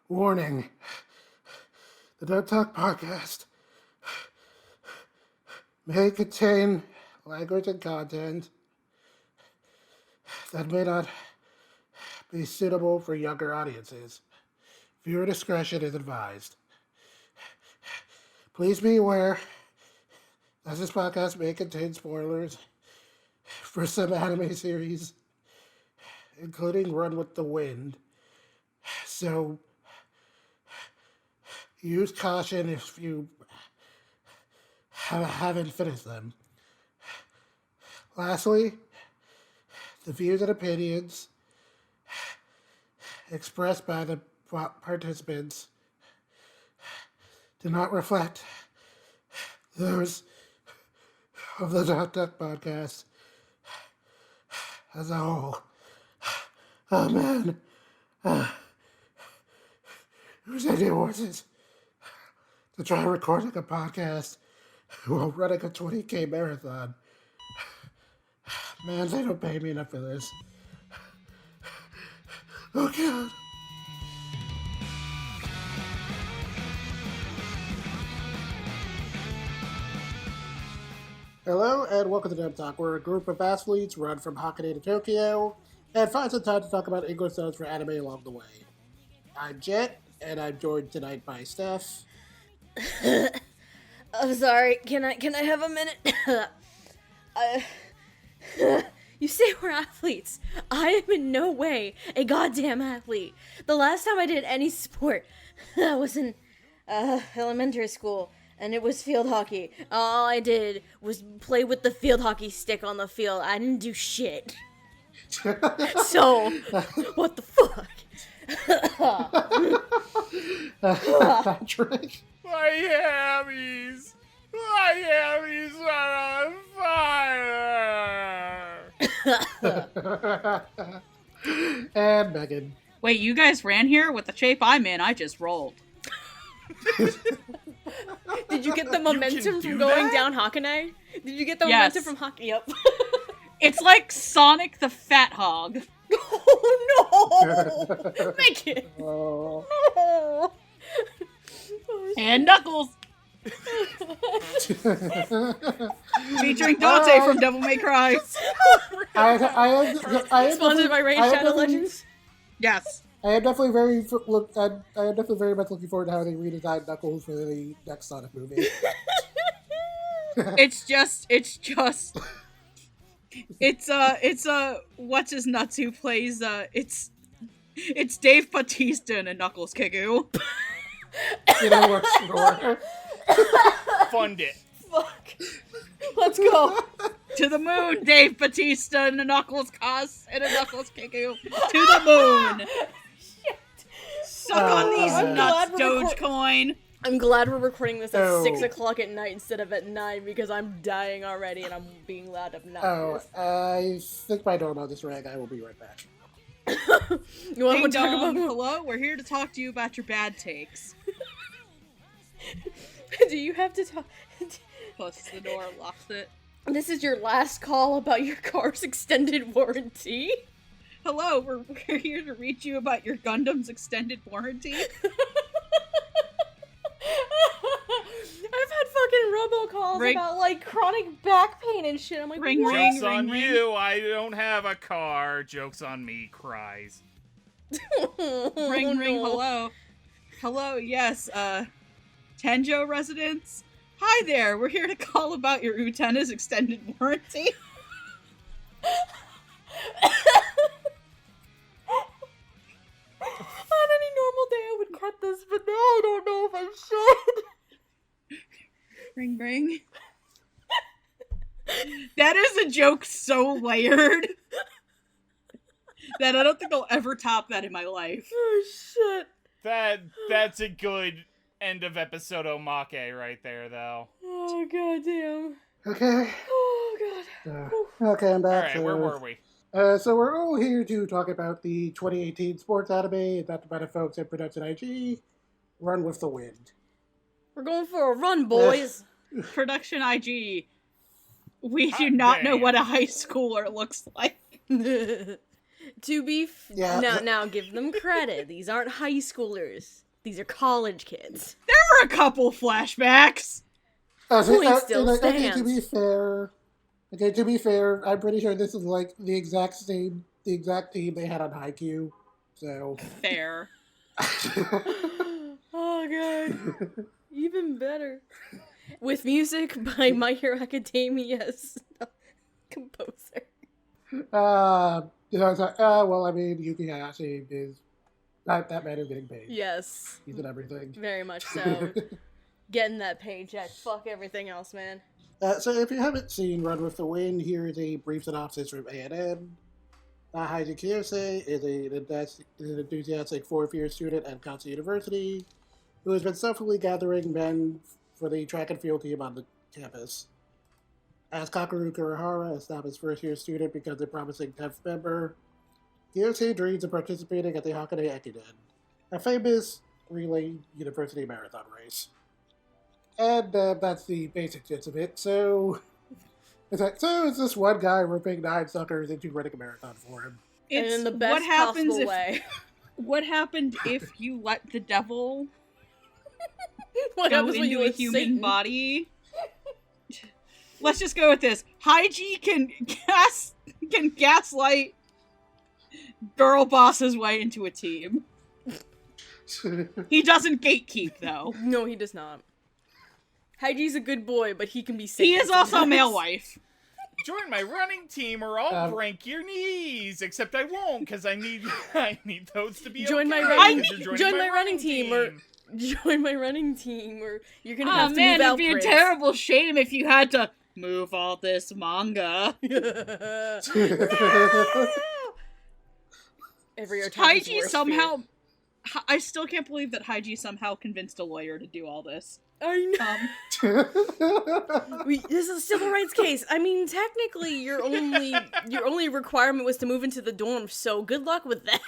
Warning. The Don't Talk podcast may contain language and content that may not be suitable for younger audiences. Viewer discretion is advised. Please be aware that this podcast may contain spoilers for some anime series, including Run with the Wind. So, use caution if you haven't finished them. Lastly, the views and opinions expressed by the participants do not reflect those of the Dot Duck podcast as a whole. Oh man. Whose idea was it to try recording a podcast while running a 20K marathon? Man, they don't pay me enough for this. Oh God. Hello and welcome to Dub Talk. We're a group of athletes run from Hakone to Tokyo and find some time to talk about English subs for anime along the way. I'm Jet, and I'm joined tonight by Steph. I'm sorry. Can I have a minute? You say we're athletes. I am in no way a goddamn athlete. The last time I did any sport, I was in elementary school, and it was field hockey. All I did was play with the field hockey stick on the field. I didn't do shit. So, what the fuck? Patrick. My hammies are on fire! And Megan. Wait, you guys ran here? With the shape I'm in, I just rolled. Did you get the momentum from going down Hakone? Did you get the momentum from Hakone? Yep. It's like Sonic the Fat Hog. Oh no! Megan! Oh. No! And Knuckles! Featuring Dante from Devil May Cry. Sponsored by Raid Shadow Legends? Yes. I am definitely very much looking forward to how they redesign Knuckles for the next Sonic movie. It's what's his nuts who plays it's Dave Bautista in a Knuckles Kiku. You know what's more? Fund it. Fuck. Let's go. To the moon, Dave Bautista in a Knuckles cos and a Knuckles Kiku. To the moon. Shit. Suck on these nuts, Dogecoin. I'm glad we're recording this at Oh. 6 o'clock at night instead of at 9 because I'm dying already and I'm being loud obnoxious. I think my doorbell just rang. I will be right back. You want Ding to talk dong, about hello, we're here to talk to you about your bad takes. Do you have to talk? Closes the door, locks it. This is your last call about your car's extended warranty? Hello, we're here to reach you about your Gundam's extended warranty. I've had fucking robocalls about like chronic back pain and shit. I'm like, Ring, what? ring. Joke's on you, I don't have a car. Joke's on me, cries. Ring, ring, hello. Hello, yes, Tenjo residents? Hi there, we're here to call about your Utena's extended warranty. On any normal day I would cut this, but now I don't know if I should. Ring, ring. That is a joke so layered that I don't think I'll ever top that in my life. Oh shit. That's a good end of episode omake right there, though. Oh goddamn. Okay. Oh god. Okay, I'm back. Alright, where were we? So we're all here to talk about the 2018 sports anime adapted by the folks at Production IG, Run with the Wind. We're going for a run, boys. Production IG. We do not know what a high schooler looks like. To be Yeah. now give them credit. These aren't high schoolers. These are college kids. There were a couple flashbacks. Point still okay, to be stands. fair, I'm pretty sure this is like the exact team they had on Haikyuu. So Fair. Oh god. Even better. With music by My Hero Academia's composer. well, I mean, Yuki Hayashi is that man is getting paid. Yes. He's in everything. Very much so. Getting that paycheck. Fuck everything else, man. So if you haven't seen Run with the Wind, here is a brief synopsis from A&M. Haiji Kaze is an enthusiastic fourth-year student at Kaze University who has been selfishly gathering men for the track and field team on the campus. As Kakeru Kurihara, a established first-year student, becomes a promising 10th member, Kaze dreams of participating at the Hakone Eikden, a famous relay university marathon race. And that's the basic gist of it. So it's this one guy ripping 9 suckers into running a marathon for him. And It's in the best what happens possible if, way. What happened if you let the devil What go happens when into you a let human Satan- body? Let's just go with this. Haiji can gaslight girl boss his way into a team. He doesn't gatekeep though. No, he does not. Haiji's a good boy, but he can be Satan He is also a sometimes. male wife. Join my running team or I'll break your knees. Except I won't, because I need those to be Join my okay, running- 'cause you're joining join my running team, or- Join my running team, or you're gonna Oh have to man, move out, it'd be a Prince. terrible shame if you had to move all this manga. Every otaku's Haiji worst somehow... I still can't believe that Haiji somehow convinced a lawyer to do all this. fear. I know. This is a civil rights case. I mean, technically, your only requirement was to move into the dorm. So good luck with that.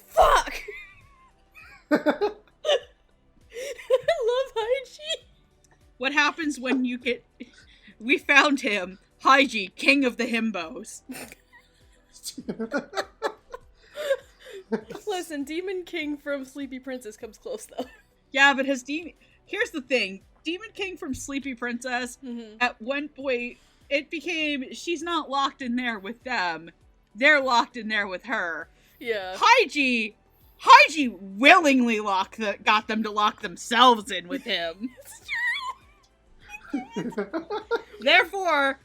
Fuck. I love Haiji. What happens when you get... We found him. Haiji, king of the himbos. Listen, Demon King from Sleepy Princess comes close though. Yeah, but his demon... Here's the thing. Demon King from Sleepy Princess, at one point, it became... She's not locked in there with them. They're locked in there with her. Yeah. Haiji willingly got them to lock themselves in with him. Therefore,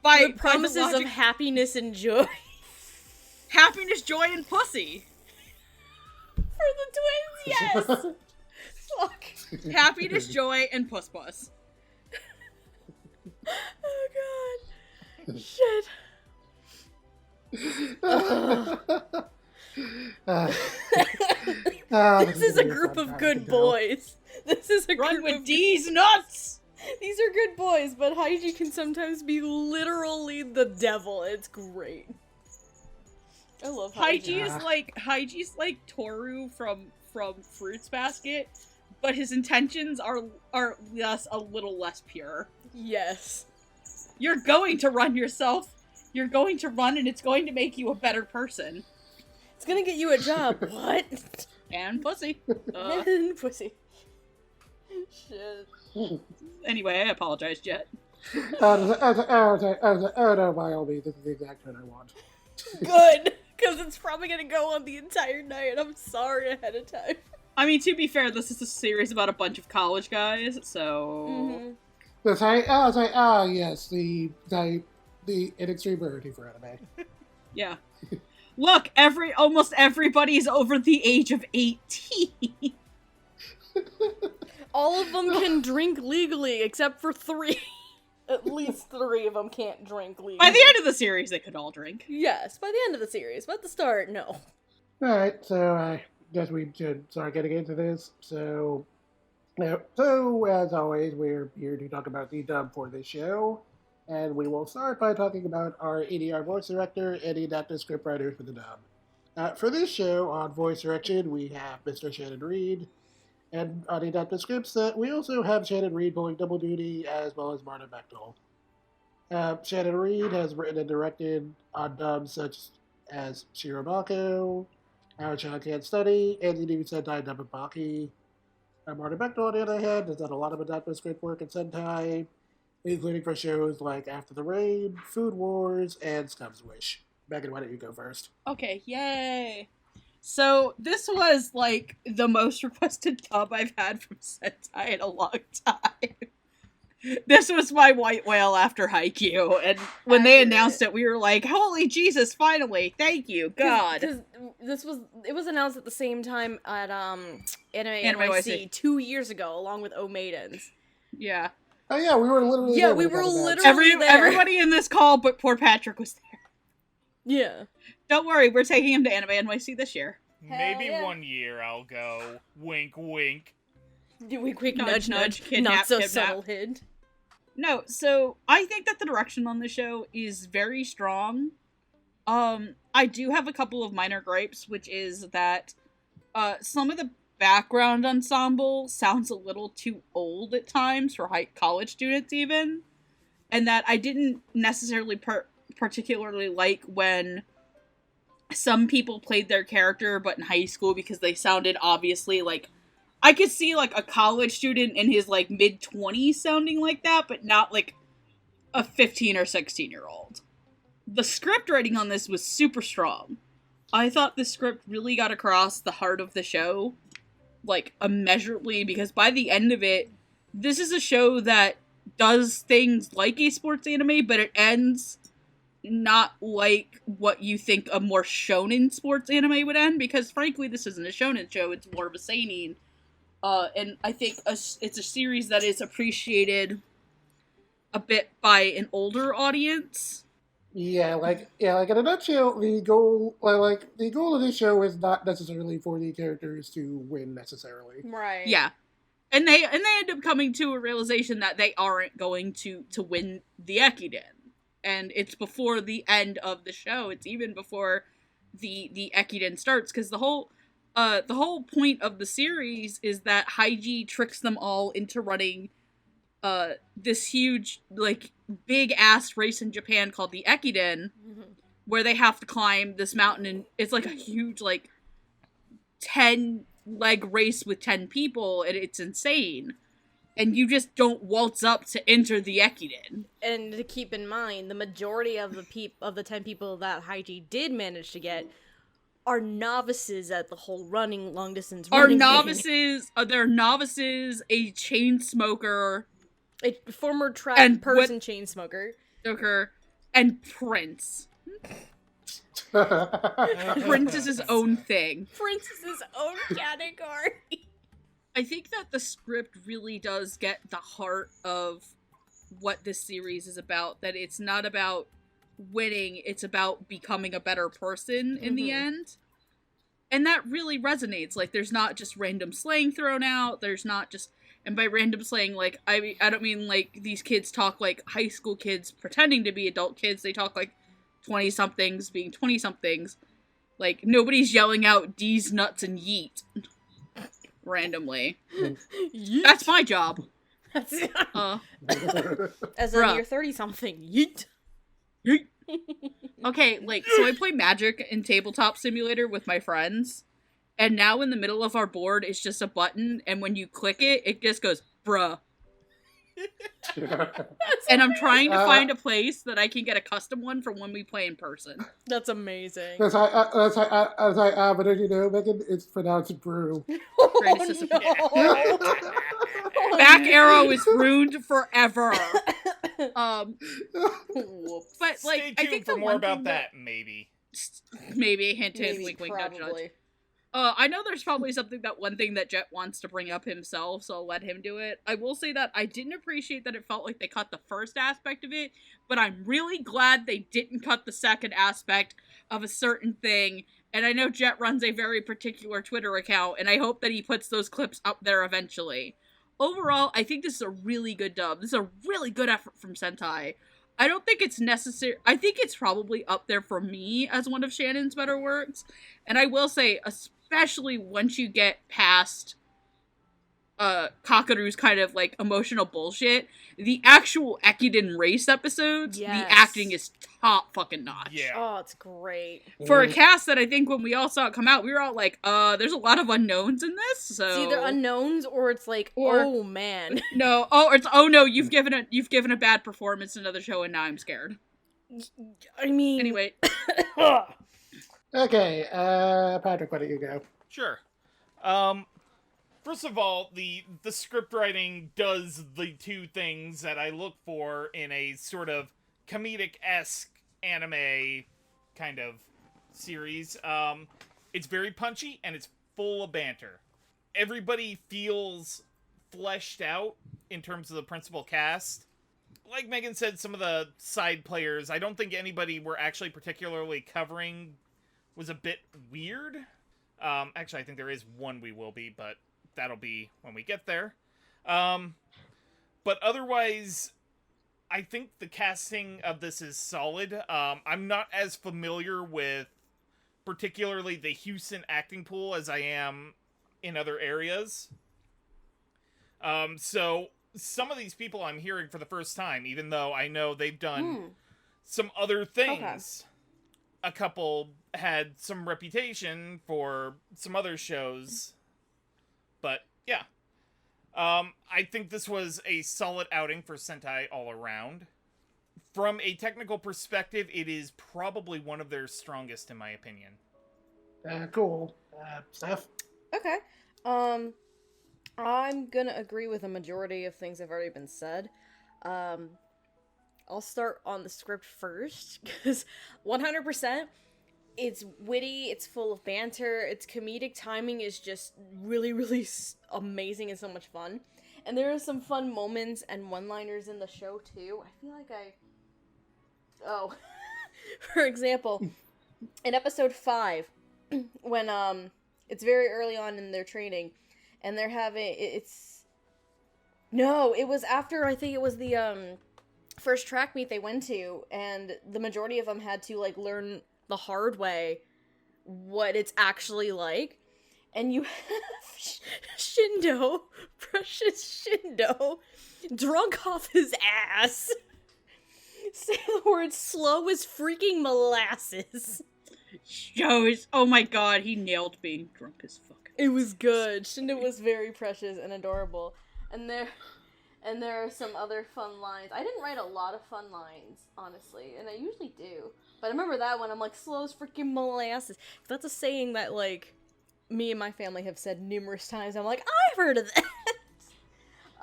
by The promises by the logic, of happiness and joy happiness, joy, and pussy. for the twins, yes! Fuck. Happiness, joy, and puss puss. Oh god. Shit. This is a group of good boys. This is a Run group with of D's nuts! These are good boys, but Haiji can sometimes be literally the devil. It's great. I love Haiji. Haiji's like Toru from Fruits Basket, but his intentions are thus a little less pure. Yes. You're going to run yourself. You're going to run, and it's going to make you a better person. It's gonna get you a job. What? And pussy. And pussy. Shit. Anyway, I apologize, Jet. No, by all means, this is the exact tone I want. Good. Because it's probably gonna go on the entire night. I'm sorry ahead of time. I mean, to be fair, this is a series about a bunch of college guys, so... Yes, the in extreme rarity for anime. Yeah. Look, almost everybody's over the age of 18. All of them can drink legally, except for 3. At least 3 of them can't drink legally. By the end of the series, they could all drink. Yes, by the end of the series. But at the start, no. Alright, so I guess we should start getting into this. So as always, we're here to talk about the dub for this show. And we will start by talking about our ADR voice director and the adapted scriptwriter for the dub. For this show, on voice direction, we have Mr. Shannon Reed. And on the adapted scripts, we also have Shannon Reed pulling double duty, as well as Martin Bechtel. Shannon Reed has written and directed on dubs such as Shirobako, Arachan Can't Study, and the new Sentai Dababaki. Marty Beckton, on the other hand, has done a lot of adaptive script work in Sentai, including for shows like After the Rain, Food Wars, and Scum's Wish. Megan, why don't you go first? Okay, yay! So, this was, like, the most requested dub I've had from Sentai in a long time. This was my white whale after Haikyuu, and when they announced it, we were like, holy Jesus, finally, thank you, God. It was announced at the same time at Anime NYC 2 years ago, along with O Maidens. Yeah. Oh yeah, we were literally there. Yeah, we were literally there. Everybody in this call but poor Patrick was there. Yeah. Don't worry, we're taking him to Anime NYC this year. Maybe 1 year I'll go. Wink, wink. Wink, wink, Nudge, nudge. kidnap, Not so kidnap. subtle hint. No, so I think that the direction on the show is very strong. I do have a couple of minor gripes, which is that some of the background ensemble sounds a little too old at times for college students even, and that I didn't necessarily particularly like when some people played their character but in high school because they sounded obviously like I could see, like, a college student in his, like, mid-20s sounding like that, but not, like, a 15 or 16-year-old. The script writing on this was super strong. I thought the script really got across the heart of the show, like, immeasurably, because by the end of it, this is a show that does things like a sports anime, but it ends not like what you think a more shonen sports anime would end, because, frankly, this isn't a shonen show, it's more of a seinen. And I think it's a series that is appreciated a bit by an older audience. Yeah, like in a nutshell, the goal of this show is not necessarily for the characters to win necessarily. Right. Yeah, and they end up coming to a realization that they aren't going to win the Eikden, and it's before the end of the show. It's even before the Eikden starts, because the whole point of the series is that Haiji tricks them all into running this huge, like, big-ass race in Japan called the Eikden, where they have to climb this mountain, and it's, like, a huge, like, 10-leg race with 10 people, and it's insane. And you just don't waltz up to enter the Eikden. And to keep in mind, the majority of the 10 people that Haiji did manage to get are novices at the whole long distance running thing. They're novices, a chain smoker, a former track chain smoker, and Prince. Prince is his own thing. Prince is his own category. I think that the script really does get the heart of what this series is about, that it's not about winning, it's about becoming a better person in the end. And that really resonates. Like, there's not just random slang thrown out, there's not just, and by random slang, like, I don't mean, like, these kids talk like high school kids pretending to be adult kids, they talk like 20-somethings being 20-somethings. Like, nobody's yelling out D's nuts and yeet randomly. Yeet. That's my job. As in Bruh. you're 30-something. Yeet. Yeet. Okay, like, so I play Magic in Tabletop Simulator with my friends, and now in the middle of our board is just a button, and when you click it, it just goes, bruh. And I'm trying to find a place that I can get a custom one for when we play in person. That's amazing. That's how, but you know, Megan, it's pronounced brew. Back arrow is ruined forever. But like, Stay tuned I think for more about that, maybe. Maybe, hint, hint, wink, wink, nudge, nudge. I know there's probably one thing that Jet wants to bring up himself, so I'll let him do it. I will say that I didn't appreciate that it felt like they cut the first aspect of it, but I'm really glad they didn't cut the second aspect of a certain thing, and I know Jet runs a very particular Twitter account, and I hope that he puts those clips up there eventually. Overall, I think this is a really good dub. This is a really good effort from Sentai. I don't think it's necessary. I think it's probably up there for me as one of Shannon's better works. And I will say, especially once you get past Kakeru's kind of like emotional bullshit, the actual Eikden race episodes, the Yes. acting is top fucking notch. Yeah. Oh, it's great. For a cast that I think when we all saw it come out, we were all like, there's a lot of unknowns in this, so It's either unknowns or it's like, Or- oh man. no, it's no, you've given a bad performance in another show and now I'm scared. I mean, Anyway, Okay, Patrick, why don't you go? Sure. First of all, the script writing does the two things that I look for in a sort of comedic-esque anime kind of series. It's very punchy and it's full of banter. Everybody feels fleshed out in terms of the principal cast. Like Megan said, some of the side players, I don't think anybody we're actually particularly covering was a bit weird. Actually, I think there is one we will be, but that'll be when we get there. But otherwise, I think the casting of this is solid. I'm not as familiar with particularly the Houston acting pool as I am in other areas. So some of these people I'm hearing for the first time, even though I know they've done some other things. Okay. A couple had some reputation for some other shows. But, yeah. I think this was a solid outing for Sentai all around. From a technical perspective, it is probably one of their strongest, in my opinion. Cool. Steph? Okay. I'm gonna agree with a majority of things that have already been said. I'll start on the script first, because 100%, it's witty, it's full of banter, its comedic timing is just really, really amazing and so much fun. And there are some fun moments and one-liners in the show, too. I feel like Oh. For example, in episode 5, when, it's very early on in their training, and they're having, No, it was after, I think it was the, first track meet they went to, and the majority of them had to, like, learn the hard way what it's actually like. And you have Shindo, precious Shindo, drunk off his ass, say the word slow as freaking molasses. oh my god, he nailed being drunk as fuck. It was good. Shindo was very precious and adorable. And there are some other fun lines. I didn't write a lot of fun lines, honestly, and I usually do. But I remember that one, I'm like, slow as freaking molasses. That's a saying that, like, me and my family have said numerous times. I'm like, I've heard of that!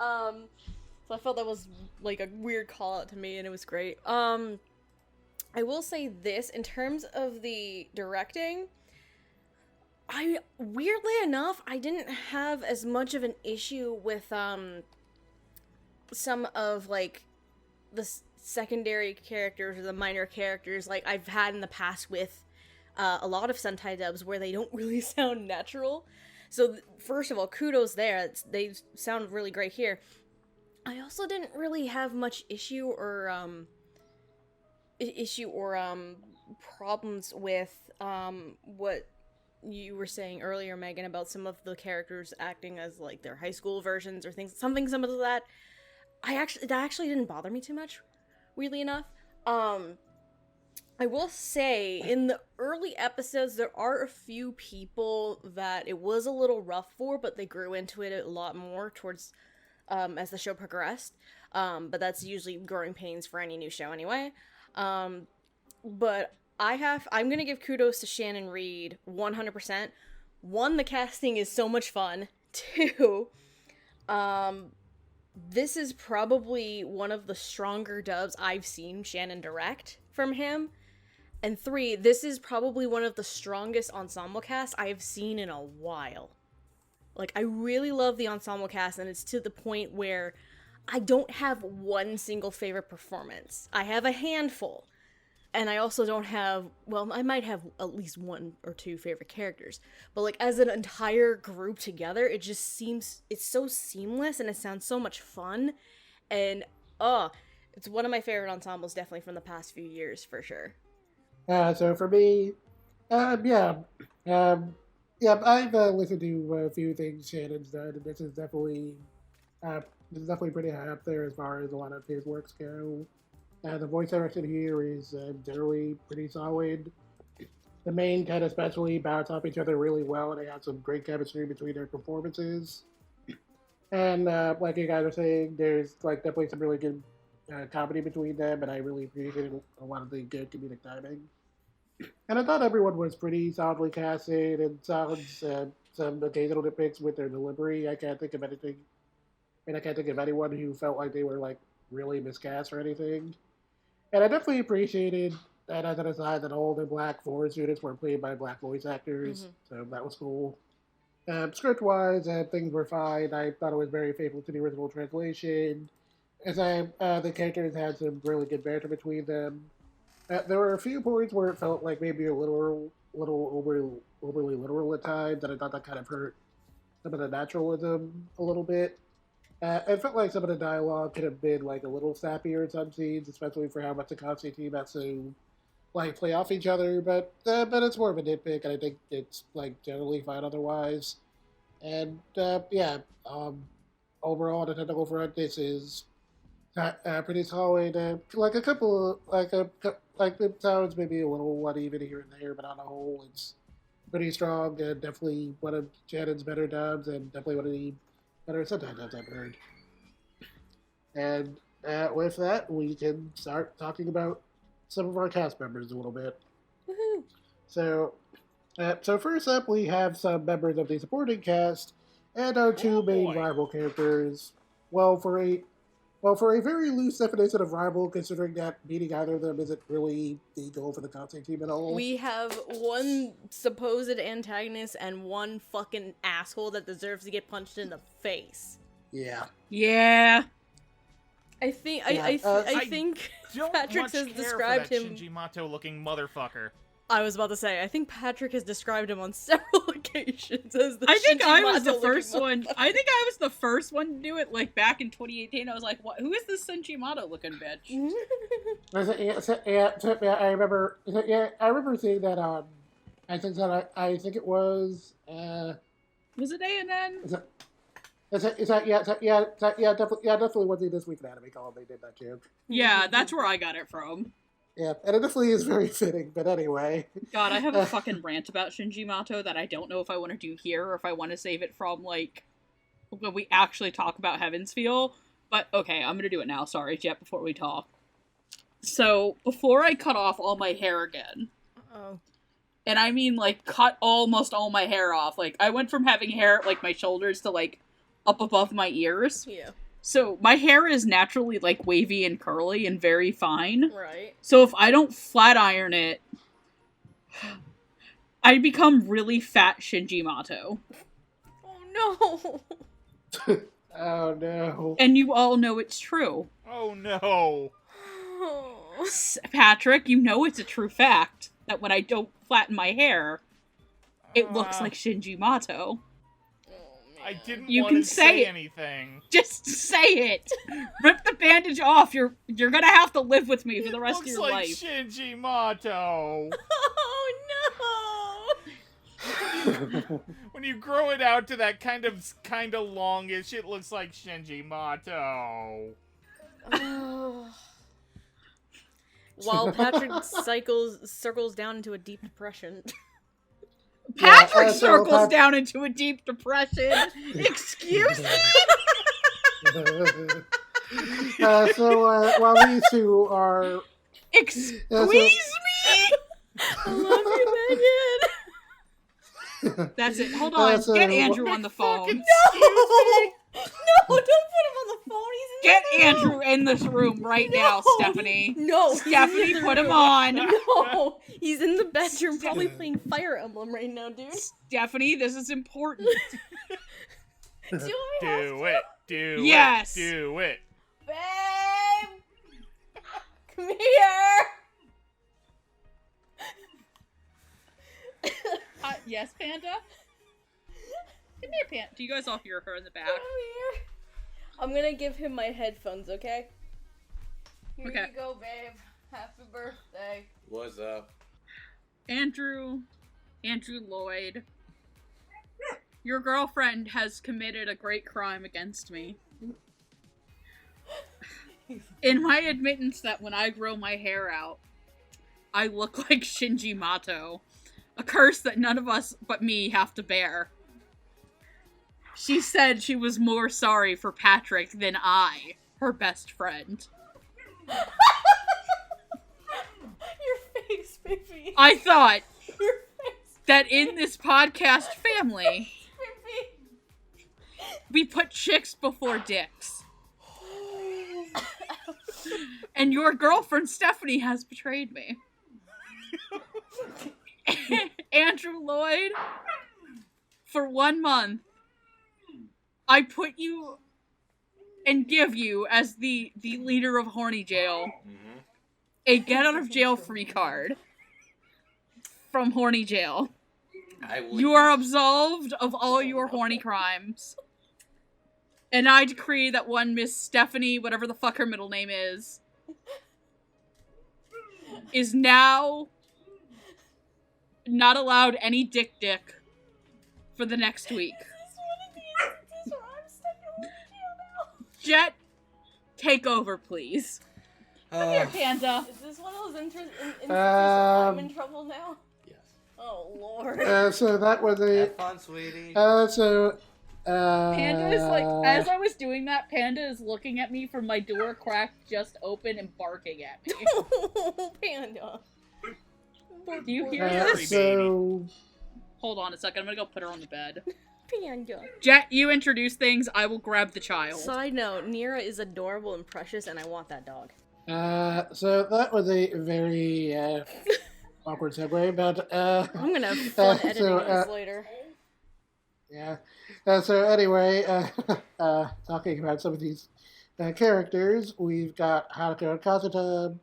So I felt that was, like, a weird call-out to me, and it was great. I will say this, in terms of the directing, weirdly enough, I didn't have as much of an issue with, some of, like, the secondary characters or the minor characters like I've had in the past with a lot of Sentai dubs where they don't really sound natural. So first of all, kudos there. They sound really great here. I also didn't really have much issue or problems with what you were saying earlier, Megan, about some of the characters acting as like their high school versions or things. Some of that that actually didn't bother me too much, weirdly enough. I will say, in the early episodes, there are a few people that it was a little rough for, but they grew into it a lot more towards, as the show progressed. But that's usually growing pains for any new show anyway. But I'm gonna give kudos to Shannon Reed, 100%. One, the casting is so much fun. Two, this is probably one of the stronger dubs I've seen Shannon direct from him. And 3, this is probably one of the strongest ensemble casts I've seen in a while. Like, I really love the ensemble cast, and it's to the point where I don't have one single favorite performance. I have a handful. And I also don't have, well, I might have at least 1 or 2 favorite characters. But, like, as an entire group together, it just seems, it's so seamless, and it sounds so much fun. And, it's one of my favorite ensembles, definitely from the past few years, for sure. So for me, Yeah, I've listened to a few things Shannon's done, and uh, this is definitely pretty high up there as far as a lot of his works go. The voice direction here is generally pretty solid. The main ten especially bounce off each other really well, and they have some great chemistry between their performances. And like you guys are saying, there's like definitely some really good comedy between them, and I really appreciated a lot of the good comedic timing. And I thought everyone was pretty solidly casted, and some occasional nitpicks with their delivery. I can't think of anything. I mean, I can't think of anyone who felt like they were like really miscast or anything. And I definitely appreciated that as an aside that all the black forest students were played by black voice actors, so that was cool. Script wise, things were fine. I thought it was very faithful to the original translation. The characters had some really good banter between them. There were a few points where it felt like maybe overly literal at times, and I thought that kind of hurt some of the naturalism a little bit. It felt like some of the dialogue could have been like a little snappier in some scenes, especially for how much the Kaze team has to like play off each other. But it's more of a nitpick, and I think it's like generally fine otherwise. And yeah, overall on the technical front, this is pretty solid. Like a couple, like it sounds maybe a little uneven here and there, but on the whole, it's pretty strong and definitely one of Shannon's better dubs, and definitely one of the better Sentai dubs I've heard. And with that, we can start talking about some of our cast members a little bit. Woohoo! So first up, we have some members of the supporting cast and our two main rival characters. Well, for a very loose definition of rival, considering that beating either of them isn't really the goal for the Kaze team at all. We have one supposed antagonist and one fucking asshole that deserves to get punched in the face. Yeah. Yeah. I think Don't Patrick much has care described for that him. Shinji Mato looking motherfucker. I was about to say, I think Patrick has described him on several occasions as the I think I was the Shinji first Mato one. I think I was the first one to do it. Like back in 2018, I was like, "What? Who is this Senchimato looking bitch?" I remember. Yeah, I remember seeing that on. I think it was. Was it ANN? Definitely wasn't This Week in Anime Column. They did that joke. Yeah, that's where I got it from. Yeah, and it definitely is very fitting. But anyway, God, I have a fucking rant about Shinji Mato that I don't know if I want to do here or if I want to save it from like when we actually talk about Heaven's Feel. But okay, I'm gonna do it now. Sorry, Jet. Before we talk. So before I cut off all my hair again. Oh. And I mean, like, cut almost all my hair off. Like, I went from having hair at, like, my shoulders to, like, up above my ears. Yeah. So, my hair is naturally, like, wavy and curly and very fine. Right. So, if I don't flat iron it, I become really fat Shinji Mato. Oh, no! oh no. And you all know it's true. Oh no. Patrick, you know it's a true fact that when I don't flatten my hair, it looks like Shinji Mato. I didn't You want can to say say it. anything. Just say it. Rip the bandage off. You're gonna have to live with me for the rest of your Looks like life. Shinji Mato. Oh, no! When you grow it out to that kind of longish, it looks like Shinji Mato. While Patrick circles down into a deep depression. Patrick circles down into a deep depression. Excuse me? While these two are... Excuse me? I love you, Megan. That's it. Hold on. Get Andrew on the phone. No! No, don't put him on the phone. He's in Get the room. Andrew in this room right now, Stephanie. No. Stephanie, put him on. No. He's in the bedroom probably playing Fire Emblem right now, dude. Stephanie, this is important. Do it. Yes. Do it. Babe! Come here! Yes, Panda? Come here, Panda. Do you guys all hear her in the back? Come here. I'm gonna give him my headphones, okay? Here Okay. you go, babe. Happy birthday. What's up? Andrew Lloyd, Your girlfriend has committed a great crime against me. In my admittance that when I grow my hair out, I look like Shinji Mato. A curse that none of us but me have to bear. She said she was more sorry for Patrick than I, her best friend. Your face, baby. I thought Your face, that in this podcast family, baby. we put chicks before dicks. And your girlfriend Stephanie has betrayed me. Andrew Lloyd, for 1 month, I put you and give you, as the leader of Horny Jail, a get out of jail free card from Horny Jail. You are absolved of all your horny crimes. And I decree that one Miss Stephanie, whatever the fuck her middle name is now not allowed any dick for the next week. Jet, take over, please. Come here, Panda. Is this one of those instances where I'm in trouble now? Yes. Oh, Lord. So that was a. Have fun, sweetie. Panda is like, as I was doing that, Panda is looking at me from my door crack just open and barking at me. Panda. Do you hear this? so Hold on a second, I'm gonna go put her on the bed. Panda. Jet, you introduce things, I will grab the child. Side note, Nira is adorable and precious, and I want that dog. so that was a very awkward segue, but I'm gonna have fun editing so, this later. yeah. So anyway, talking about some of these characters, we've got Hakone Eikden,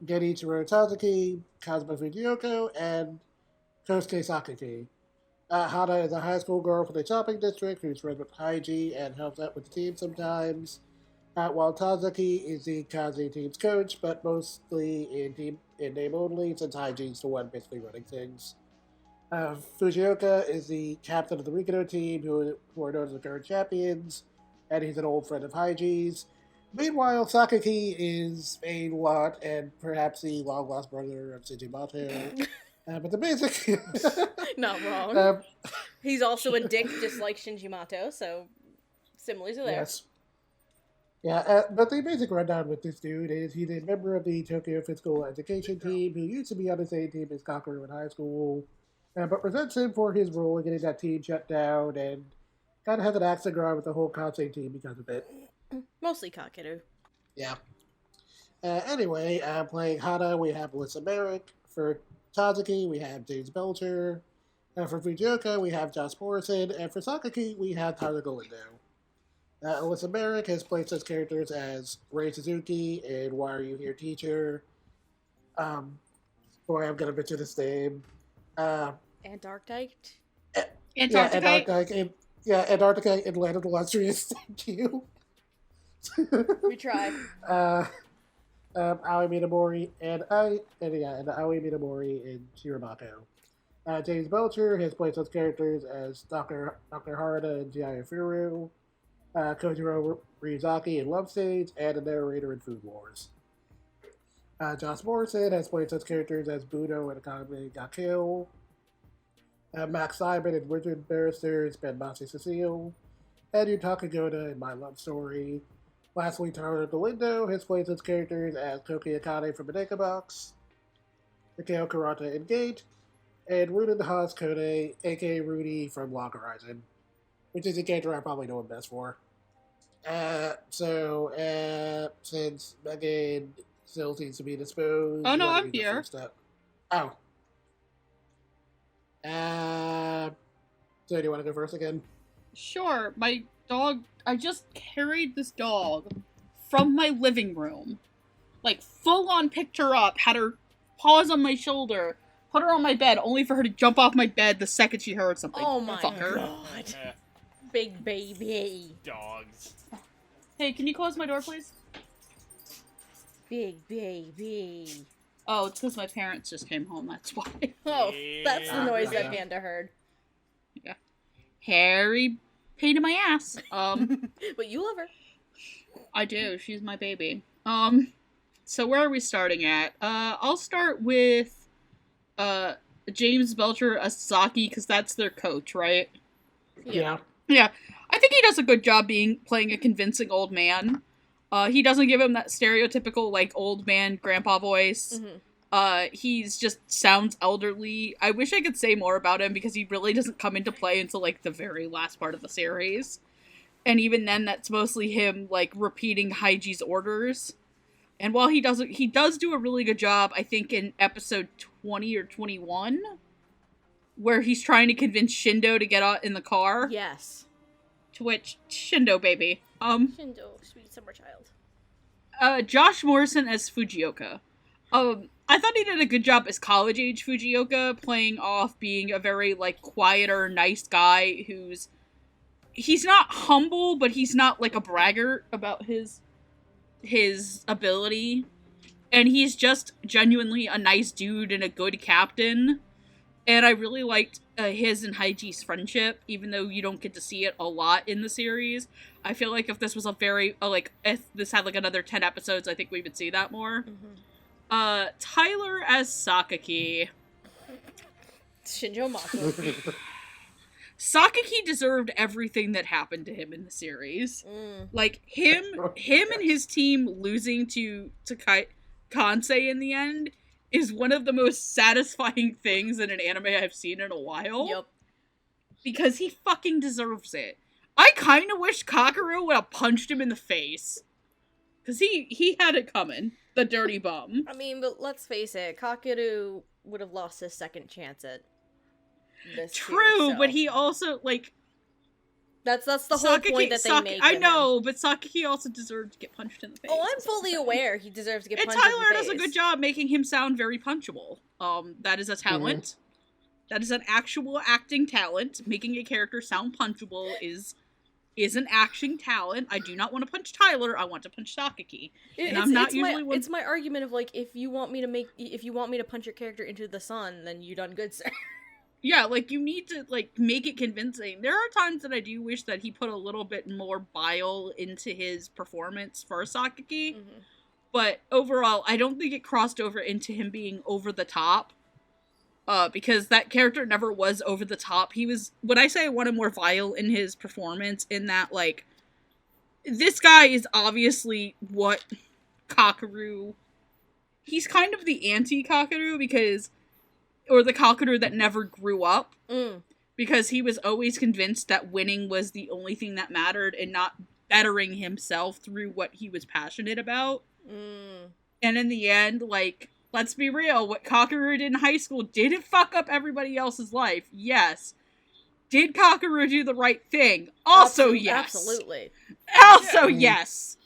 Genichiro Tazuki, Kazuma Fujiyoko, and Kosuke Sakaki. Hana is a high school girl from the shopping district who's friends with Haiji and helps out with the team sometimes. While Tazuki is the Kaze team's coach, but mostly in name only, since Haiji's the one basically running things. Fujioka is the captain of the Rikino team, who are known as the current champions, and he's an old friend of Haiji's. Meanwhile, Sakaki is a lot, and perhaps the long-lost brother of Shinji Mato. But the basic... Not wrong. He's also a dick, just like Shinji Mato, so similes are there. Yes. Yeah, but the basic rundown with this dude is he's a member of the Tokyo Physical Education team who used to be on the same team as Kakeru in high school, but resents him for his role in getting that team shut down and kind of has an axe to grind with the whole Kaze team because of it. Mostly Kakeru. Yeah. Anyway, playing Hana, we have Alyssa Merrick. For Tazuki, we have James Belcher. For Fujioka, we have Josh Morrison. And for Sakaki, we have Tyler Galindo. Alyssa Merrick has played such characters as Rei Suzuki in Why Are You Here, Teacher? Boy, I'm going to butcher this name. Antarctic? Antarctica? Antarctica in Land of the Lustrous. Thank you. We tried. Aoi Minamori and Aoi Minamori in Shiramato. James Belcher has played such characters as Dr. Harada in G.I. Furu, Kojiro Ryuzaki in Love Stage, and a narrator in Food Wars. Josh Morrison has played such characters as Budo in Akame ga Kill, Max Simon in Richard Barrister's Ben Masi Cecile, and Yutaka Goda in My Love Story. Lastly, Tyler Galindo has played such characters as Koki Akane from Bodega Box, Mikao Kurata in Gate, and Ruden Haas Kode, a.k.a. Rudy from Log Horizon, which is a character I probably know him best for. Since Megan still seems to be disposed... Oh, no, I'm here. Oh. So do you want to go first again? Sure, my dog... I just carried this dog from my living room. Like, full-on picked her up, had her paws on my shoulder, put her on my bed, only for her to jump off my bed the second she heard something. Oh my Fucker. god. Big baby. Dogs. Hey, can you close my door, please? Big baby. Oh, it's because my parents just came home, that's why. Oh, that's the noise that Yeah. Panda heard. Yeah. hairy pain in my ass. But you love her. I do. She's my baby. So where are we starting at? I'll start with James Belcher as Saki, because that's their coach, right? Yeah. Yeah. I think he does a good job playing a convincing old man. He doesn't give him that stereotypical, like, old man grandpa voice. He's just sounds elderly. I wish I could say more about him, because he really doesn't come into play until, like, the very last part of the series. And even then, that's mostly him, like, repeating Haiji's orders. And while he does do a really good job, I think in episode 20 or 21, where he's trying to convince Shindo to get out in the car. Yes. To which, Shindo, baby. Shindo, sweet summer child. Josh Morrison as Fujioka. I thought he did a good job as college-age Fujioka, playing off being a very, like, quieter, nice guy he's not humble, but he's not, like, a braggart about his ability. And he's just genuinely a nice dude and a good captain. And I really liked his and Haiji's friendship, even though you don't get to see it a lot in the series. I feel like if this was if this had, like, another 10 episodes, I think we would see that more. Tyler as Sakaki. Shinjo Mako. Sakaki deserved everything that happened to him in the series. Like, him and his team losing to Kansei in the end is one of the most satisfying things in an anime I've seen in a while. Yep. Because he fucking deserves it. I kind of wish Kakeru would have punched him in the face. Because he had it coming. The dirty bum. I mean, but let's face it, Kakeru would have lost his second chance at this. True, but he also, like... That's the whole point that they make. I know, but Sakaki also deserved to get punched in the face. Oh, I'm fully aware he deserves to get punched and in the face. Tyler does a good job making him sound very punchable. That is a talent. Mm-hmm. That is an actual acting talent. Making a character sound punchable is an acting talent. I do not want to punch Tyler. I want to punch Sakaki. It's my argument of, like, if you want me to punch your character into the sun, then you done good, sir. Yeah, like, you need to, like, make it convincing. There are times that I do wish that he put a little bit more bile into his performance for Sakaki. But overall, I don't think it crossed over into him being over the top. Because that character never was over the top. He was, when I say I wanted more vile in his performance, in that, like, this guy is obviously what Kakeru... He's kind of the anti-Kakeru, or the Kakeru that never grew up. Because he was always convinced that winning was the only thing that mattered, and not bettering himself through what he was passionate about. And in the end, like... Let's be real, what Kakeru did in high school didn't fuck up everybody else's life. Yes. Did Kakeru do the right thing? Also, yes. Absolutely. Also, yes.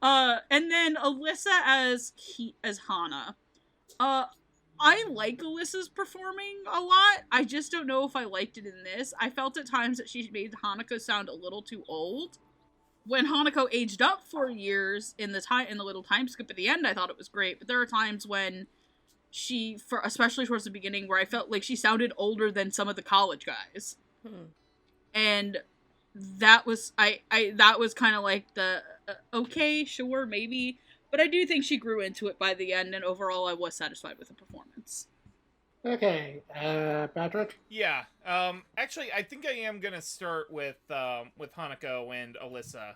And then Alyssa as Hana. I like Alyssa's performing a lot. I just don't know if I liked it in this. I felt at times that she made Hanako sound a little too old. When Hanako aged up 4 years in the little time skip at the end, I thought it was great. But there are times when especially towards the beginning, where I felt like she sounded older than some of the college guys. And that was that was kind of like the okay, sure, maybe. But I do think she grew into it by the end, and overall, I was satisfied with the performance. Okay, Patrick? Yeah, actually, I think I am gonna start with Hanako and Alyssa.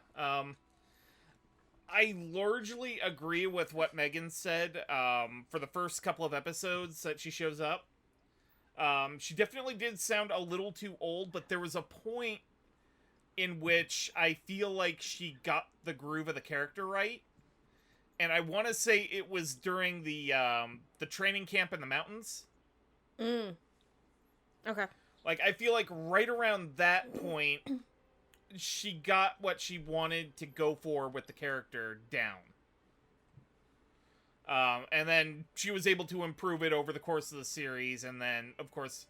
I largely agree with what Megan said, for the first couple of episodes that she shows up. She definitely did sound a little too old, but there was a point in which I feel like she got the groove of the character right. And I want to say it was during the training camp in the mountains. Okay. Like, I feel like right around that point, she got what she wanted to go for with the character down. And then she was able to improve it over the course of the series, and then, of course,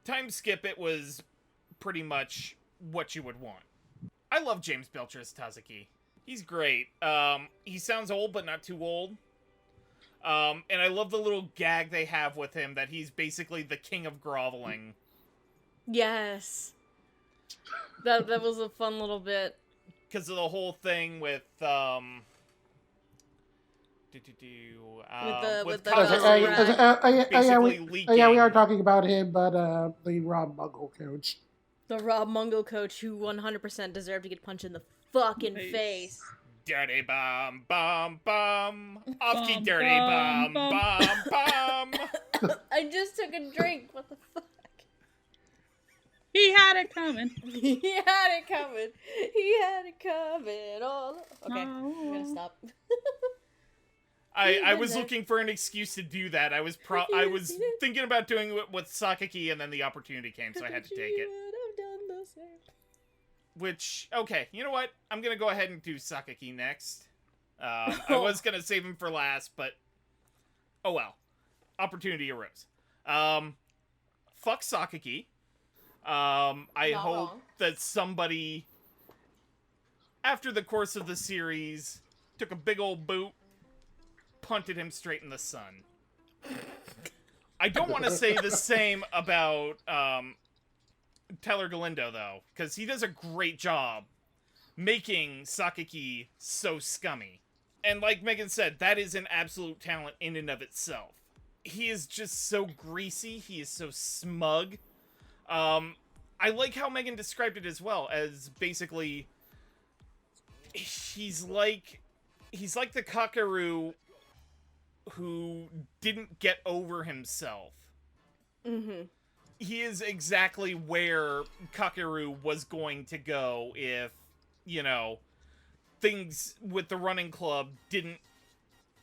time skip, it was pretty much what you would want. I love James Belcher as Tazuki. He's great. He sounds old, but not too old. And I love the little gag they have with him, that he's basically the king of groveling. Yes. That was a fun little bit. Because of the whole thing with with the Kaze basically leaking. Yeah, we are talking about him, but the Rob Muggle coach. The Rob Mungo coach who 100% deserved to get punched in the fucking face. Dirty bum bum bum. Off key dirty bum, bum bum. bum bum. I just took a drink. What the fuck? He had it coming. He had it coming. He had it coming. All okay. I'm gonna stop. I was looking for an excuse to do that. I was thinking about doing it with Sakaki, and then the opportunity came, so I had to take it. Which, okay, you know what? I'm gonna go ahead and do Sakaki next. I was gonna save him for last, but oh well. Opportunity arose. Fuck Sakaki. I hope that somebody, after the course of the series, took a big old boot, punted him straight in the sun. I don't want to say the same about Tyler Galindo, though, because he does a great job making Sakaki so scummy. And like Megan said, that is an absolute talent in and of itself. He is just so greasy. He is so smug. I like how Megan described it as well, as basically he's like the Kakeru who didn't get over himself. Mm-hmm. He is exactly where Kakeru was going to go if, you know, things with the running club didn't...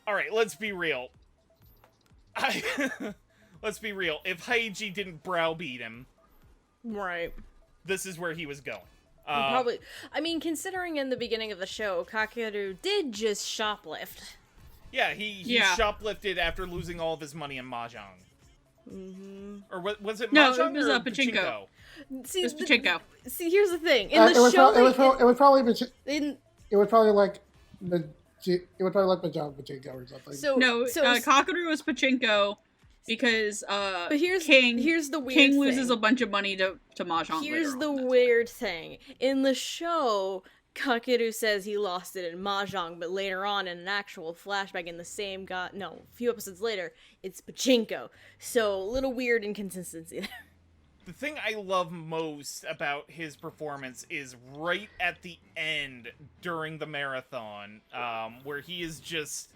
Alright, let's be real. Let's be real. If Haiji didn't browbeat him... Right. This is where he was going. Probably. I mean, considering in the beginning of the show, Kakeru did just shoplift. Yeah, he shoplifted after losing all of his money in Mahjong. Mm-hmm. Or was it Mahjong? No, it was or Pachinko. See, It was Pachinko. See, here's the thing. In the show, it was probably like Mahjong Pachinko or something. Kakeru was Pachinko because but here's the weird King thing. loses a bunch of money to Mahjong. Here's the weird thing. In the show, Kakeru says he lost it in Mahjong, but later on in an actual flashback in the same a few episodes later, it's Pachinko. So, a little weird inconsistency there. The thing I love most about his performance is right at the end during the marathon, where he is just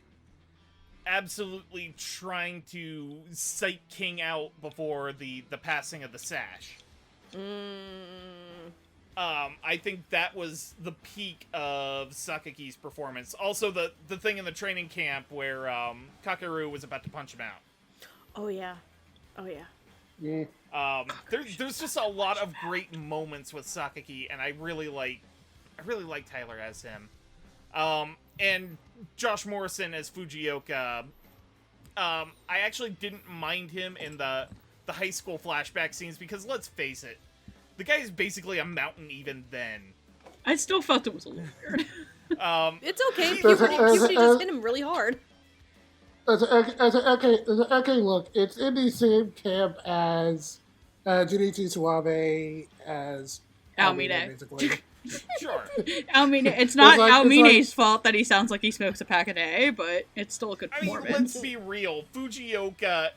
absolutely trying to psych King out before the passing of the sash. I think that was the peak of Sakaki's performance. Also, the thing in the training camp where Kakeru was about to punch him out. Oh yeah. Yeah. There's just a lot of great moments with Sakaki, and I really like Tyler as him. And Josh Morrison as Fujioka. I actually didn't mind him in the high school flashback scenes because let's face it, the guy is basically a mountain even then. I still felt it was a little weird. It's okay. Puberty just hit him really hard. Okay, look, it's in the same camp as Junichi Suave as Almine. basically. Sure. Almine, it's not Almine's like, fault that he sounds like he smokes a pack a day, but it's still a good I mean, performance. let's be real. Fujioka,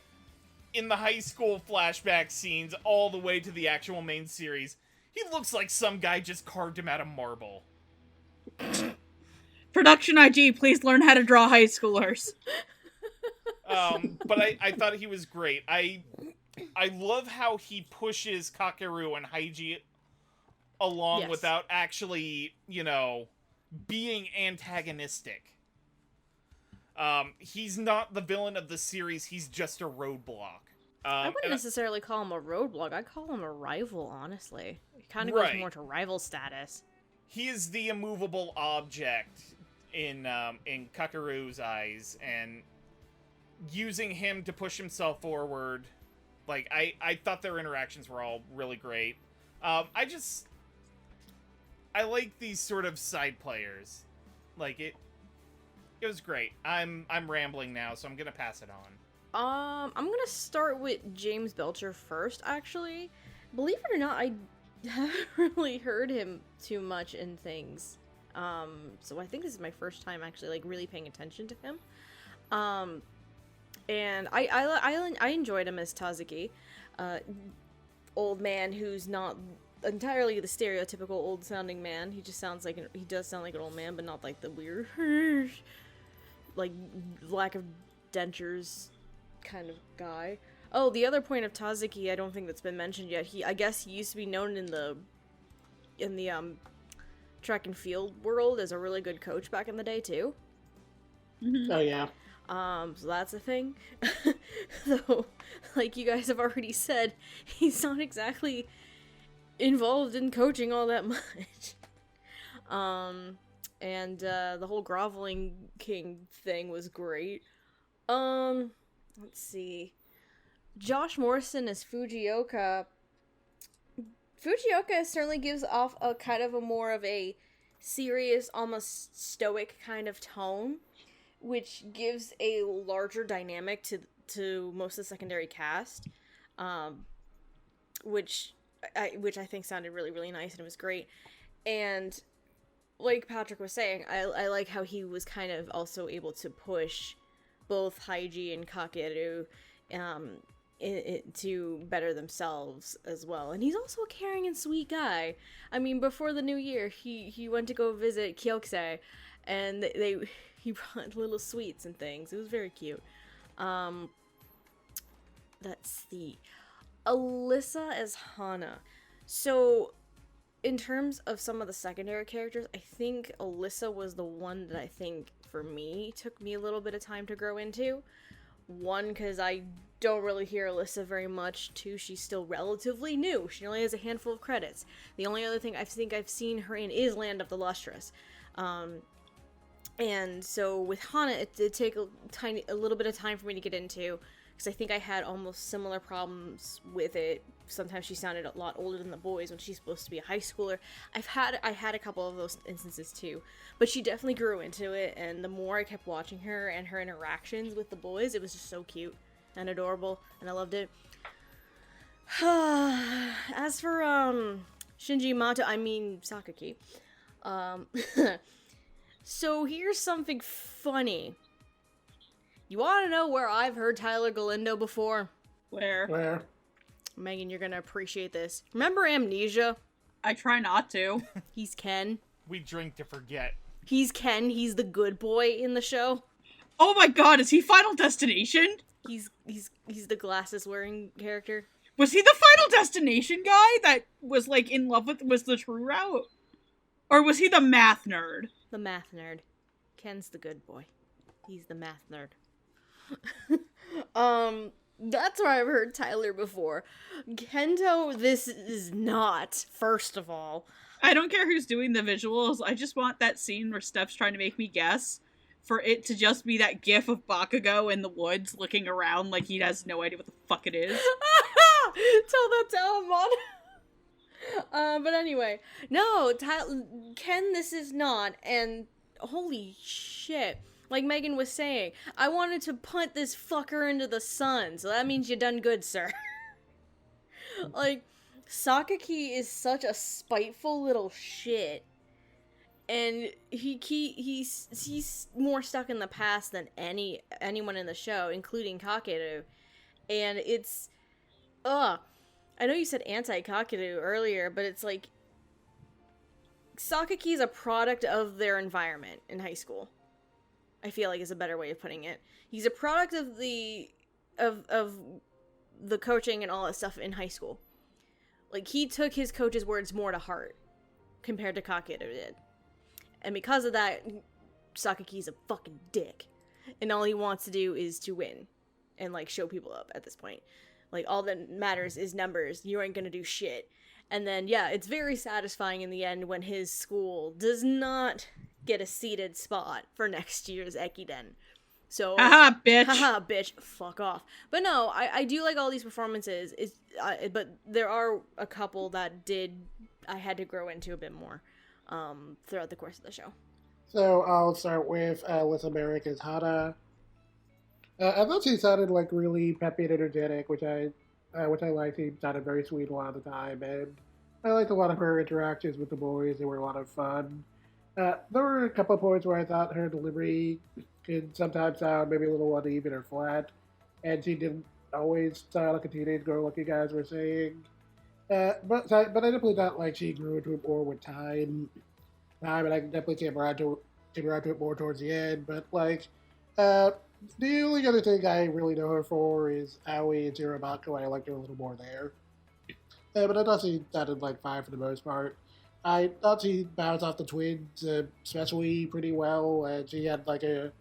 in the high school flashback scenes, all the way to the actual main series, he looks like some guy just carved him out of marble. Production IG, please learn how to draw high schoolers. But I thought he was great. I love how he pushes Kakeru and Haiji along without actually, being antagonistic. He's not the villain of the series, he's just a roadblock. I wouldn't necessarily call him a roadblock. I'd call him a rival, honestly. It kind of goes more to rival status. He is the immovable object in Kakeru's eyes, and using him to push himself forward, like, I thought their interactions were all really great. I like these sort of side players. Like, it was great. I'm rambling now, so I'm gonna pass it on. I'm gonna start with James Belcher first, actually, Believe it or not, I haven't really heard him too much in things. So I think this is my first time actually like really paying attention to him. And I enjoyed him as Tazuki, old man who's not entirely the stereotypical old sounding man. He just sounds like he does sound like an old man, but not like the weird like lack of dentures kind of guy. Oh, the other point of Tazuki, I don't think that's been mentioned yet. I guess he used to be known in the track and field world as a really good coach back in the day too. Oh yeah. So that's a thing. Though, like you guys have already said, he's not exactly involved in coaching all that much. And the whole groveling king thing was great. Let's see. Josh Morrison as Fujioka. Fujioka certainly gives off a kind of a more of a serious, almost stoic kind of tone, which gives a larger dynamic to most of the secondary cast, which I think sounded really, really nice, and it was great. And like Patrick was saying, I like how he was kind of also able to push both Haiji and Kakeru to better themselves as well. And he's also a caring and sweet guy. I mean, before the new year, he went to go visit Kyokse, and he brought little sweets and things. It was very cute. Let's see. Alyssa as Hana. So, in terms of some of the secondary characters, I think Alyssa was the one that I think, for me, took me a little bit of time to grow into. One, because I don't really hear Alyssa very much. Two, she's still relatively new. She only has a handful of credits. The only other thing I think I've seen her in is Land of the Lustrous. And so with Hana, it did take a little bit of time for me to get into, because I think I had almost similar problems with it. Sometimes she sounded a lot older than the boys when she's supposed to be a high schooler. I had a couple of those instances too, but she definitely grew into it, and the more I kept watching her and her interactions with the boys, it was just so cute and adorable, and I loved it. As for Shinji Mato, I mean Sakaki, so here's something funny. You want to know where I've heard Tyler Galindo before? Where? Megan, you're gonna appreciate this. Remember Amnesia? I try not to. He's Ken. We drink to forget. He's Ken. He's the good boy in the show. Oh my god, is he Final Destination? He's the glasses wearing character. Was he the Final Destination guy that was like in love with was the true route? Or was he the math nerd? The math nerd. Ken's the good boy. He's the math nerd. That's where I've heard Tyler before. Kento, this is not, first of all. I don't care who's doing the visuals, I just want that scene where Steph's trying to make me guess, for it to just be that gif of Bakugo in the woods looking around like he has no idea what the fuck it is. Tell that to Amon. But anyway, no, Ken, this is not, and holy shit. Like Megan was saying, I wanted to punt this fucker into the sun, so that means you done good, sir. Like, Sakaki is such a spiteful little shit, and he's more stuck in the past than anyone in the show, including Kakeru, and it's, I know you said anti-Kakeru earlier, but it's like, Sakaki's a product of their environment in high school. I feel like is a better way of putting it. He's a product of the coaching and all that stuff in high school. Like, he took his coach's words more to heart compared to Kakeru did. And because of that, Sakaki's a fucking dick. And all he wants to do is to win and, like, show people up at this point. Like, all that matters is numbers. You ain't gonna do shit. And then, yeah, it's very satisfying in the end when his school does not get a seated spot for next year's Eikden. So, haha, bitch. Haha, bitch. Fuck off. But no, I do like all these performances. But there are a couple that I had to grow into a bit more throughout the course of the show. So I'll start with America's Hana. I thought she sounded like really peppy and energetic, which I which I liked. He sounded very sweet a lot of the time, and I liked a lot of her interactions with the boys. They were a lot of fun. There were a couple of points where I thought her delivery could sometimes sound maybe a little uneven or flat, and she didn't always sound like a teenage girl, like you guys were saying. But I definitely thought like she grew into it more with and I definitely came around to it more towards the end. But like, uh, the only other thing I really know her for is Aoi and Zirabako, and I liked her a little more there. But I thought she sounded like fine for the most part. I thought she bounced off the twins, especially pretty well, and she had like and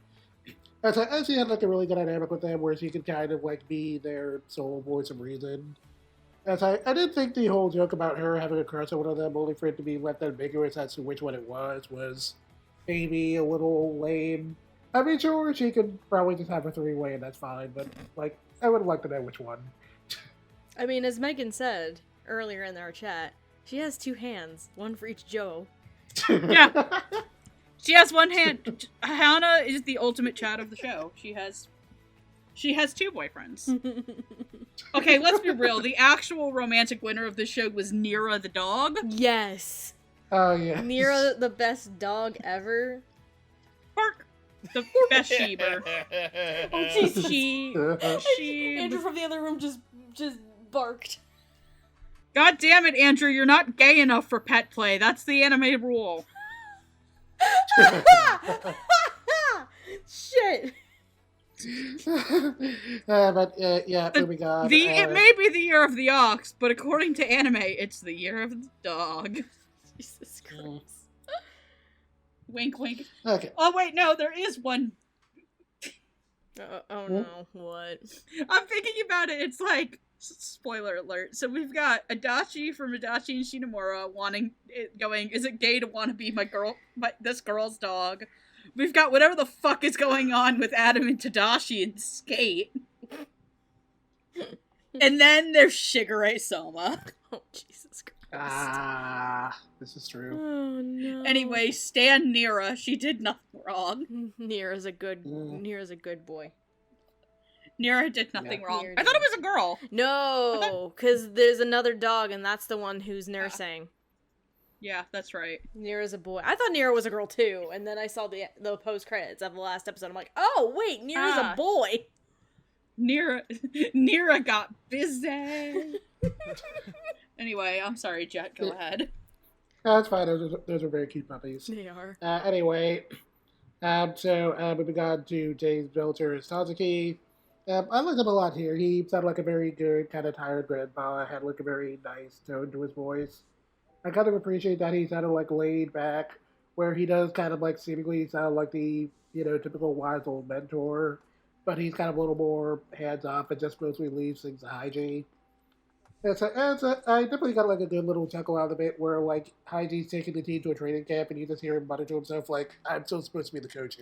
she had like a really good dynamic with them, where she could kind of like be their sole voice of reason. As I did think the whole joke about her having a crush on one of them, only for it to be left ambiguous as to which one it was maybe a little lame. I mean, sure, she could probably just have a three-way and that's fine, but like, I would like to know which one. I mean, as Megan said earlier in our chat, she has two hands, one for each Joe. Yeah. She has one hand. Hannah is the ultimate chat of the show. She has two boyfriends. Okay, let's be real. The actual romantic winner of this show was Nira the dog. Yes. Oh, yeah. Nira, the best dog ever. Bark. The best sheeper. Oh, Jesus. She... Andrew from the other room just barked. God damn it, Andrew, you're not gay enough for pet play. That's the anime rule. Shit. Yeah, moving on. It may be the year of the ox, but according to anime, it's the year of the dog. Jesus Christ. Wink, wink. Okay. Oh, wait, no, there is one. Oh no, what? I'm thinking about it. It's like, spoiler alert. So we've got Adachi from Adachi and Shinomura going, is it gay to want to be this girl's dog? We've got whatever the fuck is going on with Adam and Tadashi and Skate. And then there's Shigure Soma. Oh, Jesus Christ. This is true. Oh, no. Anyway, Stan Nira. She did nothing wrong. Nira's a good boy. Nira did nothing wrong. Nira I thought it was a girl. No, because there's another dog, and that's the one who's nursing. Yeah, that's right. Nira's a boy. I thought Nira was a girl too, and then I saw the post credits of the last episode. I'm like, oh wait, Nira's a boy. Nira got busy. Anyway, I'm sorry, Jet. Go ahead. That's fine. Those are very cute puppies. They are. Anyway, moving on to James Belter as Tatsuki. I liked him a lot here. He sounded like a very good, kind of tired grandpa. Had like a very nice tone to his voice. I kind of appreciate that he sounded like laid back, where he does kind of like seemingly sound like the, typical wise old mentor, but he's kind of a little more hands off and just mostly leaves things to Haiji. I definitely got like a good little chuckle out of it where like Haiji's taking the team to a training camp and you just hear him mutter to himself like, I'm still supposed to be the coach,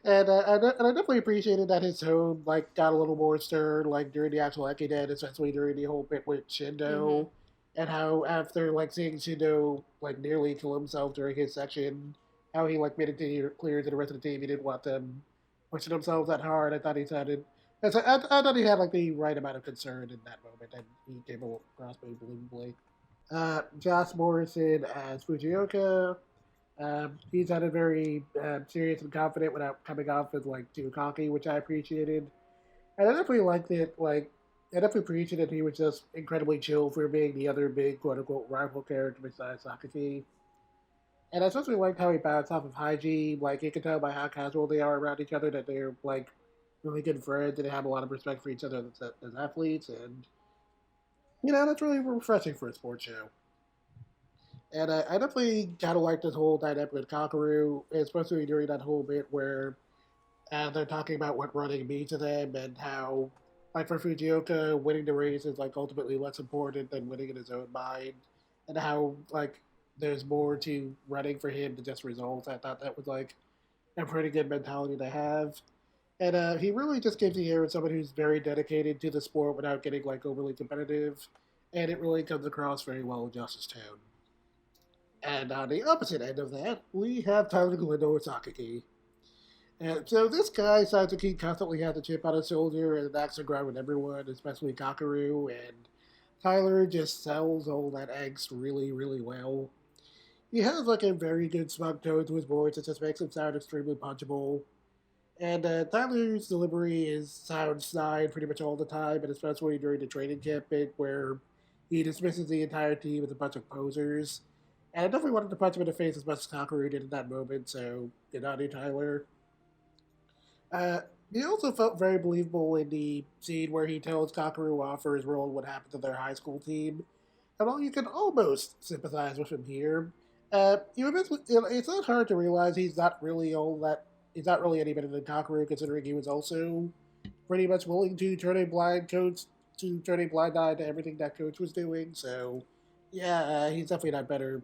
And I definitely appreciated that his tone like got a little more stern like during the actual Eikden, especially during the whole bit with Shindo, and how after like seeing Shindo like nearly kill himself during his section, how he like made it clear to the rest of the team he didn't want them pushing themselves that hard. I thought he sounded, I thought he had like the right amount of concern in that moment, and he came across very believably. Josh Morrison as Fujioka. He sounded very serious and confident without coming off as like too cocky, which I appreciated. And I definitely liked it. Like, I definitely appreciated he was just incredibly chill for being the other big quote unquote rival character besides Sakaki. And I especially liked how he bounced off of Haiji. Like, you can tell by how casual they are around each other that they're like really good friends and they have a lot of respect for each other as athletes. And that's really refreshing for a sports show. And I definitely kind of like this whole dynamic with Kakaru, especially during that whole bit where they're talking about what running means to them and how, like for Fujioka, winning the race is like ultimately less important than winning in his own mind, and how like there's more to running for him than just results. I thought that was like a pretty good mentality to have. And he really just gives the air of someone who's very dedicated to the sport without getting like overly competitive, and it really comes across very well in Josh's tone. And on the opposite end of that, we have Tyler Galindo with Sakaki. And so this guy, Satsuki, constantly has a chip on his shoulder and an axe to grind with everyone, especially Kakeru, and Tyler just sells all that angst really, really well. He has like a very good smug tone to his voice that just makes him sound extremely punchable. And Tyler's delivery sounds snide pretty much all the time, and especially during the training camp bit where he dismisses the entire team as a bunch of posers. And I definitely wanted to punch him in the face as much as Kakeru did in that moment, so good on you, Tyler. Uh, he also felt very believable in the scene where he tells Kakeru off for his role in what happened to their high school team. And while you can almost sympathize with him here, it's not hard to realize he's not really any better than Kakeru, considering he was also pretty much willing to turn a blind eye to everything that coach was doing. So, yeah, he's definitely not better.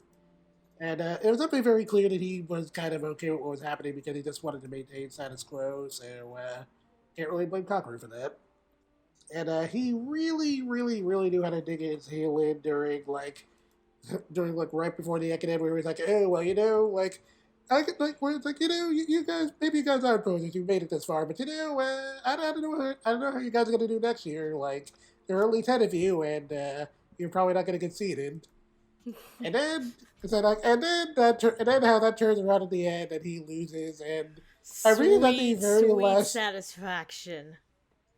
And it was definitely very clear that he was kind of okay with what was happening because he just wanted to maintain status quo. So, can't really blame Kakeru for that. And he really, really, really knew how to dig his heel in during right before the Ekiden, where he was like, oh well, I could where it's like, you guys, maybe you guys aren't posers, you made it this far, but I don't know how you guys are gonna do next year. Like, there are only 10 of you, and you're probably not gonna get seated. And then and then how that turns around at the end, and he loses, and I really that the very last satisfaction.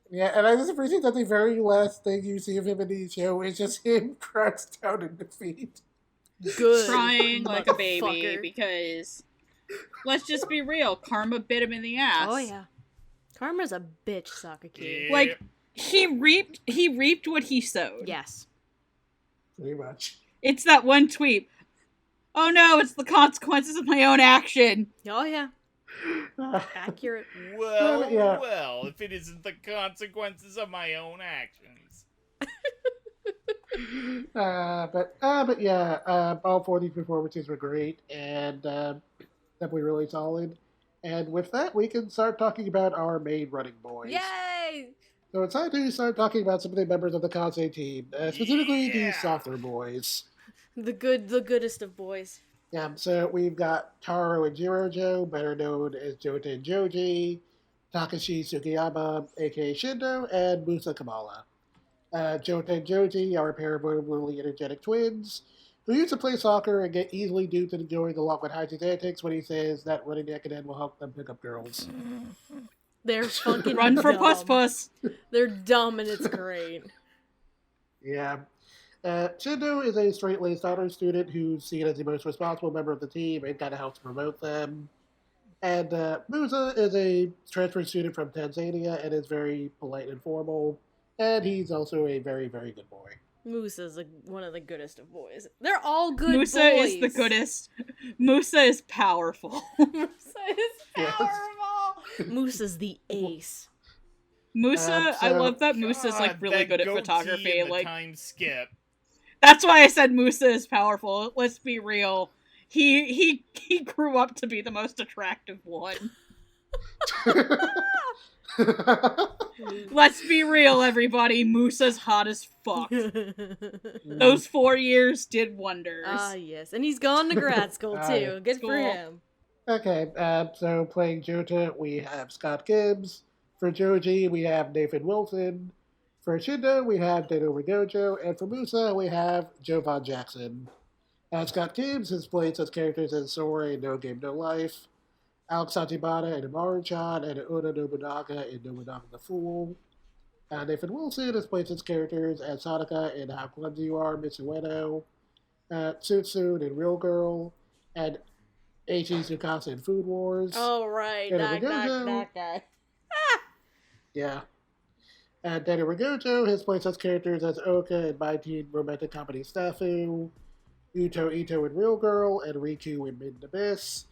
yeah, and I just appreciate that the very last thing you see of him in the show is just him crouched down in defeat. Good. Crying like a baby Motherfucker. because, let's just be real, karma bit him in the ass. Oh yeah. Karma's a bitch, Sakaki. Yeah. Like, he reaped what he sowed. Yes. Pretty much. It's that one tweet. Oh no, it's the consequences of my own action. Oh yeah. Accurate. Well, Yeah. well, if it isn't the consequences of my own actions. But yeah, all 4 of these performances were great and definitely really solid. And with that, we can start talking about our main running boys. Yay! So it's time to start talking about some of the members of the Kaze team, specifically the Yeah. softer boys. The goodest of boys. Yeah, so we've got Taro and Jirojo, better known as Jota and Joji, Takashi Sugiyama, a.k.a. Shindo, and Musa Kamala. Jota and Joji are a pair of really energetic twins who used to play soccer and get easily duped into going along with Haiji's antics when he says that running the Ekiden will help them pick up girls. They're fucking Run for dumb. Puss Puss. They're dumb and it's great. Yeah. Shindo is a straight-laced honor student who's seen as the most responsible member of the team and kind of helps promote them. And Musa is a transfer student from Tanzania and is very polite and formal. And he's also a very, very good boy. Musa's one of the goodest of boys. They're all good Musa boys. is the goodest. Musa is powerful. Musa is Yes. powerful. Musa's the ace. Musa, I love that Musa's God, like really that good at goatee photography. and the Like, time skip. that's why I said Musa is powerful. Let's be real. He grew up to be the most attractive one. Let's be real, everybody. Musa's hot as fuck. Those 4 years did wonders. Ah, yes. And he's gone to grad school, too. Good for School. him. Okay, so playing Jota, we have Scott Gibbs. For Joji, we have Nathan Wilson. For Shindo, we have Dano Rigojo. And for Musa, we have Jovan Jackson. Scott Gibbs has played such characters as Sora in No Game No Life, Alex Santibana in Amaru-chan, and Oda Nobunaga in Nobunaga the Fool. Nathan Wilson has played such characters as Sadaka in How Clumsy You Are, Mitsuhiro, Tsutsun in Real Girl, and Eiichi Tsukasa in Food Wars. Oh, right. Dano That Rigojo. guy. Yeah. And Dano Rigojo has played such characters as Oka in My Teen Romantic Comedy Staffu, Uto Ito in Real Girl, and Riku in Mid Abyss.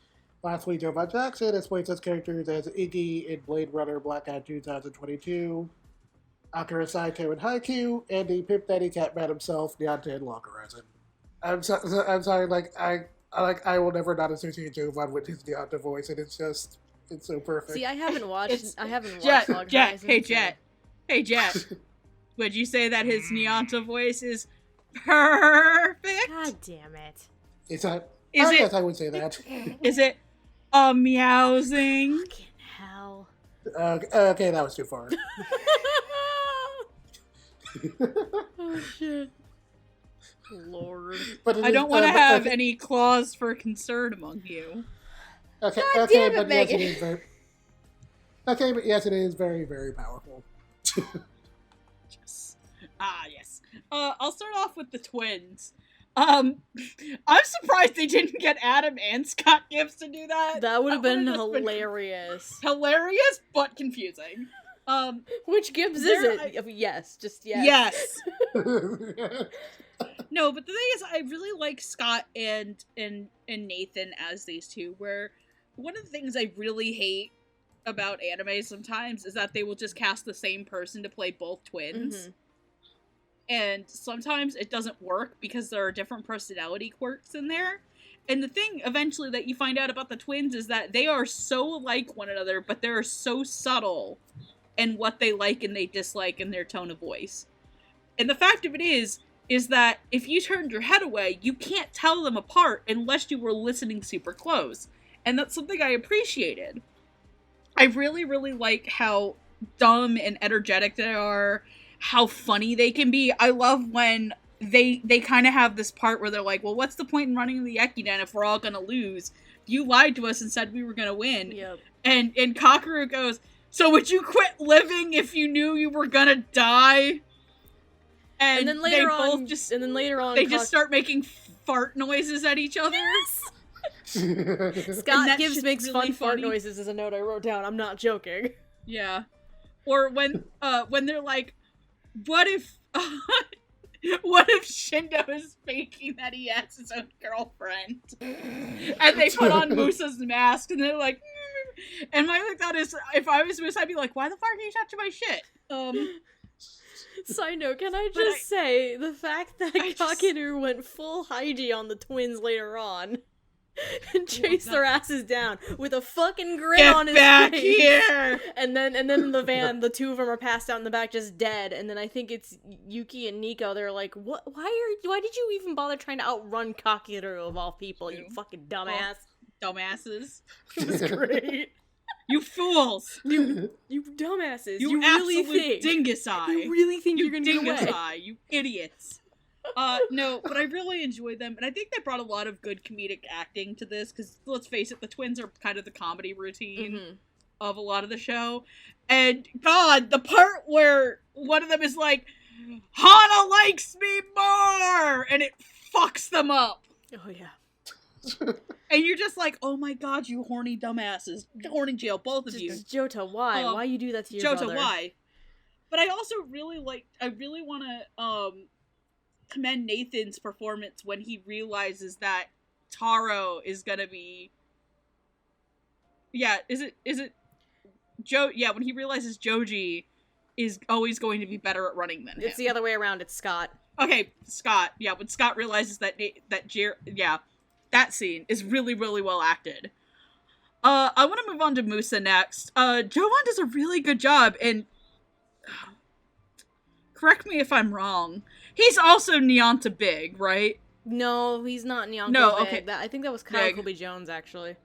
Lastly, Jovan Jackson has played such characters as Iggy in Blade Runner Blackout 2022, Akira Saito in Haikyuu, and the Pimp Daddy Catman himself, Deontay in Lock Horizon. I'm sorry, I will never not associate Jovan with his Deontay voice, and it's so perfect. See, I haven't watched Jet, Log Jet, Horizon, hey so- Jet, hey Jet. Would you say that his Nyanta voice is perfect? God damn it. It's not. Is I it- guess I would say that. Is it a meowsing? Fucking Okay, that was too far. Oh shit. Lord. But it I is- don't want to but- have okay, any cause for concern among you. Okay, God okay, damn it, but yes, it Megan. is very. Okay, but yes, it is very, very powerful. Yes. Yes. I'll start off with the twins. I'm surprised they didn't get Adam and Scott Gibbs to do that. That would have been would've just hilarious. hilarious, but confusing. Which Gibbs is There it? Yes, just yes. Yes. No, but the thing is, I really like Scott and Nathan as these two, where one of the things I really hate about anime sometimes is that they will just cast the same person to play both twins. Mhm. And sometimes it doesn't work because there are different personality quirks in there. And the thing eventually that you find out about the twins is that they are so like one another, but they're so subtle in what they like and they dislike in their tone of voice. And the fact of it is that if you turned your head away, you can't tell them apart unless you were listening super close. And that's something I appreciated. I really, really like how dumb and energetic they are, how funny they can be. I love when they kind of have this part where they're like, well, what's the point in running the Ekiden if we're all gonna lose? You lied to us and said we were gonna win. Yep. And Kakeru goes, so would you quit living if you knew you were gonna die? And then later on, they just start making fart noises at each other. Scott that Gibbs shit's makes really fun fart funny. noises as a note I wrote down. I'm not joking. Yeah. Or when they're like, what if Shindo is faking that he has his own girlfriend? And they put on Musa's mask and they're like, and my thought is, if I was Musa, I'd be like, why the fuck are you touching my shit? Side note, can I just say, the fact that Kakeru went full Haiji on the twins later on and chased their asses down with a fucking grin on his back face. here! And then in the van, the two of them are passed out in the back just dead, and then I think it's Yuki and Nico, they're like, "What? Why did you even bother trying to outrun Kakeru of all people, you fucking dumbass?" Dumbasses. It was great. You fools! You dumbasses. You really absolute think dingus eye! you really think you're gonna get dingus away? eye! You idiots! No, but I really enjoyed them, and I think they brought a lot of good comedic acting to this, because, let's face it, the twins are kind of the comedy routine of a lot of the show. And, God, the part where one of them is like, Hana likes me more! And it fucks them up. Oh, yeah. And you're just like, oh my god, you horny dumbasses. Horny jail, both of you. Jota, why? Why you do that to your Jota, brother? why? But I also really want to, commend Nathan's performance when he realizes that Taro is gonna be... Yeah, is it Yeah, when he realizes Joji is always going to be better at running than him. It's the other way around, it's Scott. Okay, Scott. Yeah, when Scott realizes that that scene is really, really well acted. I want to move on to Musa next. Jovan does a really good job, and correct me if I'm wrong. He's also Nyanta Big, right? No, he's not Nyonko No, Big. okay. I think that was Kyle Big. Kobe Jones, actually.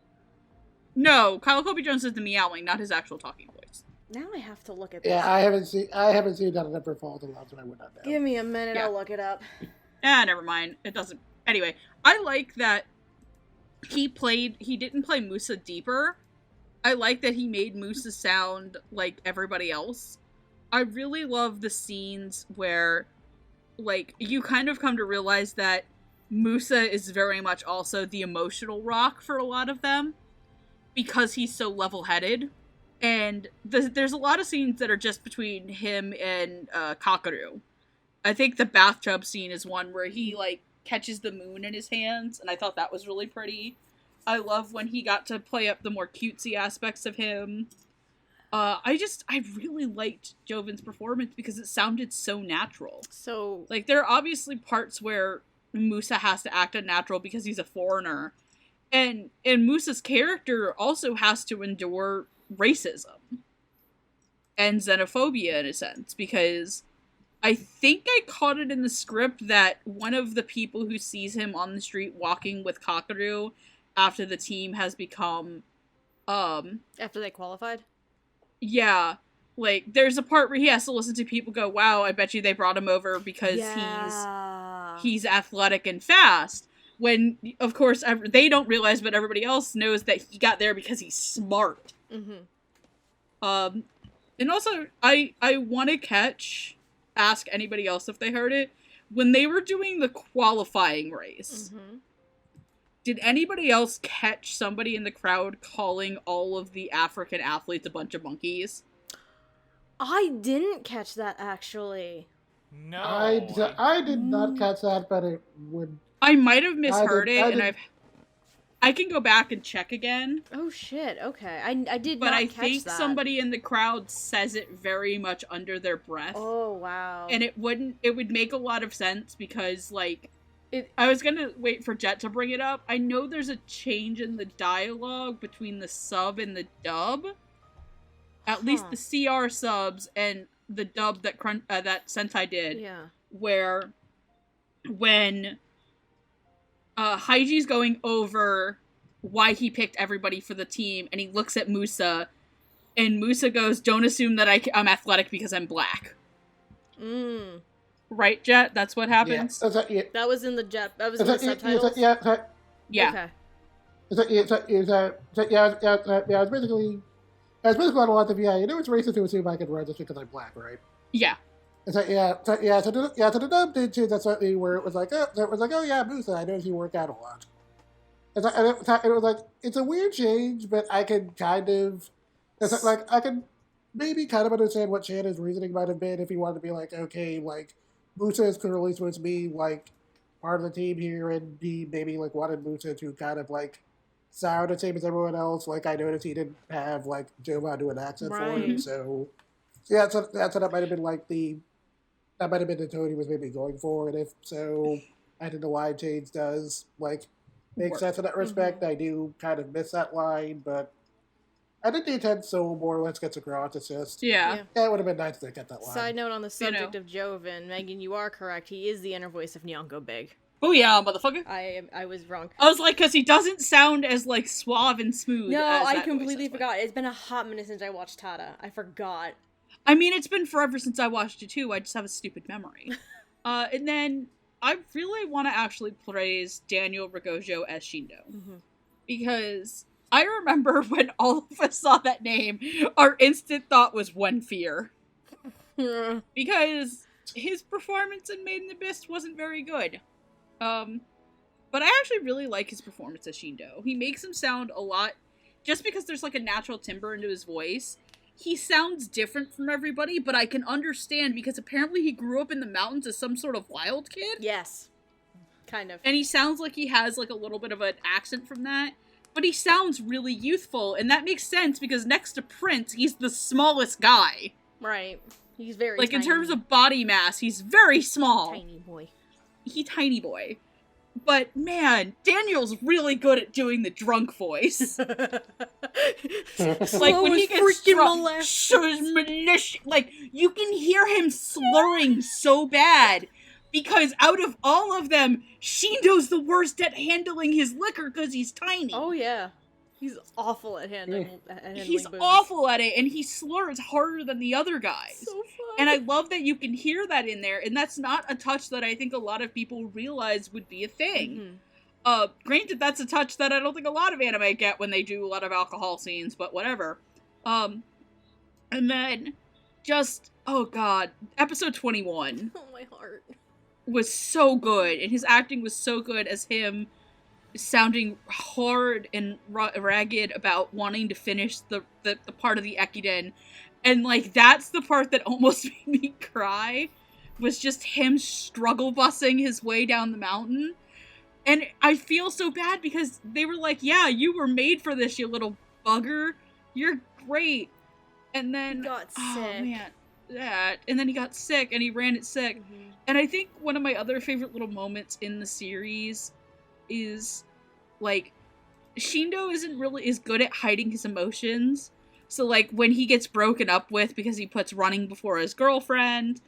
No, Kyle Kobe Jones is the meowing, not his actual talking voice. Now I have to look at this. Yeah, I haven't seen that Never Falls in Love, so I would not know. Give me a minute, Yeah. I'll look it up. Never mind. It doesn't. Anyway, I like that he didn't play Musa deeper. I like that he made Musa sound like everybody else. I really love the scenes where, like, you kind of come to realize that Musa is very much also the emotional rock for a lot of them, because he's so level-headed. And there's a lot of scenes that are just between him and Kakeru. I think the bathtub scene is one where he, like, catches the moon in his hands, and I thought that was really pretty. I love when he got to play up the more cutesy aspects of him. I really liked Jovan's performance because it sounded so natural. So, Like, there are obviously parts where Musa has to act unnatural because he's a foreigner. And Musa's character also has to endure racism and xenophobia in a sense, because I think I caught it in the script that one of the people who sees him on the street walking with Kakeru after the team has become, after they qualified? Yeah. Like, there's a part where he has to listen to people go, wow, I bet you they brought him over because he's athletic and fast. When, of course, they don't realize, but everybody else knows that he got there because he's smart. Mm-hmm. And also, I want to ask anybody else if they heard it, when they were doing the qualifying race, did anybody else catch somebody in the crowd calling all of the African athletes a bunch of monkeys? I didn't catch that, actually. No. I did not catch that, but it would... I might have misheard it, I can go back and check again. Oh shit, okay. I did but not I catch think that. somebody in the crowd says it very much under their breath. Oh, wow. And it would make a lot of sense because, like, I was gonna wait for Jet to bring it up. I know there's a change in the dialogue between the sub and the dub. At least the CR subs and the dub that that Sentai did. Yeah. Where when Haiji's going over why he picked everybody for the team, and he looks at Musa, and Musa goes, "Don't assume that I'm athletic because I'm black." Right, Jet? That's what happens? Yeah. That was in the Jet. That was in the subtitles? Yeah. I was basically on a lot of, you know, it's racist to assume I can run just because I'm black, right? Yeah. So the dub did too. That's certainly where it was like, oh yeah, Musa, I noticed you work out a lot. And it was like, it's a weird change, but I can kind of, I can maybe kind of understand what Shannon's reasoning might have been if he wanted to be like, okay, like, Musa is clearly supposed to be, like, part of the team here, and he maybe, like, wanted Musa to kind of, like, sound the same as everyone else. Like, I noticed he didn't have, like, Jovan do an accent for him, so that might have been, like, that might have been the tone he was maybe going for, and if so, I think the line change does, like, make sense in that respect. I do kind of miss that line, but I think the intent so more or less gets across. It's just, it would have been nice to get that line. Side note on the subject of Jovan, Megan, you are correct. He is the inner voice of Nyongo Big. Oh yeah, motherfucker. I was wrong. I was like, because he doesn't sound as, like, suave and smooth. No, I completely forgot. It's been a hot minute since I watched Tada. I forgot. I mean, it's been forever since I watched it too. I just have a stupid memory. And then I really want to actually praise Daniel Rigojo as Shindo. Because I remember when all of us saw that name, our instant thought was One Fear. Because his performance in Made in Abyss wasn't very good. But I actually really like his performance as Shindo. He makes him sound a lot, just because there's like a natural timbre into his voice, he sounds different from everybody, but I can understand because apparently he grew up in the mountains as some sort of wild kid. Yes. Kind of. And he sounds like he has like a little bit of an accent from that, but he sounds really youthful, and that makes sense because next to Prince, he's the smallest guy. Right. He's very like tiny. In terms of body mass, he's very small. Tiny boy. Tiny boy. But, man, Daniel's really good at doing the drunk voice. Like, when he gets drunk, like, you can hear him slurring so bad. Because out of all of them, Shindo's the worst at handling his liquor because he's tiny. Oh, yeah. He's awful at handling He's booze. awful at it, and he slurs harder than the other guys. So fun. And I love that you can hear that in there, and that's not a touch that I think a lot of people realize would be a thing. Granted, that's a touch that I don't think a lot of anime get when they do a lot of alcohol scenes, but whatever. And then, just, oh god, episode 21. Oh, my heart. Was so good, and his acting was so good as him sounding hard and ragged about wanting to finish the part of the Eikden. And, like, that's the part that almost made me cry, was just him struggle bussing his way down the mountain. And I feel so bad because they were like, yeah, you were made for this, you little bugger. You're great. And then... He got sick. Oh, man. That. And then he got sick, and he ran it sick. And I think one of my other favorite little moments in the series is, like, Shindo isn't really as good at hiding his emotions. So, like, when he gets broken up with because he puts running before his girlfriend.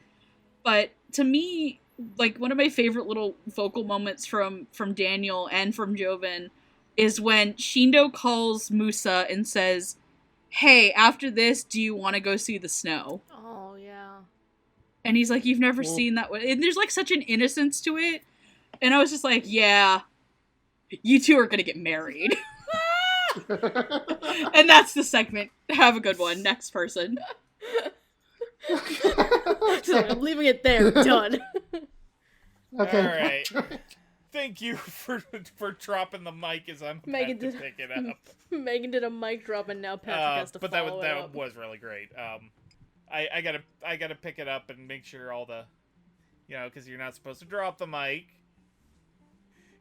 But to me, like, one of my favorite little vocal moments from Daniel and from Jovan is when Shindo calls Musa and says, hey, after this, do you want to go see the snow? Oh, yeah. And he's like, you've never Cool. seen that one. And there's like such an innocence to it. And I was just like, yeah, you two are going to get married. And that's the segment. Have a good one. Next person. So I'm leaving it there. Done. Okay. All right. Thank you for dropping the mic as I'm about Megan to did- pick it up. Megan did a mic drop, and now Patrick has to But follow that it up. was really great. I gotta pick it up and make sure all the, because you're not supposed to drop the mic.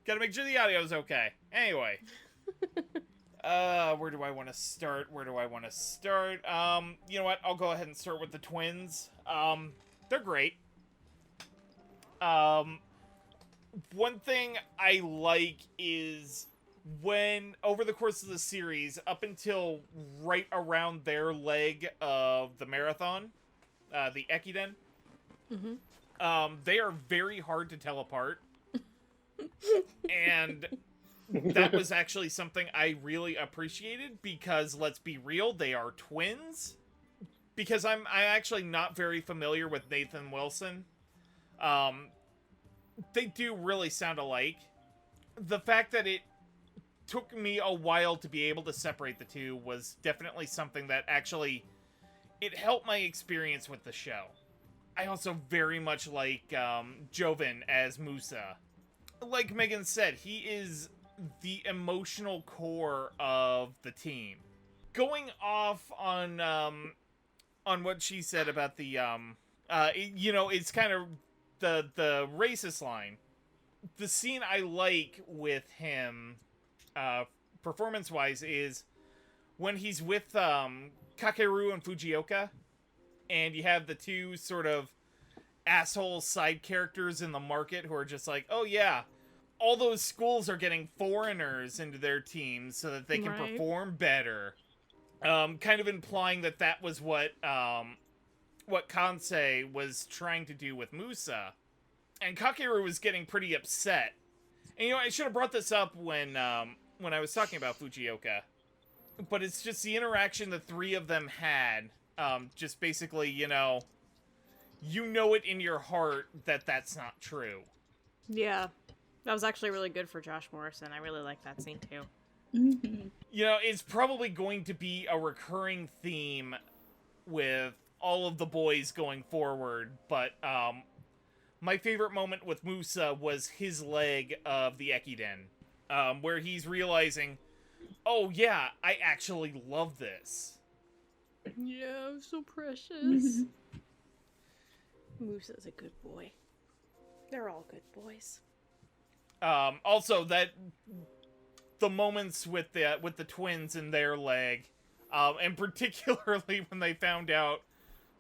Gotta make sure the audio is okay. Anyway, where do I want to start? You know what? I'll go ahead and start with the twins. They're great. One thing I like is when, over the course of the series, up until right around their leg of the marathon, the Eikden, they are very hard to tell apart. And that was actually something I really appreciated, because, let's be real, they are twins. Because I'm actually not very familiar with Nathan Wilson. They do really sound alike. The fact that it took me a while to be able to separate the two was definitely something that actually, it helped my experience with the show. I also very much like Joven as Musa. Like Megan said, he is the emotional core of the team. Going off on what she said about the it's kind of the racist line. The scene I like with him, performance-wise, is when he's with Kakeru and Fujioka, and you have the two sort of asshole side characters in the market who are just like, oh yeah, all those schools are getting foreigners into their teams so that they can perform better. Kind of implying that was what Kansei was trying to do with Musa. And Kakeru was getting pretty upset. And I should have brought this up when I was talking about Fujioka. But it's just the interaction the three of them had. Just basically, you know it in your heart that that's not true. Yeah. That was actually really good for Josh Morrison. I really like that scene too. Mm-hmm. It's probably going to be a recurring theme with all of the boys going forward, but my favorite moment with Musa was his leg of the Eikden, where he's realizing, oh yeah, I actually love this. Yeah, I'm so precious. Musa's a good boy. They're all good boys. Also, that the moments with the twins in their leg, and particularly when they found out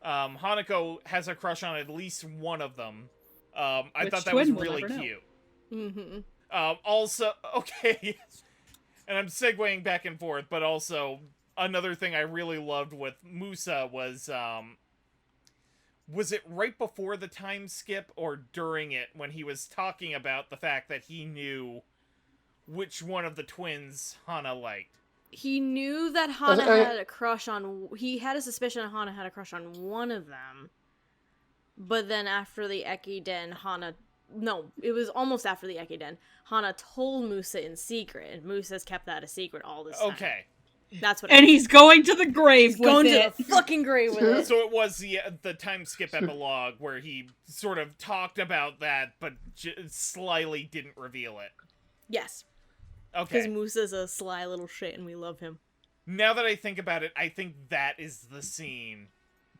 Hanako has a crush on at least one of them. I thought that was really cute. Mm-hmm. Also, okay, and I'm segueing back and forth, but also another thing I really loved with Musa was it right before the time skip or during it when he was talking about the fact that he knew which one of the twins Hana liked? He knew that Hana had a crush on... He had a suspicion Hana had a crush on one of them. But then after the Eikden, Hana... No, it was almost after the Eikden. Hana told Musa in secret, and Musa's kept that a secret all this time. Okay. That's what. And he's going to the grave with going it. to the fucking grave with it. So it was the time skip epilogue where he sort of talked about that, but slyly didn't reveal it. Yes. Okay. Because Musa's a sly little shit, and we love him. Now that I think about it, I think that is the scene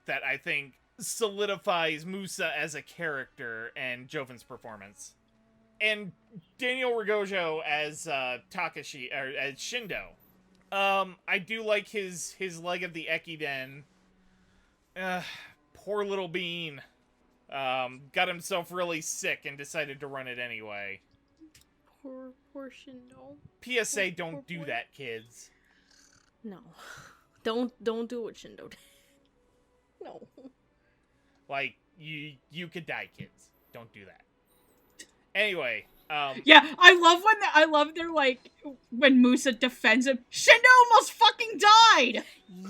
that I think solidifies Musa as a character and Joven's performance. And Daniel Rigojo as Takashi, or as Shindo. I do like his leg of the Eikiden. Poor little bean. Got himself really sick and decided to run it anyway. Poor Shindo. PSA, don't do that, kids. No. Don't do what Shindo did. No. Like, you could die, kids. Don't do that. Anyway, Yeah, I love their like when Musa defends him. Shindo almost fucking died.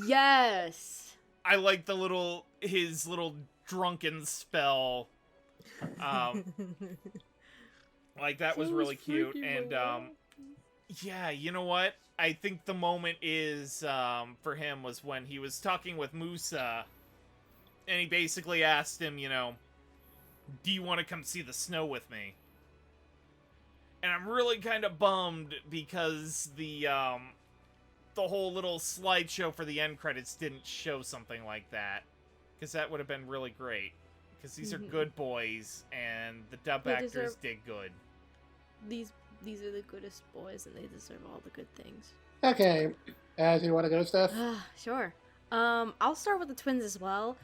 Yes. I like his little drunken spell. Like that was really cute. And yeah, you know what? I think the moment is for him was when he was talking with Musa, and he basically asked him, do you want to come see the snow with me? And I'm really kind of bummed because the whole little slideshow for the end credits didn't show something like that, because that would have been really great. Because these are good boys, and the dub actors did good. These are the goodest boys, and they deserve all the good things. Okay, do you want to go, Steph? Sure. I'll start with the twins as well.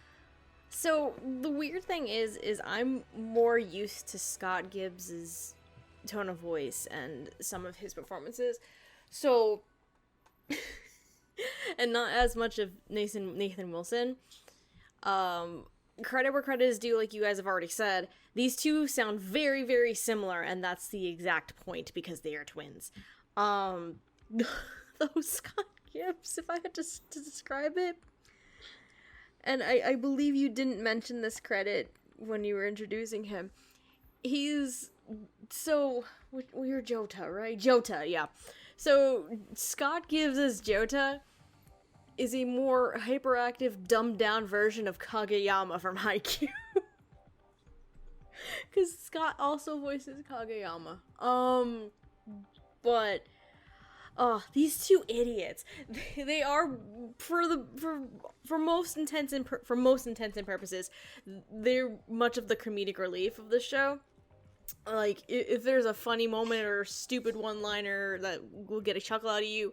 So the weird thing is I'm more used to Scott Gibbs's tone of voice and some of his performances, so and not as much of Nathan Wilson. Credit where credit is due, like you guys have already said. These two sound very, very similar, and that's the exact point, because they are twins. Those Scott Gibbs, if I had to describe it, and I believe you didn't mention this credit when you were introducing him. He's so we're Jota, right? Jota, yeah. So Scott Gibbs as Jota is a more hyperactive, dumbed down version of Kageyama from Haikyuu. Because Scott also voices Kageyama. But these two idiots, they are for most intents and purposes, they're much of the comedic relief of the show. Like, if there's a funny moment or a stupid one-liner that will get a chuckle out of you,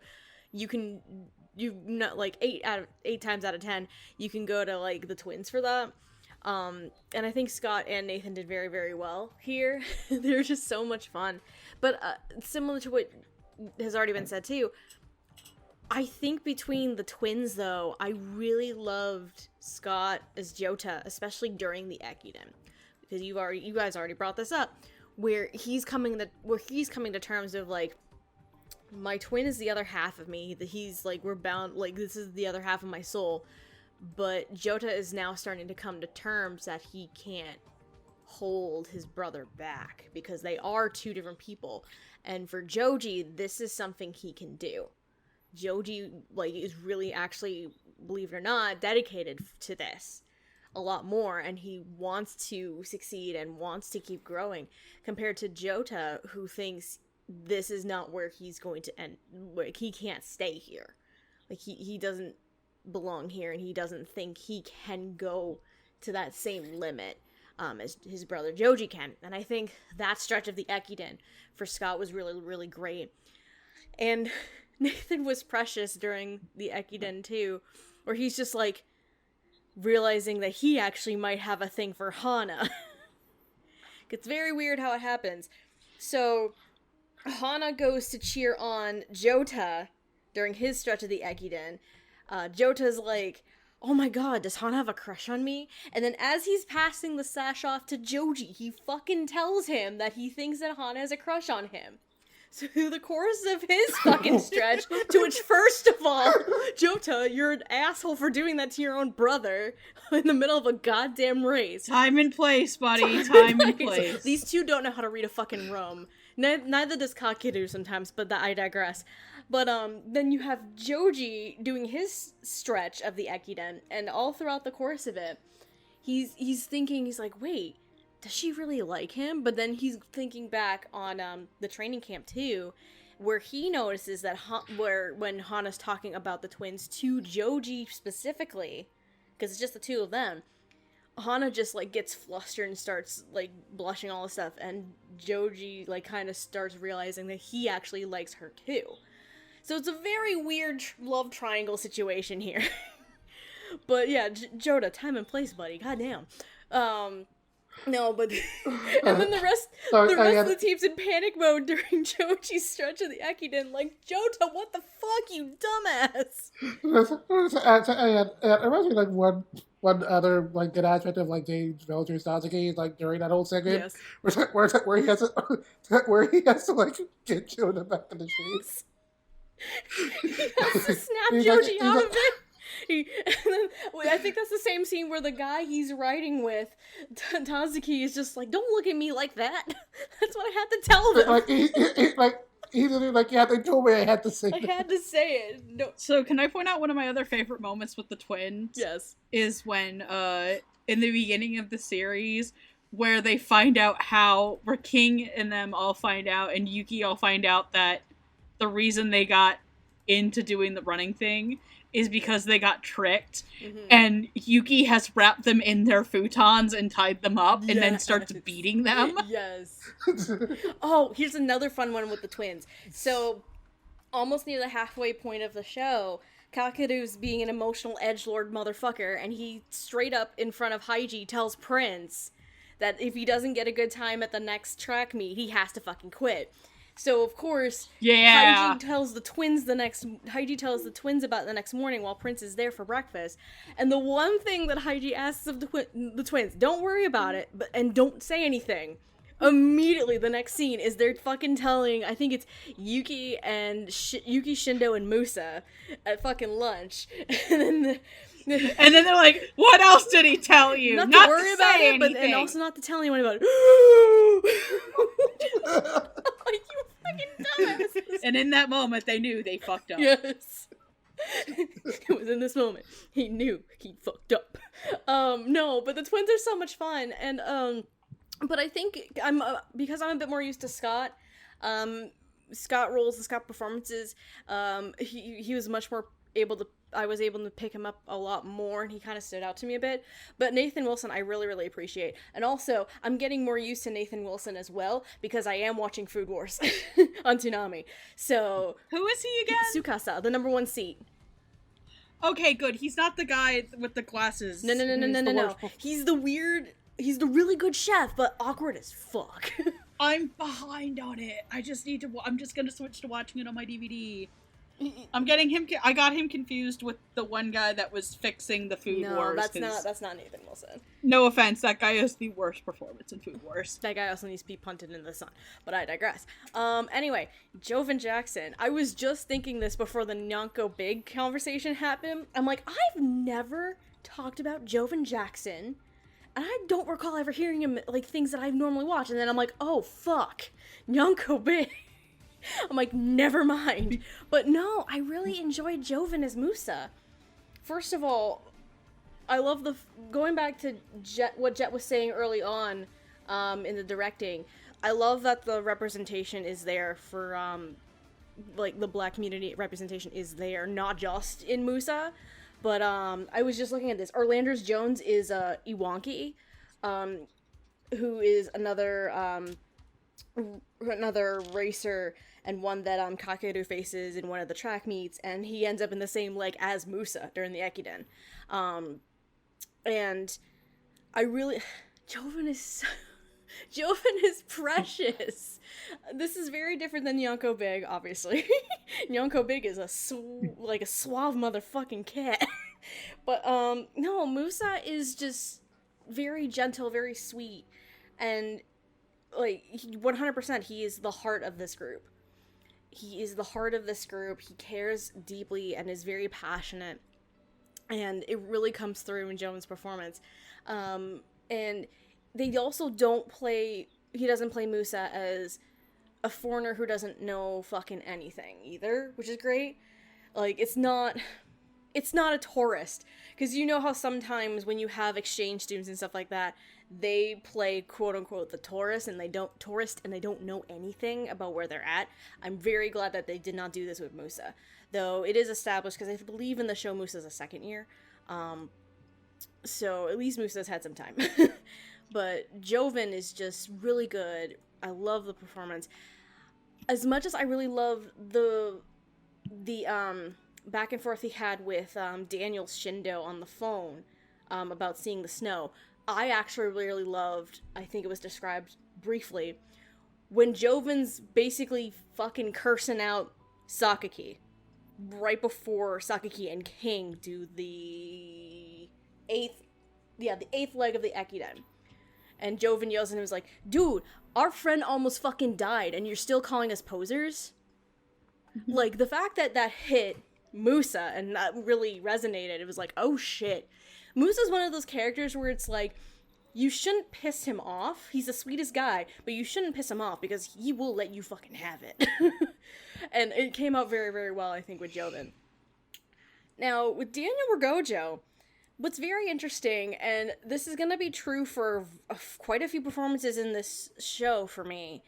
like 8 times out of 10, you can go to like the twins for that. And I think Scott and Nathan did very, very well here. They're just so much fun. But similar to what has already been said too, I think between the twins though, I really loved Scott as Jota, especially during the Eikden, because you guys already brought this up, where he's coming to terms of like, my twin is the other half of me, that he's like, we're bound, like this is the other half of my soul. But Jota is now starting to come to terms that he can't hold his brother back, because they are two different people. And for Joji, this is something he can do. Joji, like, is really actually, believe it or not, dedicated to this a lot more, and he wants to succeed and wants to keep growing, compared to Jota, who thinks this is not where he's going to end. Like, he can't stay here. Like, he doesn't belong here, and he doesn't think he can go to that same limit as his brother Joji can. And I think that stretch of the Eikiden for Scott was really, really great. And Nathan was precious during the Eikiden too, where he's just like realizing that he actually might have a thing for Hana. It's very weird how it happens. So Hana goes to cheer on Jota during his stretch of the Eikiden. Jota's like, oh my god, does Hana have a crush on me? And then as he's passing the sash off to Joji, he fucking tells him that he thinks that Hana has a crush on him. So through the course of his fucking stretch, to which, first of all, Jota, you're an asshole for doing that to your own brother in the middle of a goddamn race. Time and place, buddy. Time and place. These two don't know how to read a fucking room. Neither does Kakeru sometimes, but I digress. But then you have Joji doing his stretch of the Eikiden, and all throughout the course of it, he's thinking, he's like, wait, does she really like him? But then he's thinking back on the training camp too, where he notices that when Hana's talking about the twins to Joji specifically, because it's just the two of them, Hana just like gets flustered and starts like blushing, all this stuff, and Joji like kind of starts realizing that he actually likes her too. So it's a very weird love triangle situation here. But yeah, Jota, time and place, buddy. Goddamn. No, but and then the rest of the team's in panic mode during Joji's stretch of the Eikden, like, Jota, what the fuck, you dumbass! It reminds me like one other like good aspect of like James Belcher's Natsuki, like during that whole segment, Yes. where he has to like get Jonah back in the shape. He has to snap He's Joji like- out he's of it. I think that's the same scene where the guy he's riding with, Tazuki, is just like, "Don't look at me like that." That's what I had to tell them. He's like, yeah, they told me I had to say I that. had to say it. No. So can I point out one of my other favorite moments with the twins? Yes. Is when in the beginning of the series where they find out how where King and them all find out and Yuki all find out that the reason they got into doing the running thing is because they got tricked, and Yuki has wrapped them in their futons and tied them up and then starts beating them. Yes. Oh, here's another fun one with the twins. So, almost near the halfway point of the show, Kakeru's being an emotional edgelord motherfucker, and he straight up in front of Haiji tells Prince that if he doesn't get a good time at the next track meet, he has to fucking quit. So, of course, Haiji tells the twins the twins about the next morning while Prince is there for breakfast. And the one thing that Haiji asks of the twins, don't worry about it, and don't say anything. Immediately, the next scene is they're fucking telling, I think it's Yuki and Yuki, Shindo, and Musa at fucking lunch. And then they're like, what else did he tell you? Not to worry about it, but and also not to tell anyone about it. Like, you fucking dumbasses. And in that moment, they knew they fucked up. Yes. It was in this moment. He knew he fucked up. No, but the twins are so much fun. And, but I think because I'm a bit more used to Scott, Scott roles, the Scott performances, he was much more I was able to pick him up a lot more, and he kind of stood out to me a bit. But Nathan Wilson, I really, really appreciate. And also, I'm getting more used to Nathan Wilson as well, because I am watching Food Wars on Toonami. So, who is he again? Tsukasa, the number 1 seat. Okay, good. He's not the guy with the glasses. No. He's the really good chef, but awkward as fuck. I'm behind on it. I'm just gonna switch to watching it on my DVD. I got him confused with the one guy that was fixing the Food Wars. No, that's not Nathan Wilson. No offense, that guy has the worst performance in Food Wars. That guy also needs to be punted into the sun, but I digress. Anyway, Joven Jackson. I was just thinking this before the Nyanko Big conversation happened. I'm like, I've never talked about Joven Jackson, and I don't recall ever hearing him, like, things that I normally watch, and then I'm like, oh, fuck, Nyanko Big. I'm like, never mind. But no, I really enjoyed Joven as Musa. First of all, I love going back to what Jet was saying early on in the directing. I love that the representation is there for, like, the black community representation is there, not just in Musa. But I was just looking at this. Orlanders Jones is Iwanki, who is another racer, and one that Kakeru faces in one of the track meets, and he ends up in the same leg as Musa during the Eikiden. And I really... Joven is precious. This is very different than Nyanko Big, obviously. Nyanko Big is a suave motherfucking cat. But, no, Musa is just very gentle, very sweet, and, like, 100% he is the heart of this group. He is the heart of this group. He cares deeply and is very passionate, and it really comes through in Joven's performance. And they also he doesn't play Musa as a foreigner who doesn't know fucking anything either, which is great. Like, it's not a tourist, because you know how sometimes when you have exchange students and stuff like that, they play quote-unquote the tourist and they don't know anything about where they're at. I'm very glad that they did not do this with Musa, though it is established, because I believe in the show Musa's a second year, so at least Musa's had some time. But Joven is just really good. I love the performance. As much as I really love the back and forth he had with Daniel Shindo on the phone about seeing the snow, I actually really loved, I think it was described briefly, when Joven's basically fucking cursing out Sakaki right before Sakaki and King do the eighth leg of the Eikden. And Joven yells at him, is like, dude, our friend almost fucking died and you're still calling us posers? Like, the fact that that hit Musa and that really resonated, it was like, oh shit. Musa's one of those characters where it's like, you shouldn't piss him off. He's the sweetest guy, but you shouldn't piss him off because he will let you fucking have it. And it came out very, very well, I think, with Joven. Now, with Daniel Ragojo, what's very interesting, and this is going to be true for quite a few performances in this show for me,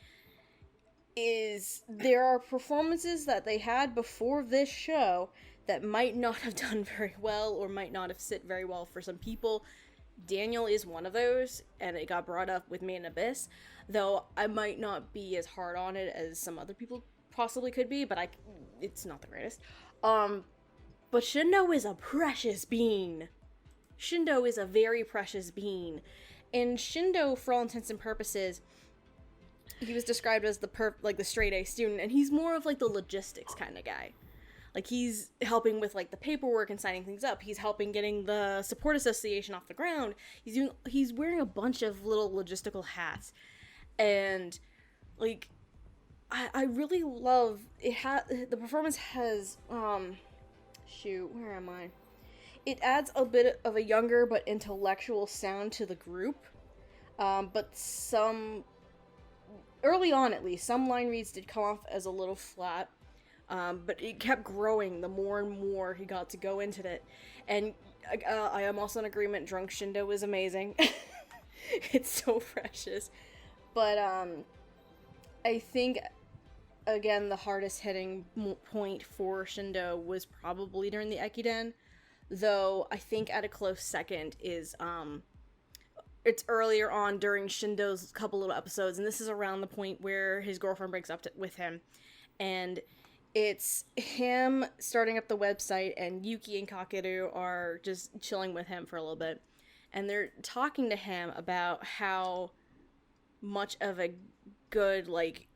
is there are performances that they had before this show that might not have done very well or might not have sit very well for some people. Daniel is one of those, and it got brought up with me in Abyss, though I might not be as hard on it as some other people possibly could be, but it's not the greatest. But Shindo is a precious being. Shindo is a very precious being. And Shindo, for all intents and purposes, he was described as the straight A student, and he's more of like the logistics kind of guy. Like, he's helping with like the paperwork and signing things up. He's helping getting the support association off the ground. He's wearing a bunch of little logistical hats. And like, I really love it. The performance has where am I? It adds a bit of a younger but intellectual sound to the group. But early on at least, some line reads did come off as a little flat. But it kept growing the more and more he got to go into it. And I am also in agreement, Drunk Shindo is amazing. It's so precious. But I think, again, the hardest hitting point for Shindo was probably during the Eikiden. Though I think at a close second is it's earlier on during Shindo's couple little episodes. And this is around the point where his girlfriend breaks up with him. And it's him starting up the website, and Yuki and Kakeru are just chilling with him for a little bit. And they're talking to him about how much of a good, like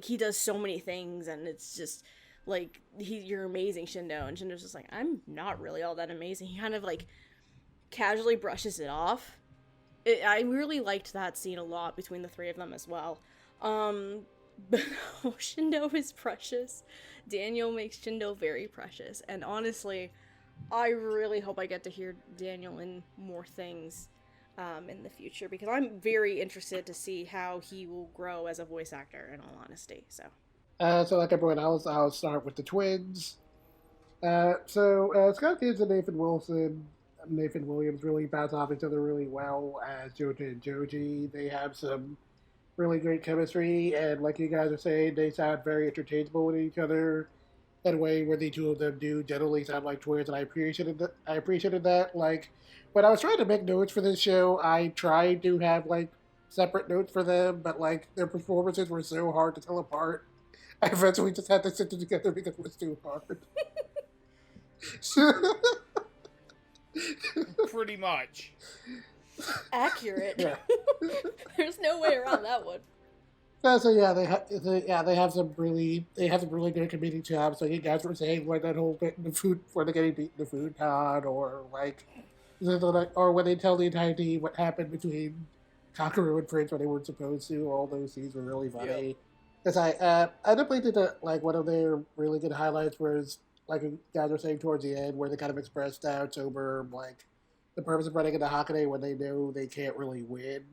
he does so many things, and it's just, like, you're amazing, Shindo. And Shindo's just like, I'm not really all that amazing. He kind of, like, casually brushes it off. I really liked that scene a lot between the three of them as well. But no, Shindo is precious. Daniel makes Shindo very precious. And honestly, I really hope I get to hear Daniel in more things in the future, because I'm very interested to see how he will grow as a voice actor, in all honesty. So like everyone else, I'll start with the twins. Scott Gibbs and Nathan Williams really bounce off each other really well as Joji and Joji. They have some really great chemistry, and like you guys are saying, they sound very interchangeable with each other in a way where the two of them do generally sound like twins, and I appreciated that. Like, when I was trying to make notes for this show, I tried to have like separate notes for them, but like their performances were so hard to tell apart. I eventually just had to sit them together because it was too hard. Pretty much. accurate. Yeah. There's no way around that one. They have some really good comedic jobs. Like you guys were saying, like that whole bit in the food where they're getting beaten in the food con, or or when they tell the entire team what happened between Kakeru and Prince when they weren't supposed to. All those scenes were really funny. Because I definitely think that like one of their really good highlights was like you guys were saying towards the end, where they kind of expressed doubts over like the purpose of running into Hakone when they know they can't really win.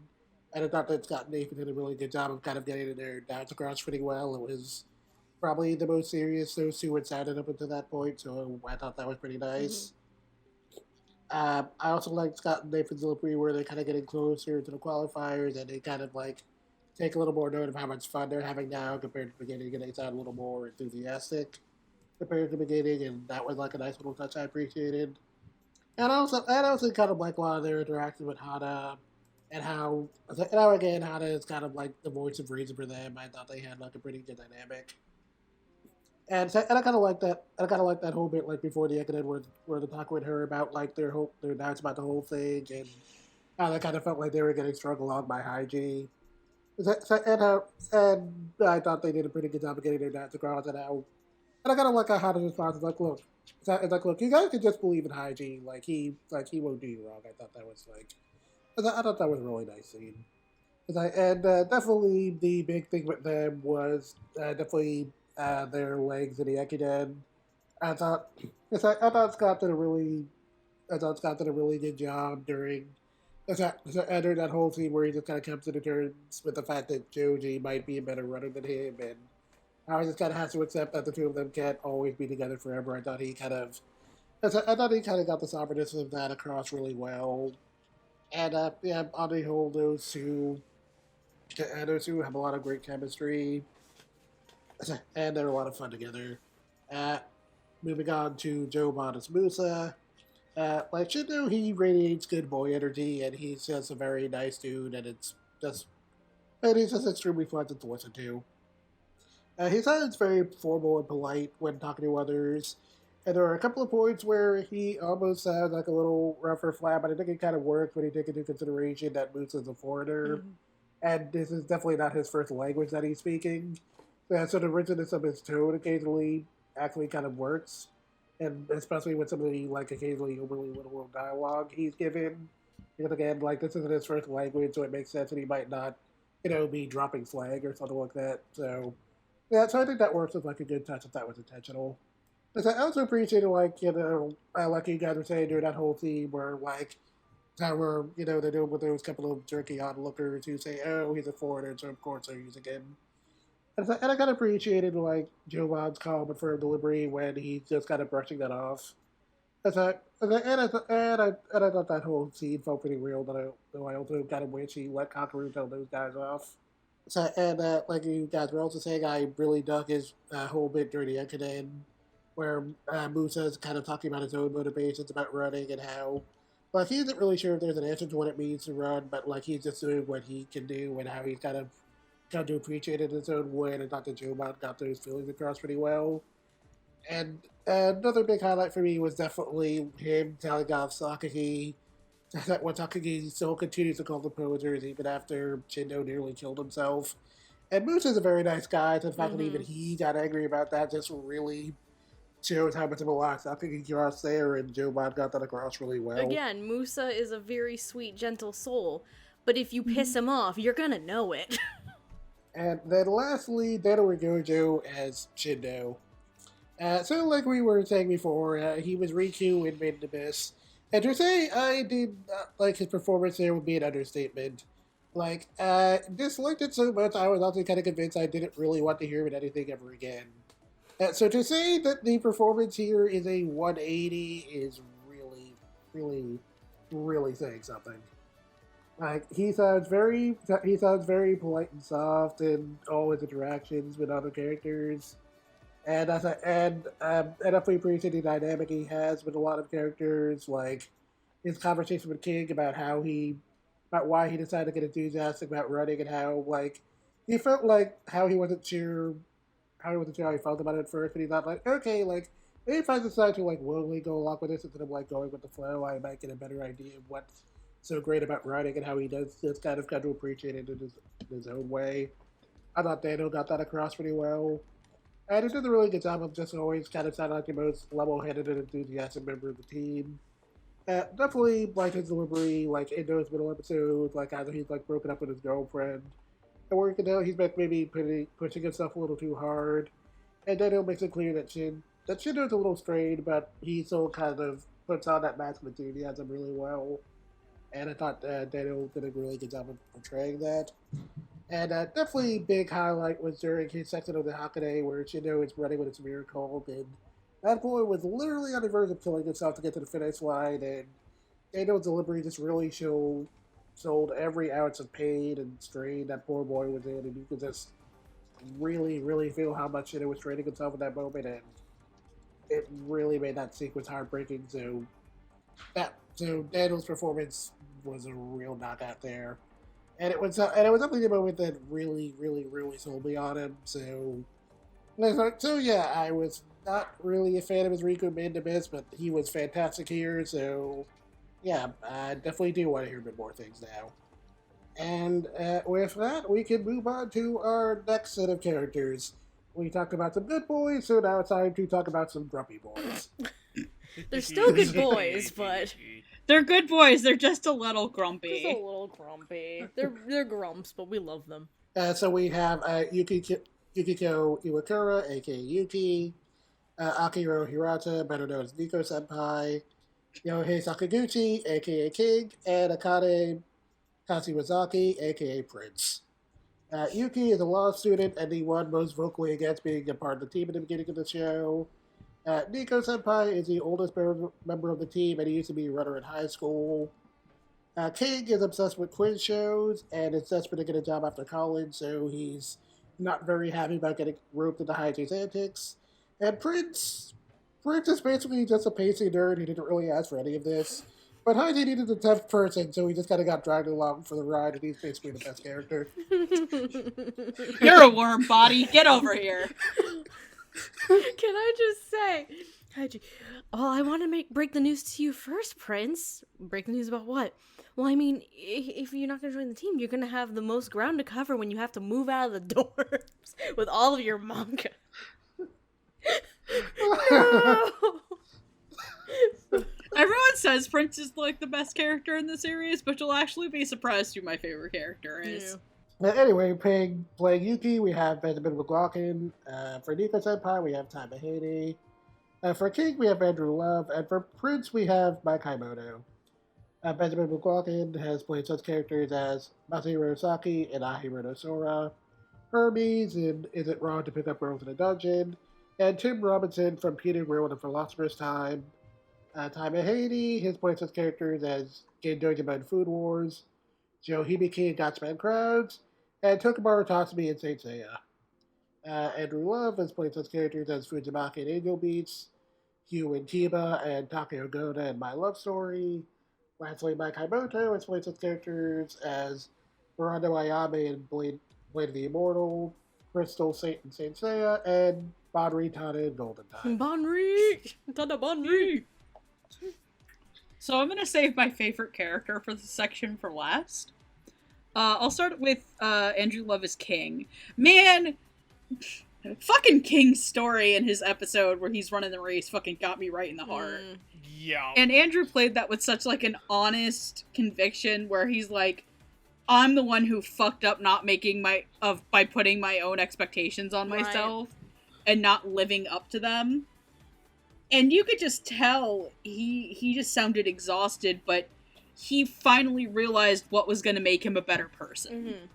And I thought that Scott and Nathan did a really good job of kind of getting their doubts across pretty well. It was probably the most serious those two had sounded up until that point, so I thought that was pretty nice. I also liked Scott and Nathan's delivery where they're kind of getting closer to the qualifiers, and they kind of like take a little more note of how much fun they're having now compared to the beginning, and they sound a little more enthusiastic compared to the beginning, and that was like a nice little touch I appreciated. And I also kind of like a lot of their interaction with Hana, and how again Hana is kind of like the voice of reason for them. I thought they had like a pretty good dynamic. And I kind of like that. I kind of like that whole bit, like before the Eikiden, where they talk with her about like their doubts about the whole thing, and And I kind of felt like they were getting strung along by Haiji. And I thought they did a pretty good job of getting their dads across, and I kind of like how Hana's response is like, look, it's like, look, you guys can just believe in Haiji, he won't do you wrong. I thought that was I thought that was a really nice scene. Definitely the big thing with them was definitely their legs in the Ekiden. I thought, I thought Scott did a really, I thought Scott did a really good job during that whole scene where he just kind of comes to the terms with the fact that Joji might be a better runner than him, and how he just kind of has to accept that the two of them can't always be together forever. I thought he kind of got the somberness of that across really well. And yeah, on the whole, those two have a lot of great chemistry, and they're a lot of fun together. Uh, Moving on to Joe Modest Musa. Like Shindo, he radiates good boy energy, and he's just a very nice dude, and he's just extremely pleasant to listen to. He sounds very formal and polite when talking to others, and there are a couple of points where he almost sounds like a little rough or flat, but I think it kind of works when you take into consideration that Moose is a foreigner, and this is definitely not his first language that he's speaking. So the richness of his tone occasionally actually kind of works, and especially with some of the occasionally overly literal dialogue he's given. Because again, this isn't his first language, so it makes sense that he might not, be dropping slang or something like that. So yeah, so I think that works as a good touch if that was intentional. Because I also appreciated like you guys were saying during that whole scene where how we're they're doing with those couple of jerky onlookers who say, oh, he's a foreigner, so of course they're using him. And I kind of appreciated Jovan's calm and firm delivery when he's just kind of brushing that off. And I thought that whole scene felt pretty real. Though I also kind of wish he let Kakaru tell those guys off. Like you guys were also saying, I really dug his whole bit during the Ekiden, where Musa's kind of talking about his own motivations about running and how, he isn't really sure if there's an answer to what it means to run, but he's just doing what he can do and how he's kind of come to appreciate it in his own way, and Dr. Jomon got those feelings across pretty well. And another big highlight for me was definitely him telling off Sakagi that when Sakagi still continues to call them posers even after Shindo nearly killed himself. And Musa's a very nice guy, so the fact that even he got angry about that just really shows how much of a lot Sakagi crossed there, and Jomon got that across really well. Again, Musa is a very sweet, gentle soul, but if you piss him off, you're gonna know it. And then lastly, Dano Gojo as Shindo. So like we were saying before, he was Riku in Maiden Abyss. And to say I did not like his performance there would be an understatement. Disliked it so much, I was also kind of convinced I didn't really want to hear it anything ever again. So to say that the performance here is a 180 is really, really, really saying something. He sounds very polite and soft in all his interactions with other characters, and I definitely appreciate the dynamic he has with a lot of characters, like his conversation with King about why he decided to get enthusiastic about running, and how he felt how he wasn't sure how he felt about it at first, but he thought okay, maybe if I decide to willingly go along with this instead of going with the flow, I might get a better idea of what's so great about writing and how he does just kind of appreciate it in his own way. I thought Dano got that across pretty well. And he did a really good job of just always kind of sounding like the most level-headed and enthusiastic member of the team. Definitely his delivery, in those middle episodes, after he's broken up with his girlfriend. And where he's maybe pushing himself a little too hard. And Dano makes it clear that Shindo's a little strained, but he still kind of puts on that mask of enthusiasm really well. And I thought Daniel did a really good job of portraying that. And definitely big highlight was during his section of the Hakone where Shindo is running with his miracle, and that boy was literally on the verge of killing himself to get to the finish line, and Daniel's delivery just really sold every ounce of pain and strain that poor boy was in, and you could just really, really feel how much Shindo was training himself in that moment, and it really made that sequence heartbreaking. So Daniel's performance was a real knockout there, and it was definitely the moment that really, really, really sold me on him. So yeah, I was not really a fan of his Riku Maiden Abyss, but he was fantastic here. So yeah, I definitely do want to hear a bit more things now. And with that, we can move on to our next set of characters. We talked about some good boys, so now it's time to talk about some grumpy boys. They're still good boys, but They're good boys. They're just a little just a grumpy. little grumpy. They're grumps, but we love them. So we have Yukiko Iwakura, aka Yuki, Akiro Hirata, better known as Nico Senpai, Yohei Sakaguchi, aka King, and Akane Kashiwazaki, aka Prince. Yuki is a law student and the one most vocally against being a part of the team at the beginning of the show. Nico Senpai is the oldest member of the team and he used to be a runner in high school. King is obsessed with quiz shows and is desperate to get a job after college, so he's not very happy about getting roped into Haiji's antics. And Prince is basically just a pacey nerd. He didn't really ask for any of this. But Haiji needed a 10th person, so he just kind of got dragged along for the ride, and he's basically the best character. You're a worm body. Get over here. Can I just say, Haiji, oh, I want to break the news to you first, Prince. Break the news about what? Well, I mean, if you're not going to join the team, you're going to have the most ground to cover when you have to move out of the doors with all of your manga. No! Everyone says Prince is like the best character in the series, but you'll actually be surprised who my favorite character is. Yeah. Anyway, playing Yuki, we have Benjamin McLaughlin. For Nico Senpai, we have Tai Mahoney. For King, we have Andrew Love. And for Prince, we have Mike Haimoto. Benjamin McLaughlin has played such characters as Masahiro Saki and Ahiro Sora, Hermes in Is It Wrong to Pick Up Girls in a Dungeon, and Tim Robinson from Peter Grill and the Philosopher's Time. Tai Mahoney has played such characters as Gendojima in Food Wars, Joe Hibiki in Godspan Crowds, and Tokumaru Tatsumi in Saint Seiya. Andrew Love has played such characters as Fujimaki in Angel Beats, Hugh in Kiba, and Takeo Goda in My Love Story. Lastly, Mike Haimoto has played such characters as Murano Ayame in Blade of the Immortal, Crystal Saint in Saint Seiya, and Banri Tana in Golden Time. Banri! Tada Banri! So I'm going to save my favorite character for this section for last. I'll start with Andrew Love as King. Man, fucking King's story in his episode where he's running the race fucking got me right in the heart. Yeah. And Andrew played that with such like an honest conviction where he's like, I'm the one who fucked up not making by putting my own expectations on myself and not living up to them. And you could just tell he just sounded exhausted, but he finally realized what was going to make him a better person. Mm-hmm.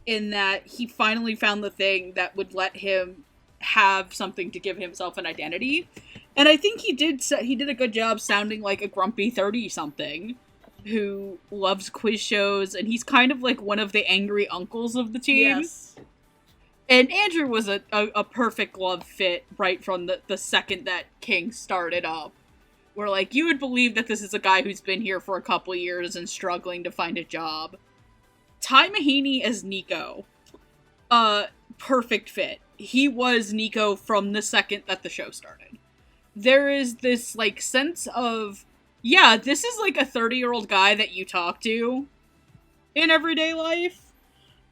In that he finally found the thing that would let him have something to give himself an identity. And I think he did a good job sounding like a grumpy 30-something who loves quiz shows, and he's kind of like one of the angry uncles of the team. Yes. And Andrew was a perfect glove fit right from the second that King started up. Where, like, you would believe that this is a guy who's been here for a couple years and struggling to find a job. Tai Mahoney as Nico. Perfect fit. He was Nico from the second that the show started. There is this, like, sense of, yeah, this is like a 30-year-old guy that you talk to in everyday life.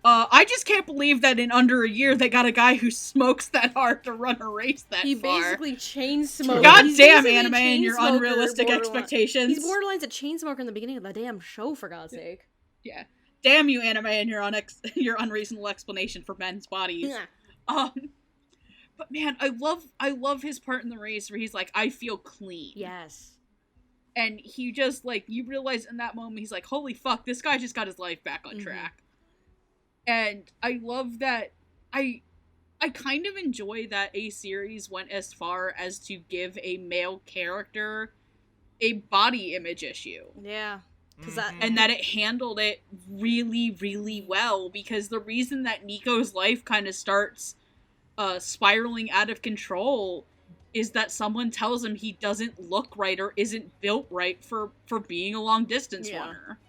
I just can't believe that in under a year they got a guy who smokes that hard to run a race that far. He basically chain smoked. God damn, anime and your unrealistic expectations. He's borderlines a chain smoker in the beginning of the damn show, for God's sake. Yeah. Damn you, anime, and your unreasonable explanation for men's bodies. Yeah. But man, I love his part in the race where he's like, I feel clean. Yes. And he just, like, you realize in that moment, he's like, holy fuck, this guy just got his life back on track. And I love that, I kind of enjoy that a series went as far as to give a male character a body image issue. Yeah. And that it handled it really, really well, because the reason that Nico's life kind of starts spiraling out of control is that someone tells him he doesn't look right or isn't built right for being a long-distance runner.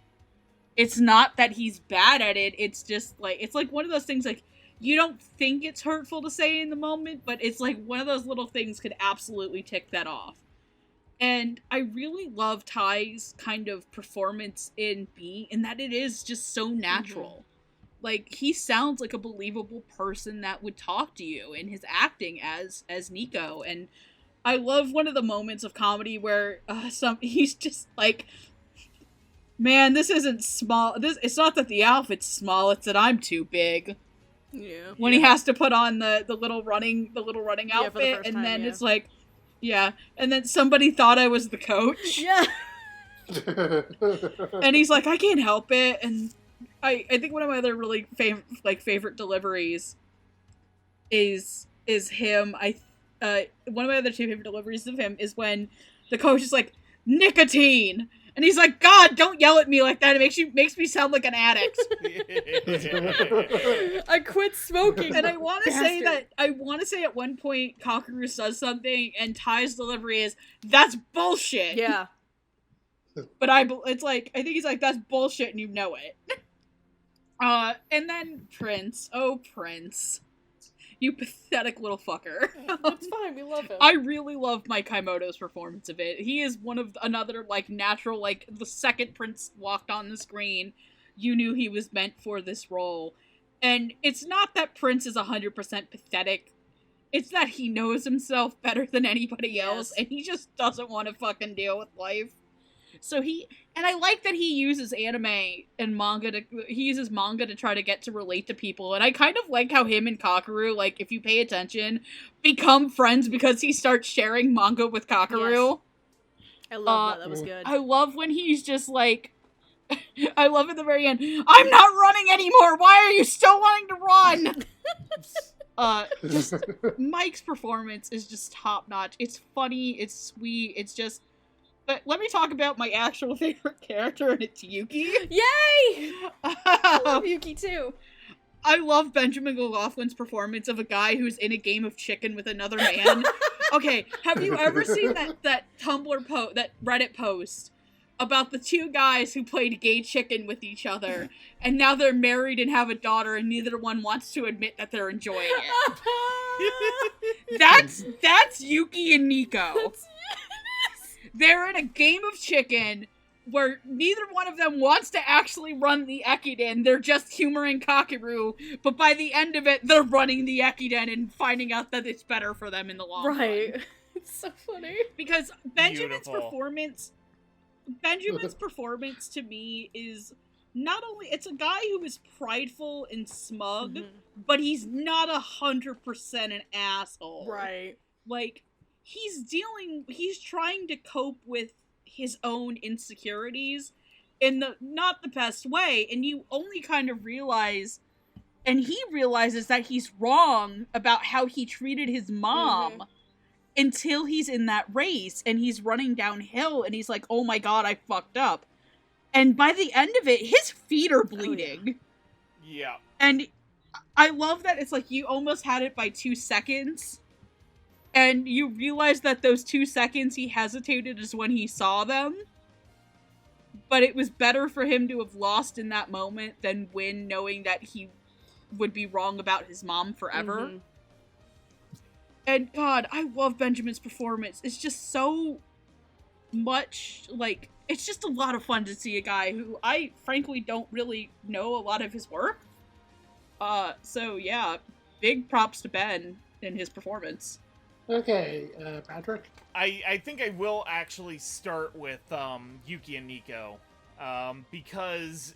It's not that he's bad at it, it's just, like, it's like one of those things, like, you don't think it's hurtful to say in the moment, but it's like one of those little things could absolutely tick that off. And I really love Tai's kind of performance in B, in that it is just so natural. Like, he sounds like a believable person that would talk to you in his acting as Nico. And I love one of the moments of comedy where he's just like, man, this isn't small. It's not that the outfit's small, it's that I'm too big. Yeah. When he has to put on the little running outfit, first and time, then yeah. it's like, yeah, and then somebody thought I was the coach. Yeah. And he's like, I can't help it. And I think one of my other really favorite deliveries is him. One of my other two favorite deliveries of him is when the coach is like, nicotine, and he's like, God, don't yell at me like that. It makes me sound like an addict. I quit smoking. And I want to say at one point Kakeru says something, and Tai's delivery is, that's bullshit. Yeah. But I think he's like, that's bullshit, and you know it. And then Prince. Oh, Prince. You pathetic little fucker. That's fine, we love him. I really love Mike Kaimoto's performance of it. He is one of another, like, natural, like, the second Prince walked on the screen, you knew he was meant for this role. And it's not that Prince is 100% pathetic. It's that he knows himself better than anybody else, and he just doesn't want to fucking deal with life. So and I like that he uses anime and manga to try to get to relate to people. And I kind of like how him and Kakeru, like, if you pay attention, become friends because he starts sharing manga with Kakeru. Yes. I love that was good. I love when he's just like, I love at the very end, I'm not running anymore! Why are you still wanting to run? Just, Mike's performance is just top notch. It's funny, it's sweet, it's just... But let me talk about my actual favorite character, and it's Yuki. Yay! I love Yuki too. I love Benjamin McLaughlin's performance of a guy who's in a game of chicken with another man. Okay, have you ever seen that Tumblr that Reddit post about the two guys who played gay chicken with each other, and now they're married and have a daughter, and neither one wants to admit that they're enjoying it? That's Yuki and Nico. They're in a game of chicken where neither one of them wants to actually run the Eikden. They're just humoring Kakeru, but by the end of it, they're running the Eikden and finding out that it's better for them in the long run. It's so funny. Because Benjamin's performance to me is not only, it's a guy who is prideful and smug, but he's not 100% an asshole. Right. Like, he's trying to cope with his own insecurities in not the best way, and you only kind of realize, and he realizes that he's wrong about how he treated his mom until he's in that race, and he's running downhill, and he's like, oh my god, I fucked up. And by the end of it, his feet are bleeding. Yeah. And I love that it's like, you almost had it by 2 seconds, and you realize that those 2 seconds he hesitated is when he saw them. But it was better for him to have lost in that moment than win knowing that he would be wrong about his mom forever. And God, I love Benjamin's performance. It's just so much, like, it's just a lot of fun to see a guy who I frankly don't really know a lot of his work. So yeah, big props to Ben in his performance. Okay, Patrick? I think I will actually start with Yuki and Nico, because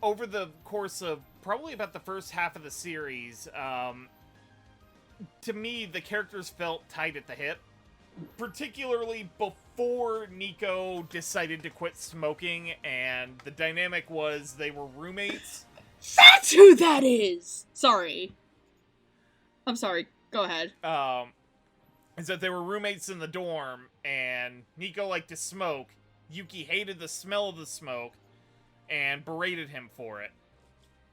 over the course of probably about the first half of the series, to me, the characters felt tight at the hip, particularly before Nico decided to quit smoking, and the dynamic was they were roommates. That's who that is! Sorry. I'm sorry. Go ahead. Is that they were roommates in the dorm, and Nico liked to smoke. Yuki hated the smell of the smoke, and berated him for it.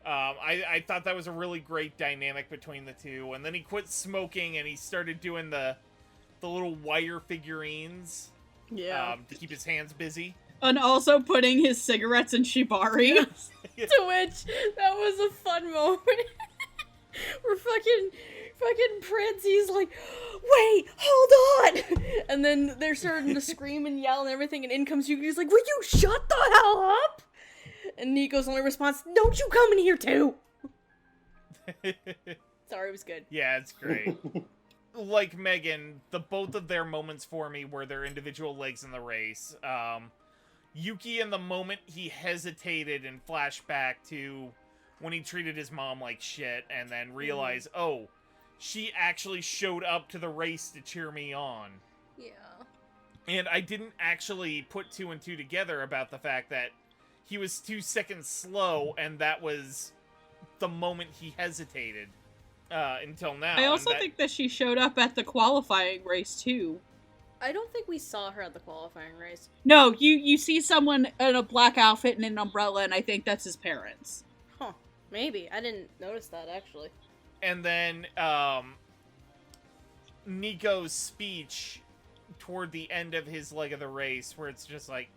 I thought that was a really great dynamic between the two, and then he quit smoking, and he started doing the little wire figurines to keep his hands busy. And also putting his cigarettes in shibari. To which, that was a fun moment. Where fucking Prince, he's like, wait, hold on! And then they're starting to scream and yell and everything, and in comes Yuki. He's like, "Will you shut the hell up?" And Nico's only response, "Don't you come in here too." Sorry, it was good. Yeah, it's great. Like Megan, the both of their moments for me were their individual legs in the race. Yuki, in the moment he hesitated and flashed back to when he treated his mom like shit, and then realized, oh, she actually showed up to the race to cheer me on. Yeah. And I didn't actually put two and two together about the fact that he was 2 seconds slow, and that was the moment he hesitated until now. I also think that she showed up at the qualifying race, too. I don't think we saw her at the qualifying race. No, you see someone in a black outfit and an umbrella, and I think that's his parents. Huh. Maybe. I didn't notice that, actually. And then, Nico's speech toward the end of his leg of the race, where it's just like,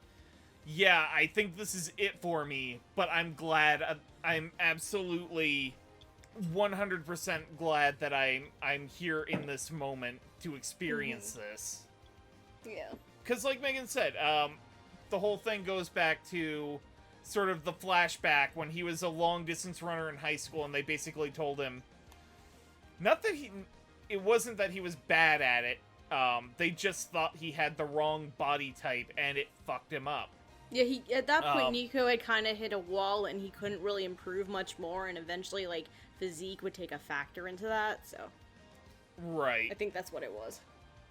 yeah, I think this is it for me, but I'm glad, I'm absolutely 100% glad that I'm here in this moment to experience this. Yeah. Because like Megan said, the whole thing goes back to sort of the flashback when he was a long-distance runner in high school, and they basically told him, not that it wasn't that he was bad at it, they just thought he had the wrong body type, and it fucked him up. Yeah, at that point, Nico had kind of hit a wall, and he couldn't really improve much more, and eventually, like, physique would take a factor into that, so... Right. I think that's what it was.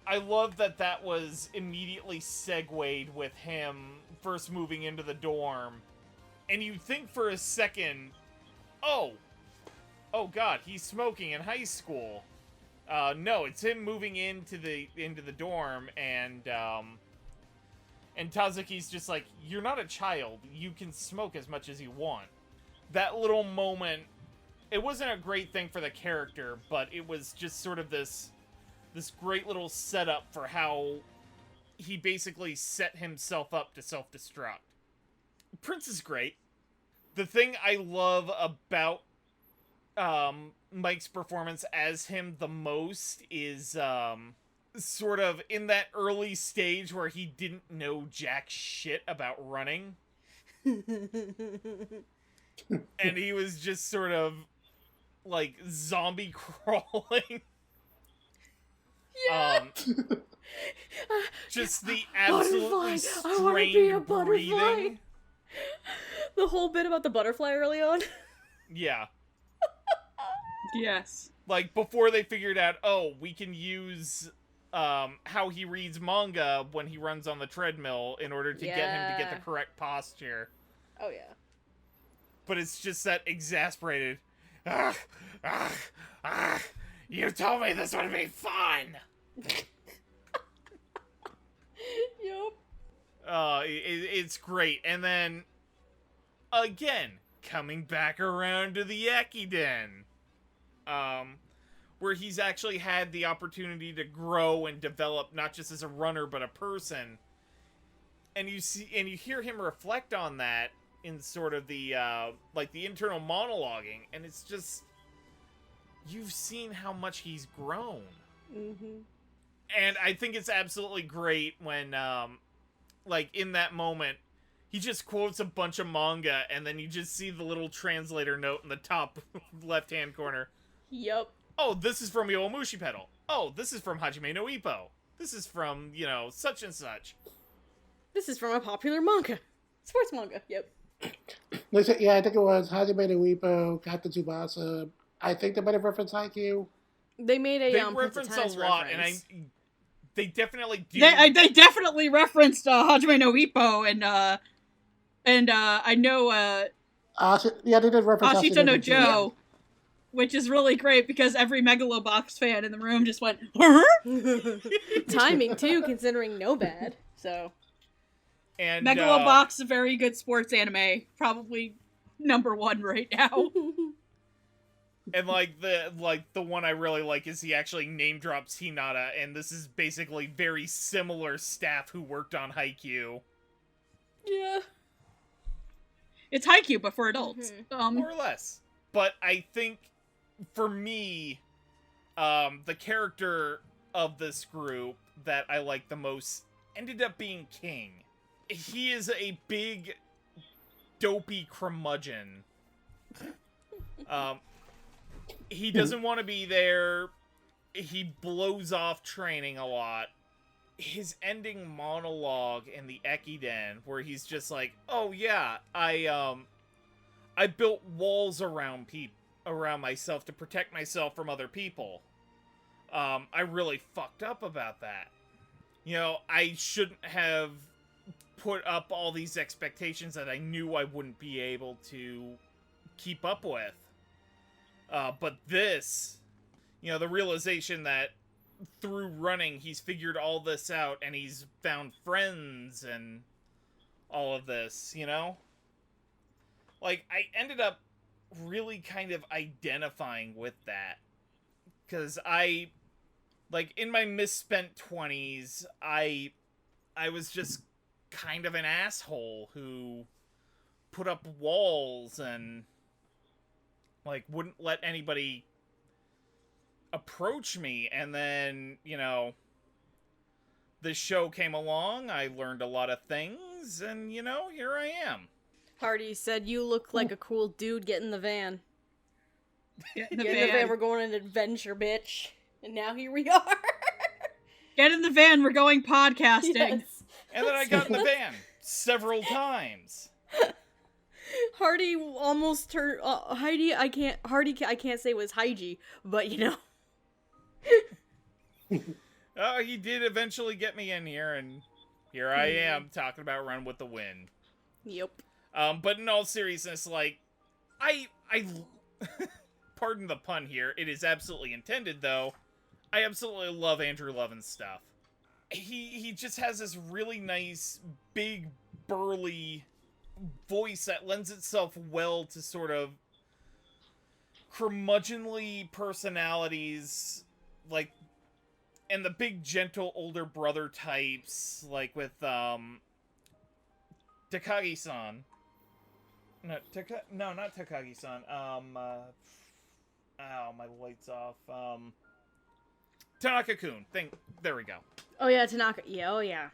I love that was immediately segued with him first moving into the dorm, and you think for a second, oh god, he's smoking in high school. No, it's him moving into the dorm, and Tazuki's just like, you're not a child, you can smoke as much as you want. That little moment, it wasn't a great thing for the character, but it was just sort of this great little setup for how he basically set himself up to self-destruct. Prince is great. The thing I love about Mike's performance as him the most is sort of in that early stage where he didn't know jack shit about running. And he was just sort of like zombie crawling. Yeah. Just the absolutely strained breathing. The whole bit about the butterfly early on. Yeah. Yes. Like, before they figured out, oh, we can use how he reads manga when he runs on the treadmill in order to get him to get the correct posture. Oh, yeah. But it's just that exasperated, you told me this would be fun! Yup. It's great. And then, again, coming back around to the Eikden, where he's actually had the opportunity to grow and develop not just as a runner but a person, and you hear him reflect on that in sort of the like the internal monologuing, and it's just, you've seen how much he's grown. Mm-hmm. And I think it's absolutely great when like in that moment he just quotes a bunch of manga, and then you just see the little translator note in the top left hand corner. Yup. Oh, this is from Yowamushi Pedal. Oh, this is from Hajime no Ippo. This is from, such and such. This is from a popular manga. Sports manga, yep. Yeah, I think it was Hajime no Ippo, Captain Tsubasa. I think they might have referenced Haikyuu. They made a They Prince of reference Tennis a lot, reference. and they definitely do. They definitely referenced Hajime no Ippo, and I know yeah, they did reference Ashita no Joe, which is really great because every Megalobox fan in the room just went, huh? Timing, too, considering no bad, so... And Megalobox is a very good sports anime, probably #1 right now. And the one I really like is he actually name drops Hinata, and this is basically very similar staff who worked on Haikyuu. Yeah. It's Haikyuu, but for adults. More or less. But I think, for me, the character of this group that I like the most ended up being King. He is a big, dopey curmudgeon. He doesn't want to be there. He blows off training a lot. His ending monologue in the Eikden, where he's just like, "Oh yeah, I built walls around myself to protect myself from other people. I really fucked up about that. You know, I shouldn't have put up all these expectations that I knew I wouldn't be able to keep up with. But this, you know, the realization that through running he's figured all this out and he's found friends and all of this, you know? Like, I ended up really kind of identifying with that. Because like, in my misspent 20s, I was just kind of an asshole who put up walls and, like, wouldn't let anybody approach me. And then, you know, this show came along, I learned a lot of things, and, you know, here I am. Hardy said, "You look like a cool dude. Get in the van. Get in the Get in the van. van. We're going on an adventure, bitch." And now here we are. Get in the van. We're going podcasting. Yes. And then I got in the van several times. Hardy almost turned Heidi. I can't say it was Haiji, but you know. He did eventually get me in here, and here I am talking about Run with the Wind. Yep. But in all seriousness, like, I pardon the pun here, it is absolutely intended, though. I absolutely love Andrew Lovin's stuff. He just has this really nice, big, burly voice that lends itself well to sort of curmudgeonly personalities, like, and the big, gentle, older brother types, like with, Takagi-san. No, not Takagi-san. My light's off. Tanaka-kun. There we go. Oh yeah, Tanaka. Yeah. Oh yeah.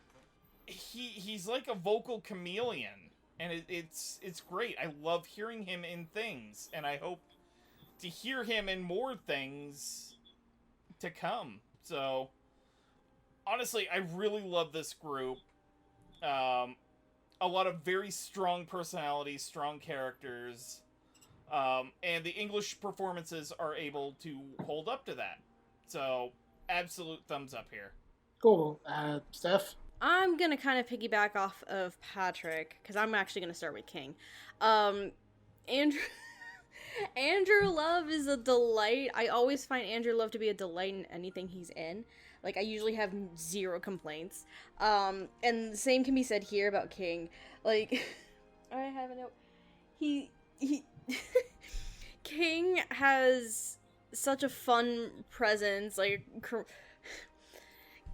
He's like a vocal chameleon, and it's great. I love hearing him in things, and I hope to hear him in more things to come. So, honestly, I really love this group. A lot of very strong personalities, strong characters, and the English performances are able to hold up to that. So, absolute thumbs up here. Cool. Steph? I'm gonna kind of piggyback off of Patrick because I'm actually gonna start with King. Andrew Love is a delight. I always find Andrew Love to be a delight in anything he's in. Like, I usually have zero complaints. And the same can be said here about King. Like, I have a note. He King has such a fun presence. Like,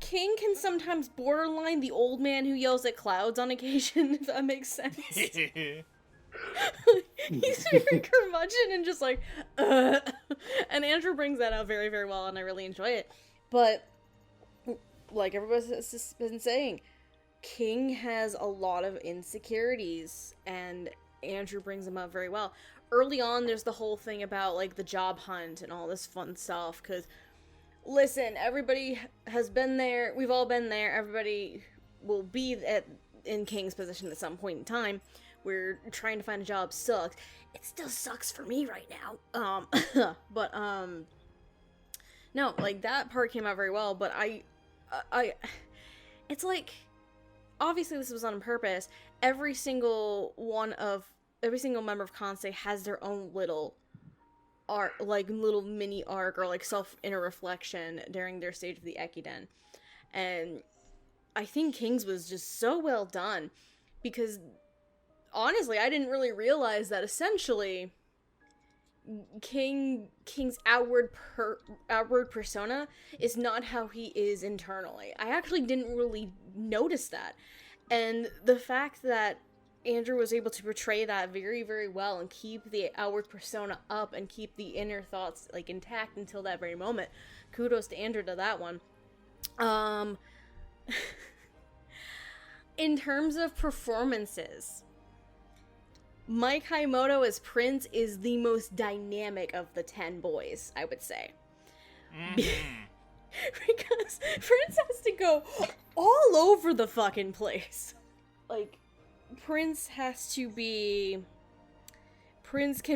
King can sometimes borderline the old man who yells at clouds on occasion, if that makes sense. He's very curmudgeon and just like, And Andrew brings that out very, very well, and I really enjoy it. But, like everybody's been saying, King has a lot of insecurities, and Andrew brings them up very well. Early on, there's the whole thing about, like, the job hunt and all this fun stuff, because, listen, everybody has been there, we've all been there, everybody will be in King's position at some point in time, where trying to find a job sucks. It still sucks for me right now, no, like, that part came out very well, but it's like, obviously this was on purpose. Every single member of Kansei has their own little arc, like little mini arc or like self-inner reflection during their stage of the Eikden. And I think King's was just so well done because honestly, I didn't really realize that essentially King's outward persona is not how he is internally. I actually didn't really notice that. And the fact that Andrew was able to portray that very, very well and keep the outward persona up and keep the inner thoughts like intact until that very moment. Kudos to Andrew to that one. Um, in terms of performances, Mike Haimoto as Prince is the most dynamic of the 10 boys, I would say. Because Prince has to go all over the fucking place. Like, Prince can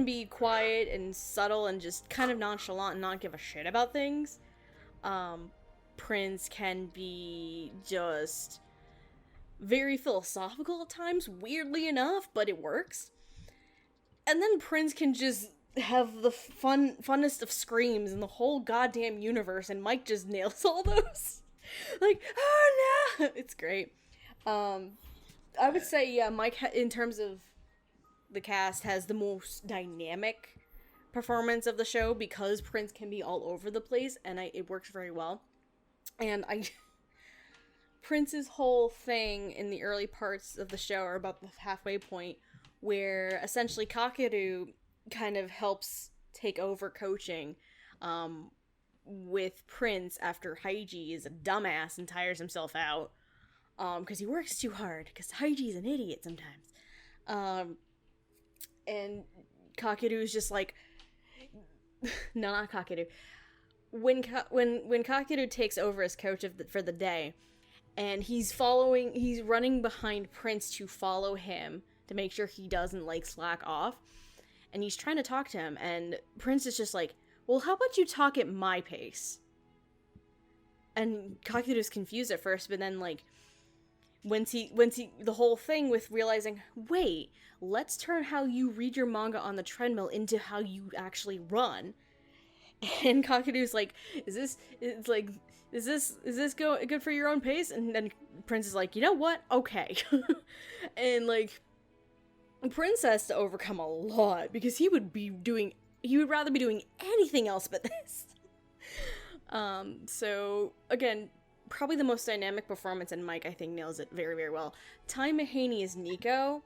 be quiet and subtle and just kind of nonchalant and not give a shit about things. Prince can be just very philosophical at times, weirdly enough, but it works. And then Prince can just have the funnest of screams in the whole goddamn universe, and Mike just nails all those. Like, oh no! It's great. I would say, yeah, Mike, in terms of the cast, has the most dynamic performance of the show because Prince can be all over the place, and it works very well. And Prince's whole thing in the early parts of the show are about the halfway point where essentially Kakeru kind of helps take over coaching with Prince after Haiji is a dumbass and tires himself out because he works too hard because Haiji is an idiot sometimes. And Kakeru is just like, no, not Kakeru. When Kakeru takes over as coach for the day, and he's running behind Prince to follow him to make sure he doesn't, like, slack off, and he's trying to talk to him, and Prince is just like, well, how about you talk at my pace? And Kakeru's confused at first, but then, like, once he the whole thing with realizing, wait, let's turn how you read your manga on the treadmill into how you actually run. And Kakeru's like, is this good for your own pace? And then Prince is like, you know what? Okay. And, like, Prince has to overcome a lot because he would rather be doing anything else but this. So again, probably the most dynamic performance, and Mike, I think, nails it very, very well. Tai Mahaney as Nico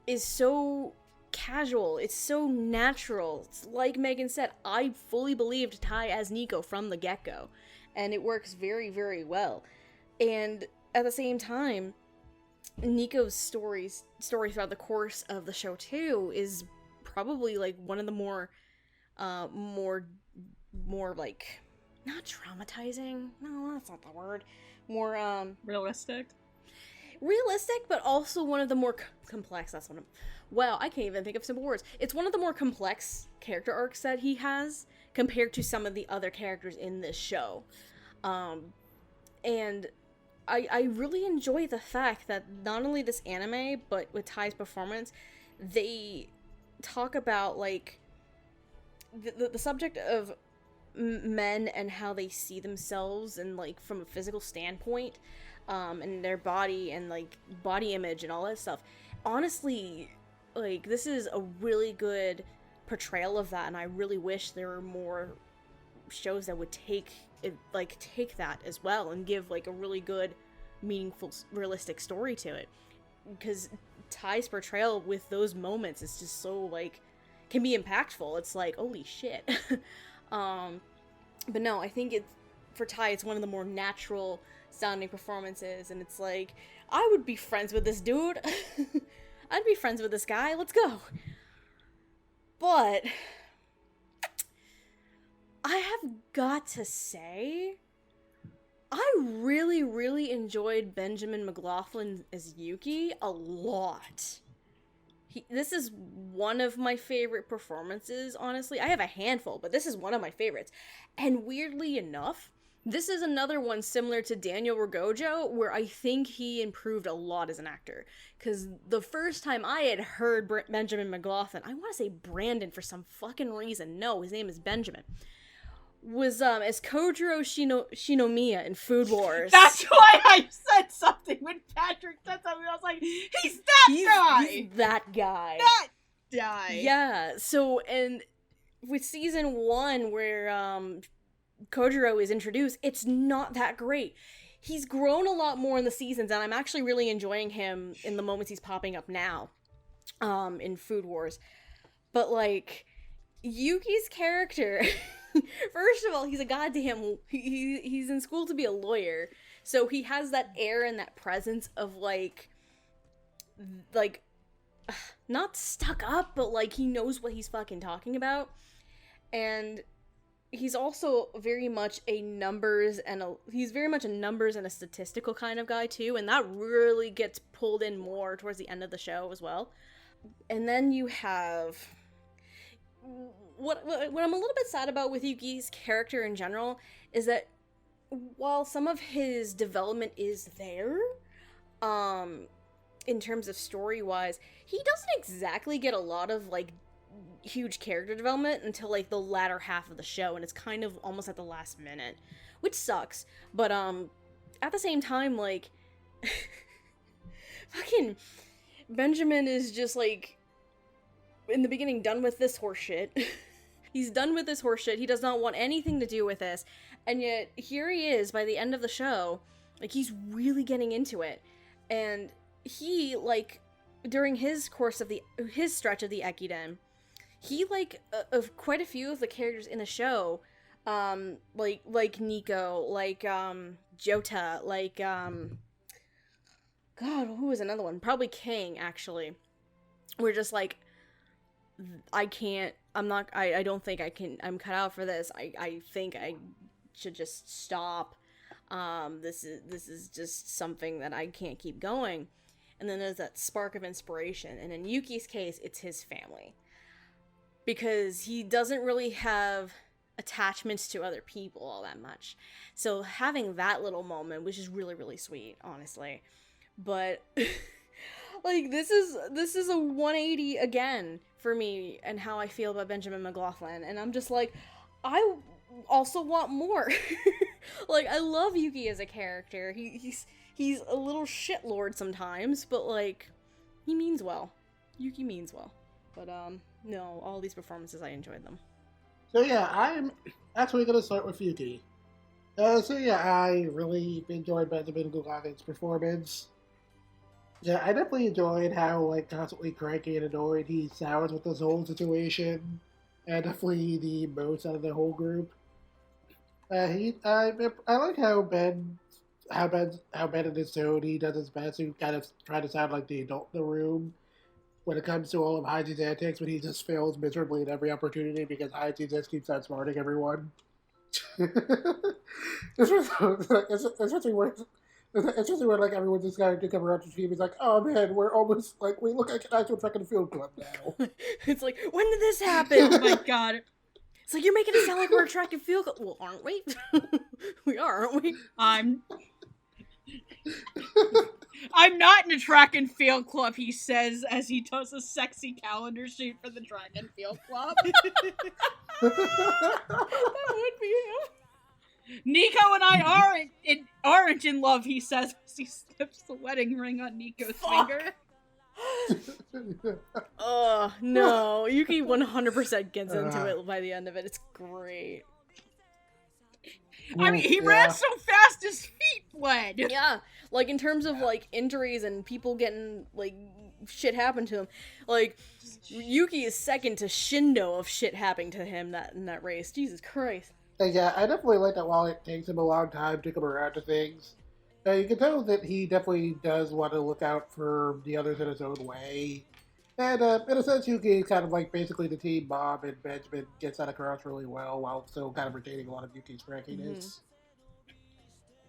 is so casual, it's so natural. It's like Megan said, I fully believed Tai as Nico from the get-go, and it works very, very well. And at the same time, Nico's story throughout the course of the show too is probably like one of the more like, not traumatizing, no, that's not the word, more realistic, but also one of the more complex. That's wow, I can't even think of simple words. It's one of the more complex character arcs that he has compared to some of the other characters in this show. And I really enjoy the fact that not only this anime, but with Tai's performance, they talk about, like, the subject of men and how they see themselves and, like, from a physical standpoint, and their body and, like, body image and all that stuff. Honestly, like, this is a really good portrayal of that, and I really wish there were more shows that would take that as well and give, like, a really good, meaningful, realistic story to it. Because Tai's portrayal with those moments is just so, like, can be impactful. It's like, holy shit. But no, I think for Tai, it's one of the more natural sounding performances, and it's like, I would be friends with this dude. I'd be friends with this guy. Let's go. But I have got to say, I really, really enjoyed Benjamin McLaughlin as Yuki a lot. This is one of my favorite performances, honestly. I have a handful, but this is one of my favorites. And weirdly enough, this is another one similar to Daniel Ragojo, where I think he improved a lot as an actor. Because the first time I had heard Benjamin McLaughlin, I want to say Brandon for some fucking reason. No, his name is Benjamin. Was as Kojiro Shinomiya in Food Wars. That's why I said something when Patrick said something. I was like, he's that guy! He's that guy. That guy! Yeah, so, and with season 1, where Kojiro is introduced, it's not that great. He's grown a lot more in the seasons, and I'm actually really enjoying him in the moments he's popping up now, in Food Wars. But, like, Yuki's character First of all, he's a goddamn. He's in school to be a lawyer, so he has that air and that presence of like, not stuck up, but like he knows what he's fucking talking about, and he's also very much a numbers and a statistical kind of guy too, and that really gets pulled in more towards the end of the show as well. And then you have what I'm a little bit sad about with Yuki's character in general is that while some of his development is there, in terms of story wise, he doesn't exactly get a lot of like huge character development until like the latter half of the show, and it's kind of almost at the last minute, which sucks. But at the same time, like fucking Benjamin is just like in the beginning done with this horseshit. He's done with this horseshit. He does not want anything to do with this, and yet here he is by the end of the show, like he's really getting into it. And he, like, during his course of his stretch of the Eikiden, he, like, of quite a few of the characters in the show, like Nico, like, Jota, like, God, who was another one? Probably King, actually. We're just like, I don't think I can, I'm cut out for this. I think I should just stop. This is just something that I can't keep going. And then there's that spark of inspiration. And in Yuki's case, it's his family. Because he doesn't really have attachments to other people all that much. So having that little moment, which is really, really sweet, honestly. But like this is a 180 again for me and how I feel about Benjamin McLaughlin. And I'm just like, I also want more. Like, I love Yuki as a character. He's a little shitlord sometimes, but like, he means well. Yuki means well. But no, all these performances, I enjoyed them. So yeah, I'm actually gonna start with Yuki. So yeah, I really enjoyed Benjamin McLaughlin's performance. Yeah, I definitely enjoyed how like constantly cranky and annoyed he sounds with this whole situation, and definitely the most out of the whole group. I like how Ben in his tone, he does his best to kind of try to sound like the adult in the room when it comes to all of Haiji's antics, but he just fails miserably at every opportunity because Haiji just keeps outsmarting everyone. Especially when like everyone's just going to come around to team. He's like, "Oh man, we're almost like we look like an actual track and field club now." It's like, when did this happen? Oh my god. It's like, you're making it sound like we're a track and field club. Well, aren't we? We are, aren't we? I'm not in a track and field club, he says as he does a sexy calendar shoot for the track and field club. That would be him. Nico and I aren't in love, he says as he slips the wedding ring on Nico's finger. Oh, no. Yuki 100% gets into it by the end of it. It's great. I mean, he ran so fast his feet bled. Yeah, like in terms of like injuries and people getting like shit happen to him, like Yuki is second to Shindo of shit happening to him in that race. Jesus Christ. Yeah, I definitely like that while it takes him a long time to come around to things, you can tell that he definitely does want to look out for the others in his own way. And in a sense, Yuki is kind of like basically the team mom, and Benjamin gets that across really well while still kind of retaining a lot of Yuki's crankiness.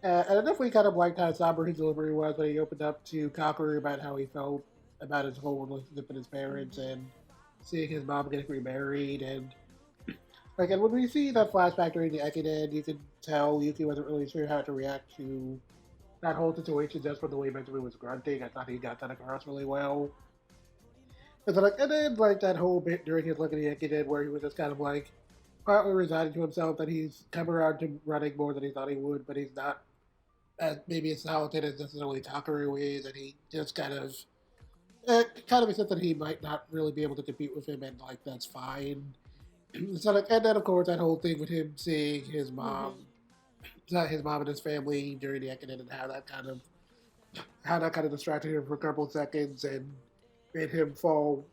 And I definitely kind of liked how somber his delivery was when he opened up to Kakeru about how he felt about his whole relationship with his parents and seeing his mom getting remarried. And like, and when we see that flashback during the Eikiden, you can tell Yuki wasn't really sure how to react to that whole situation just from the way Benjamin was grunting. I thought he got that across really well. And then like that whole bit during his look at the Eikiden where he was just kind of like partly resigning to himself that he's come around to running more than he thought he would, but he's not maybe as talented as necessarily Kakeru is, and he just kind of accepts that he might not really be able to compete with him, and like that's fine. So like, and then of course that whole thing with him seeing his mom, and his family during the Eikiden, and how that kind of distracted him for a couple of seconds and made him fall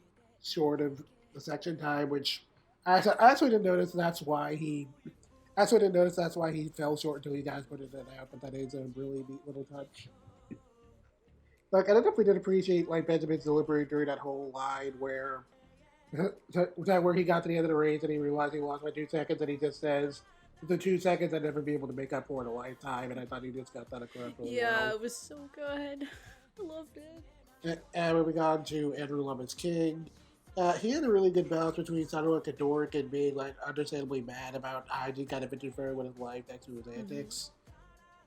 short of the section time, which I actually didn't notice that's why he. I actually didn't notice that's why he fell short until you guys pointed it out. But that is a really neat little touch. Like, I definitely did appreciate like Benjamin's delivery during that whole line where that where he got to the end of the race and he realized he lost by 2 seconds and he just says, "The 2 seconds I'd never be able to make up for in a lifetime." And I thought he just got that across really Yeah, well. it was so good. I loved it. And moving on to Andrew Lemon's King. He had a really good balance between sounding like a dork and being like understandably mad about Haiji kind of interfering with his life thanks to his antics.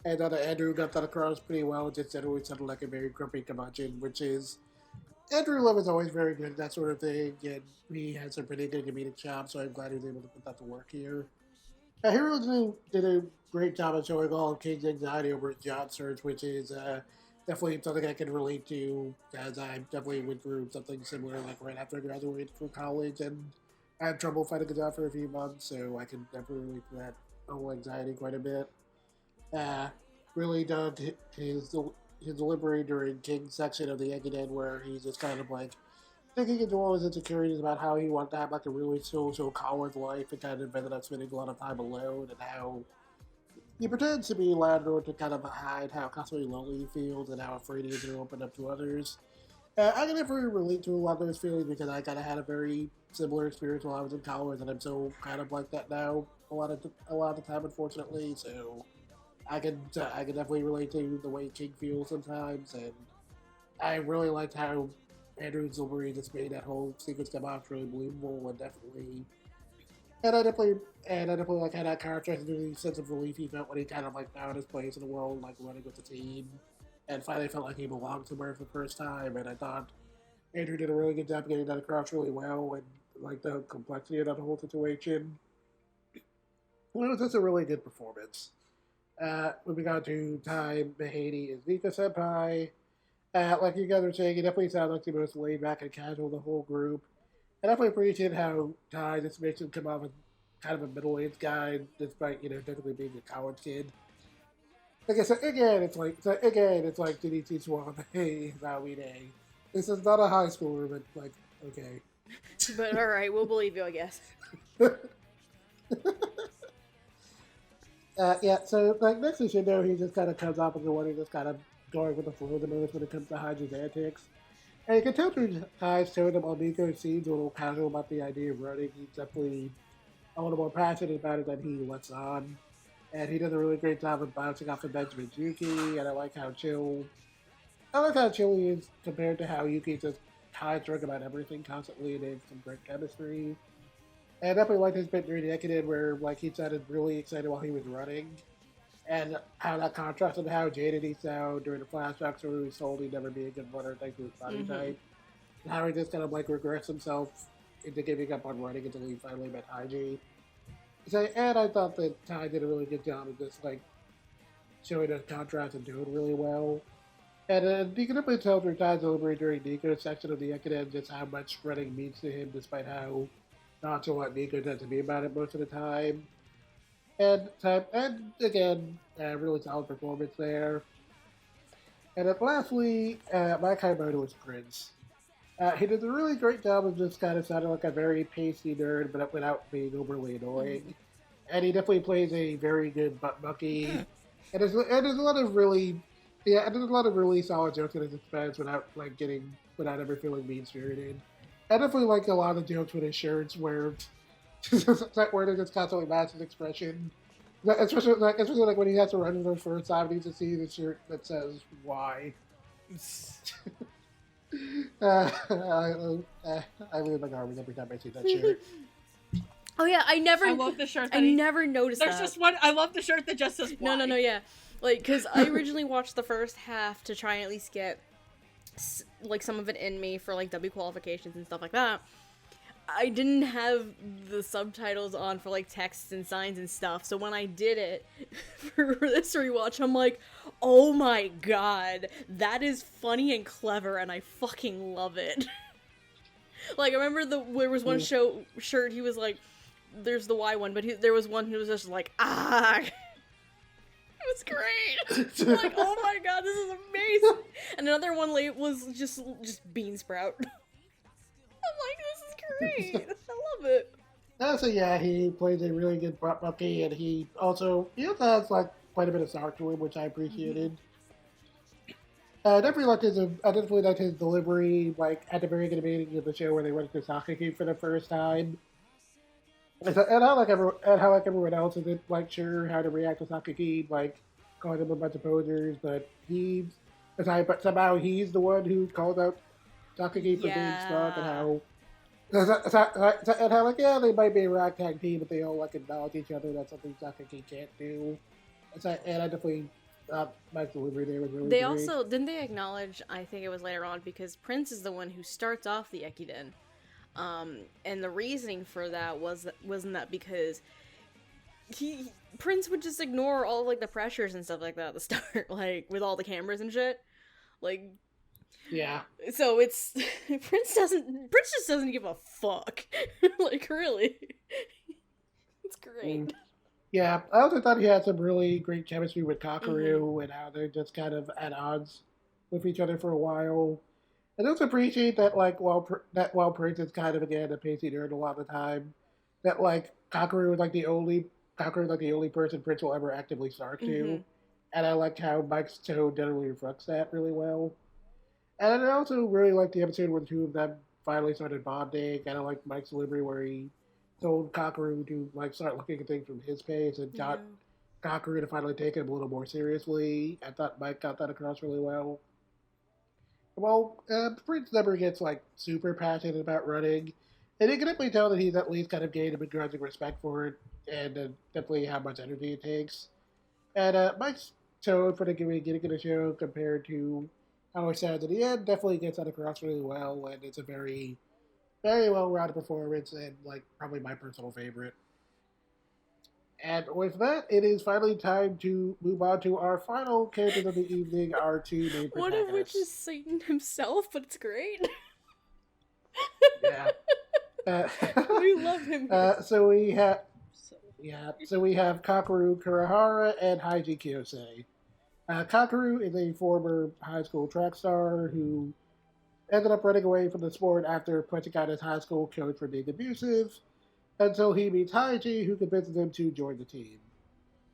And Andrew got that across pretty well. Just generally sounded like a very grumpy curmudgeon, which is Andrew Lemon's always very good at that sort of thing, and he has a pretty good comedic job. So I'm glad he was able to put that to work here. He really did a great job of showing all of King's anxiety over his job search, which is definitely something I can relate to, as I definitely went through something similar, like right after I graduated from college, and I had trouble finding a job for a few months, so I can definitely relate to that whole anxiety quite a bit. Uh, really dug his delivery during King's section of the Eikden, where he's just kind of like thinking into all his insecurities about how he wanted to have like a really social college life and kind of ended up spending a lot of time alone, and how he pretends to be a landlord to kind of hide how constantly lonely he feels and how afraid he is to open up to others. I can never relate to a lot of those feelings because I kind of had a very similar experience while I was in college, and I'm so kind of like that now a lot of the time, unfortunately. So I can definitely relate to the way King feels sometimes, and I really liked how Andrew Zilbury just made that whole sequence come off really believable, and I definitely like how that character has the sense of relief he felt when he kind of like found his place in the world, like running with the team, and finally felt like he belonged somewhere for the first time. And I thought Andrew did a really good job getting that across really well, and like the complexity of that whole situation. Well, it was just a really good performance. Moving on to Time Mahady is Nika Senpai. Like you guys were saying, he definitely sounds like the most laid back and casual of the whole group. I definitely appreciate how Ty just makes him come off as kind of a middle-aged guy, despite technically being a college kid. Like I said, it's like DDT Swan. Hey, Zawide. This is not a high schooler, but like, okay. But alright, we'll believe you, I guess. Yeah, so like next to Shindo, he just kind of comes off as the one who just kind of going with the flow the most when it comes to Haiji's antics. And you can tell through Ty's tone that while Nico seems a little casual about the idea of running, he's definitely a little more passionate about it than he lets on. And he does a really great job of bouncing off of Benjamin Yuki, and I like how chill he is compared to how Yuki just high drunk about everything constantly and they have some great chemistry. And I definitely liked his bit during the Ekiden where like he sounded really excited while he was running. And how that contrasted to how jaded he sounded during the flashbacks where he was told he'd never be a good runner thanks to his body type. And how he just kind of like regressed himself into giving up on running until he finally met Haiji. So, and I thought that Ty did a really good job of just like showing that contrast and doing really well. And you can definitely tell through Ty's delivery during Nico's section of the Ekiden just how much running means to him despite how nonchalant Nico tends to be about it most of the time. And again, really solid performance there. And then lastly, Mukai Moto's Prince. He did a really great job of just kind of sounding like a very pasty nerd, but without being overly annoying. And he definitely plays a very good butt monkey. And there's a lot of really, and there's a lot of really solid jokes in his expense without ever feeling mean spirited. I definitely like a lot of jokes with his shirts where they're just constantly match his expression. Especially like when he has to run in the first time, and he just sees a shirt that says "Why." I leave my garbage every time I see that shirt. Oh yeah, I love the shirt. never noticed There's that. just one. I love the shirt that just says "Why." No, yeah. Like, because I originally watched the first half to try and at least get like some of it in me for like W qualifications and stuff like that. I didn't have the subtitles on for like texts and signs and stuff, so when I did it for this rewatch, I'm like, oh my god, that is funny and clever, and I fucking love it. Like, I remember there was one shirt, he was like, there's the Y one, but there was one who was just like, ah. It was great. I'm like, oh my god, this is amazing. And another one was just bean sprout. I'm like, this is great. I love it. So yeah, he plays a really good Bucky, and he also has like quite a bit of start to him, which I appreciated. I definitely liked his delivery, like at the very beginning of the show where they went to Sakaki for the first time. And how like everyone else isn't like sure how to react to Sakaki, like calling him a bunch of posers, but but somehow he's the one who called out Sakaki for being stuck, and how like they might be a ragtag team, but they all like acknowledge each other. That's something Sakaki can't do. And I definitely thought my delivery there was really They great. also didn't they acknowledge, I think it was later on, because Prince is the one who starts off the Eikden. And the reasoning for that wasn't that because Prince would just ignore all like the pressures and stuff like that at the start, like with all the cameras and shit. Like, yeah. So it's Prince just doesn't give a fuck. Like, really. It's great. Yeah, I also thought he had some really great chemistry with Kakeru and how they're just kind of at odds with each other for a while. And I also appreciate that, like, while Prince is kind of again a pacey nerd a lot of the time, that like Kakeru is like the only person Prince will ever actively start to, and I like how Mike's tone generally reflects that really well. And I also really like the episode where the two of them finally started bonding. And I like Mike's delivery where he told Kakeru to like start looking at things from his pace and got Kakeru to finally take him a little more seriously. I thought Mike got that across really well. Well, Prince never gets like super passionate about running, and you can definitely tell that he's at least kind of gained a begrudging respect for it, and definitely how much energy it takes. And Mike's tone for the beginning of the show compared to how it sounds at the end definitely gets that across really well, and it's a very, very well-rounded performance, and like probably my personal favorite. And with that, it is finally time to move on to our final characters of the evening, our two main protagonists. One of which is Satan himself, but it's great. Yeah. We love him. So we have Kakeru Kurihara and Haiji Kiyose. Kakeru is a former high school track star who ended up running away from the sport after punching out his high school coach for being abusive, until he meets Haiji, who convinces him to join the team.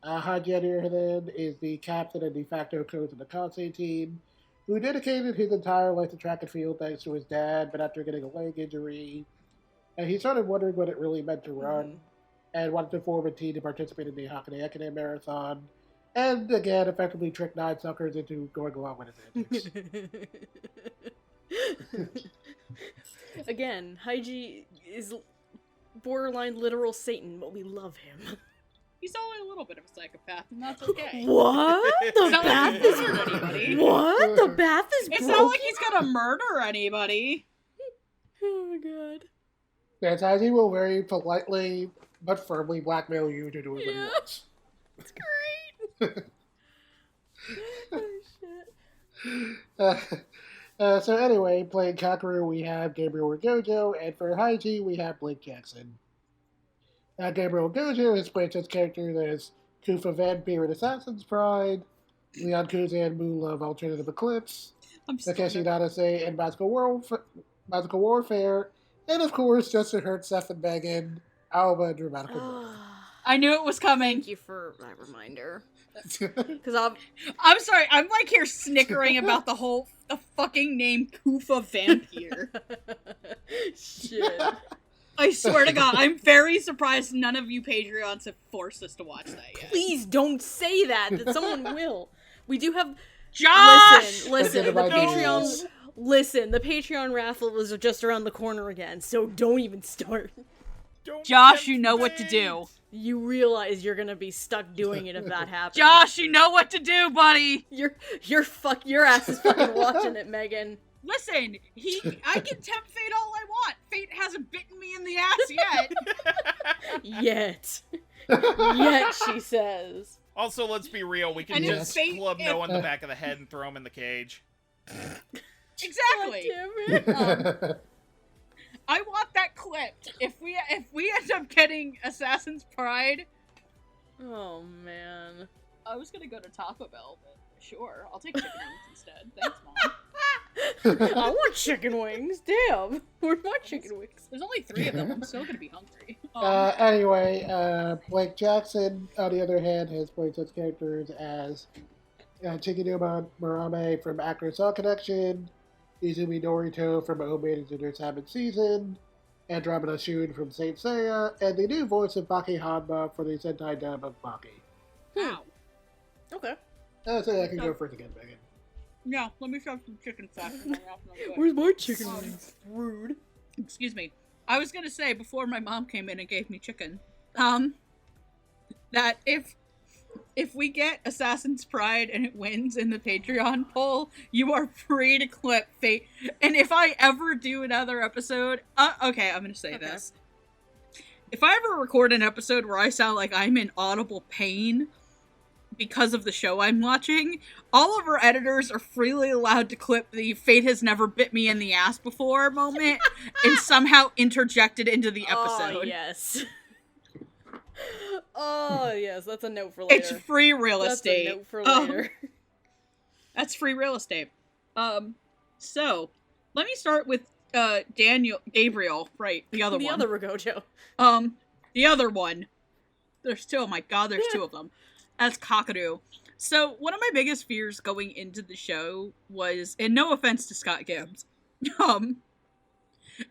Haiji, on the other hand, is the captain and de facto coach of the Kaze team, who dedicated his entire life to track and field thanks to his dad, but after getting a leg injury, he started wondering what it really meant to run, and wanted to form a team to participate in the Hakone Eikden marathon, and again, effectively tricked 9 suckers into going along with his antics. Again, Haiji is borderline literal Satan, but we love him. He's only a little bit of a psychopath, and that's okay. What? The not bath like is murder anybody. What? The bath is It's broken? not like he's gonna murder anybody. Oh my god. Yes, Haiji will very politely but firmly blackmail you to do what he wants. It's great. Oh shit. So anyway, playing Kakeru, we have Gabriel Gojo, and for Haiji, we have Blake Jackson. Gabriel Gojo has played such characters as Kufa Vampire in Assassin's Pride, Leon Kuzan, Moonlove Alternative Eclipse, Takeshi Nanase in Magical Warfare, and of course, just to hurt Steph and Megan, Alba in Dramatical Birth. I knew it was coming. Thank you for that reminder. Because I'm sorry, I'm like here snickering about the fucking name Kufa Vampire. Shit. I swear to God, I'm very surprised none of you Patreons have forced us to watch that yet. Please don't say that someone will. We do have... Josh! Listen, the About Patreon... Jesus. Listen, the Patreon raffle is just around the corner again, so don't even start. Josh, you know what to do. You realize you're gonna be stuck doing it if that happens. Josh, you know what to do, buddy! Your ass is fucking watching it, Megan. Listen, I can tempt fate all I want. Fate hasn't bitten me in the ass yet. Yet, she says. Also, let's be real. We can And just fate- club Noah in the back of the head and throw him in the cage. Exactly. God damn it. I want that clipped. If we end up getting Assassin's Pride, Oh, man. I was gonna go to Taco Bell, but sure, I'll take chicken wings instead. Thanks, Mom. I want chicken wings. Damn. Where's my chicken wings? There's only 3 of them. I'm still gonna be hungry. Anyway, Blake Jackson, on the other hand, has played such characters as Chikinuma Murame from Actor Cell Connection, Izumi Norito from Omid in their 7th season, Andromeda Shun from Saint Seiya, and the new voice of Baki Hanma for the Sentai dub of Baki. Wow. Okay. So I can go first again, Megan. Yeah, let me shove some chicken fat in my mouth. Where's my chicken wings? Rude. Excuse me. I was gonna say, before my mom came in and gave me chicken, that if we get Assassin's Pride and it wins in the Patreon poll, you are free to clip Fate. And if I ever do another episode, okay, I'm gonna say this. If I ever record an episode where I sound like I'm in audible pain because of the show I'm watching, all of our editors are freely allowed to clip the Fate has never bit me in the ass before moment and somehow interject it into the episode. Oh, yes. Oh, yes, that's a note for later. It's free real estate. That's a note for later. That's free real estate. So, let me start with Gabriel, right, the other one. The other Ragojo. The other one. There's 2, oh my god, there's 2 of them. That's Kakaru. So, one of my biggest fears going into the show was, and no offense to Scott Gibbs,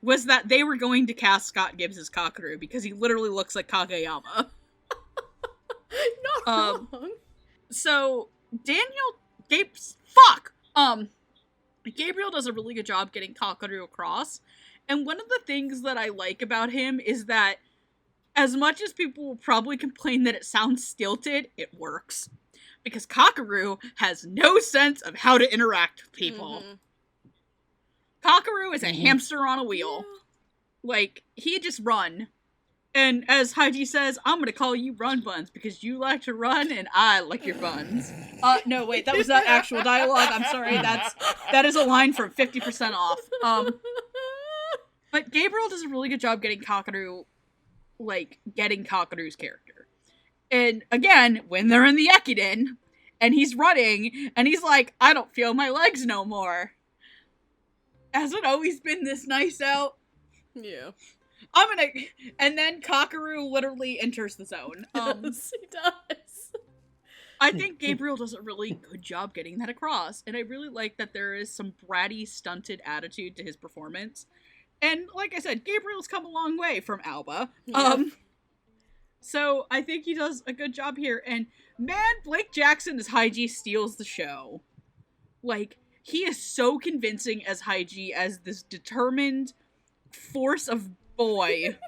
was that they were going to cast Scott Gibbs as Kakaru because he literally looks like Kageyama. Not wrong. So, Gabriel does a really good job getting Kakaru across, and one of the things that I like about him is that as much as people will probably complain that it sounds stilted, it works. Because Kakaru has no sense of how to interact with people. Mm-hmm. Kakaru is a hamster on a wheel. Yeah. Like, he just run. And as Haiji says, I'm gonna call you Run Buns, because you like to run and I like your buns. No, wait, that was not actual dialogue. I'm sorry, that is a line from 50% off. But Gabriel does a really good job getting Kakaru's character. And again, when they're in the Eikden, and he's running, and he's like, I don't feel my legs no more. Has it always been this nice out? Yeah. And then Kakaru literally enters the zone. Yes, he does. I think Gabriel does a really good job getting that across, and I really like that there is some bratty, stunted attitude to his performance. And like I said, Gabriel's come a long way from Alba. Yeah. So I think he does a good job here. And man, Blake Jackson as Haiji steals the show. Like, he is so convincing as Haiji, as this determined force of boy.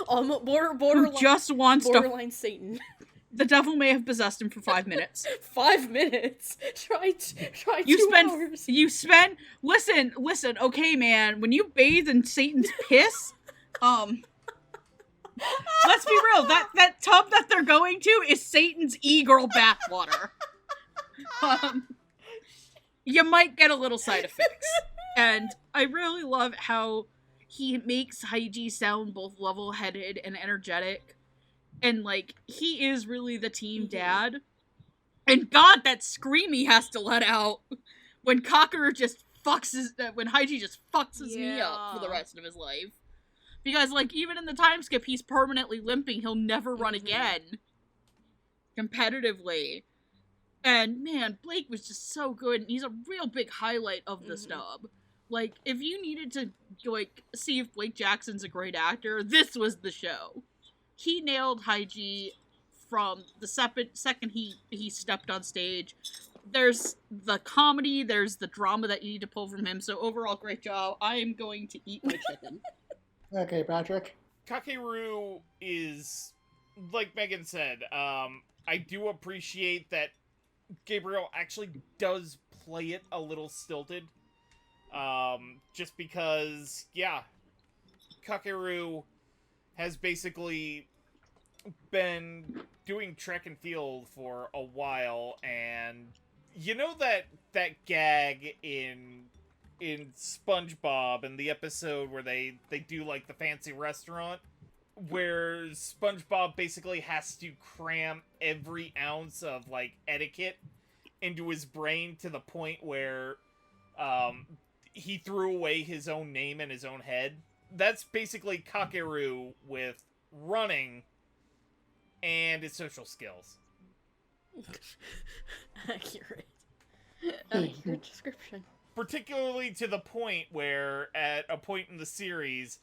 Borderline, who just wants borderline Satan. The devil may have possessed him for 5 minutes. 5 minutes? Try you 2 spend, hours. You spend... Listen, okay, man. When you bathe in Satan's piss, let's be real. That tub that they're going to is Satan's e-girl bathwater. You might get a little side effects. And I really love how he makes Haiji sound both level-headed and energetic. And, like, he is really the team dad. And God, that scream he has to let out when Kakaru just when Haiji just fucks his knee up for the rest of his life. Because, like, even in the time skip, he's permanently limping. He'll never run again. Competitively. And, man, Blake was just so good. And he's a real big highlight of the snub. Like, if you needed to, like, see if Blake Jackson's a great actor, this was the show. He nailed Haiji from the second he stepped on stage. There's the comedy, there's the drama that you need to pull from him. So overall, great job. I am going to eat my chicken. Okay, Patrick. Kakeru is, like Megan said, I do appreciate that Gabriel actually does play it a little stilted. Just because, yeah, Kakeru has basically been doing track and field for a while, and you know that gag in SpongeBob in the episode where they do like the fancy restaurant? where SpongeBob basically has to cram every ounce of, like, etiquette into his brain to the point where he threw away his own name in his own head. That's basically Kakeru with running and his social skills. Accurate. Accurate description. Particularly to the point where, at a point in the series,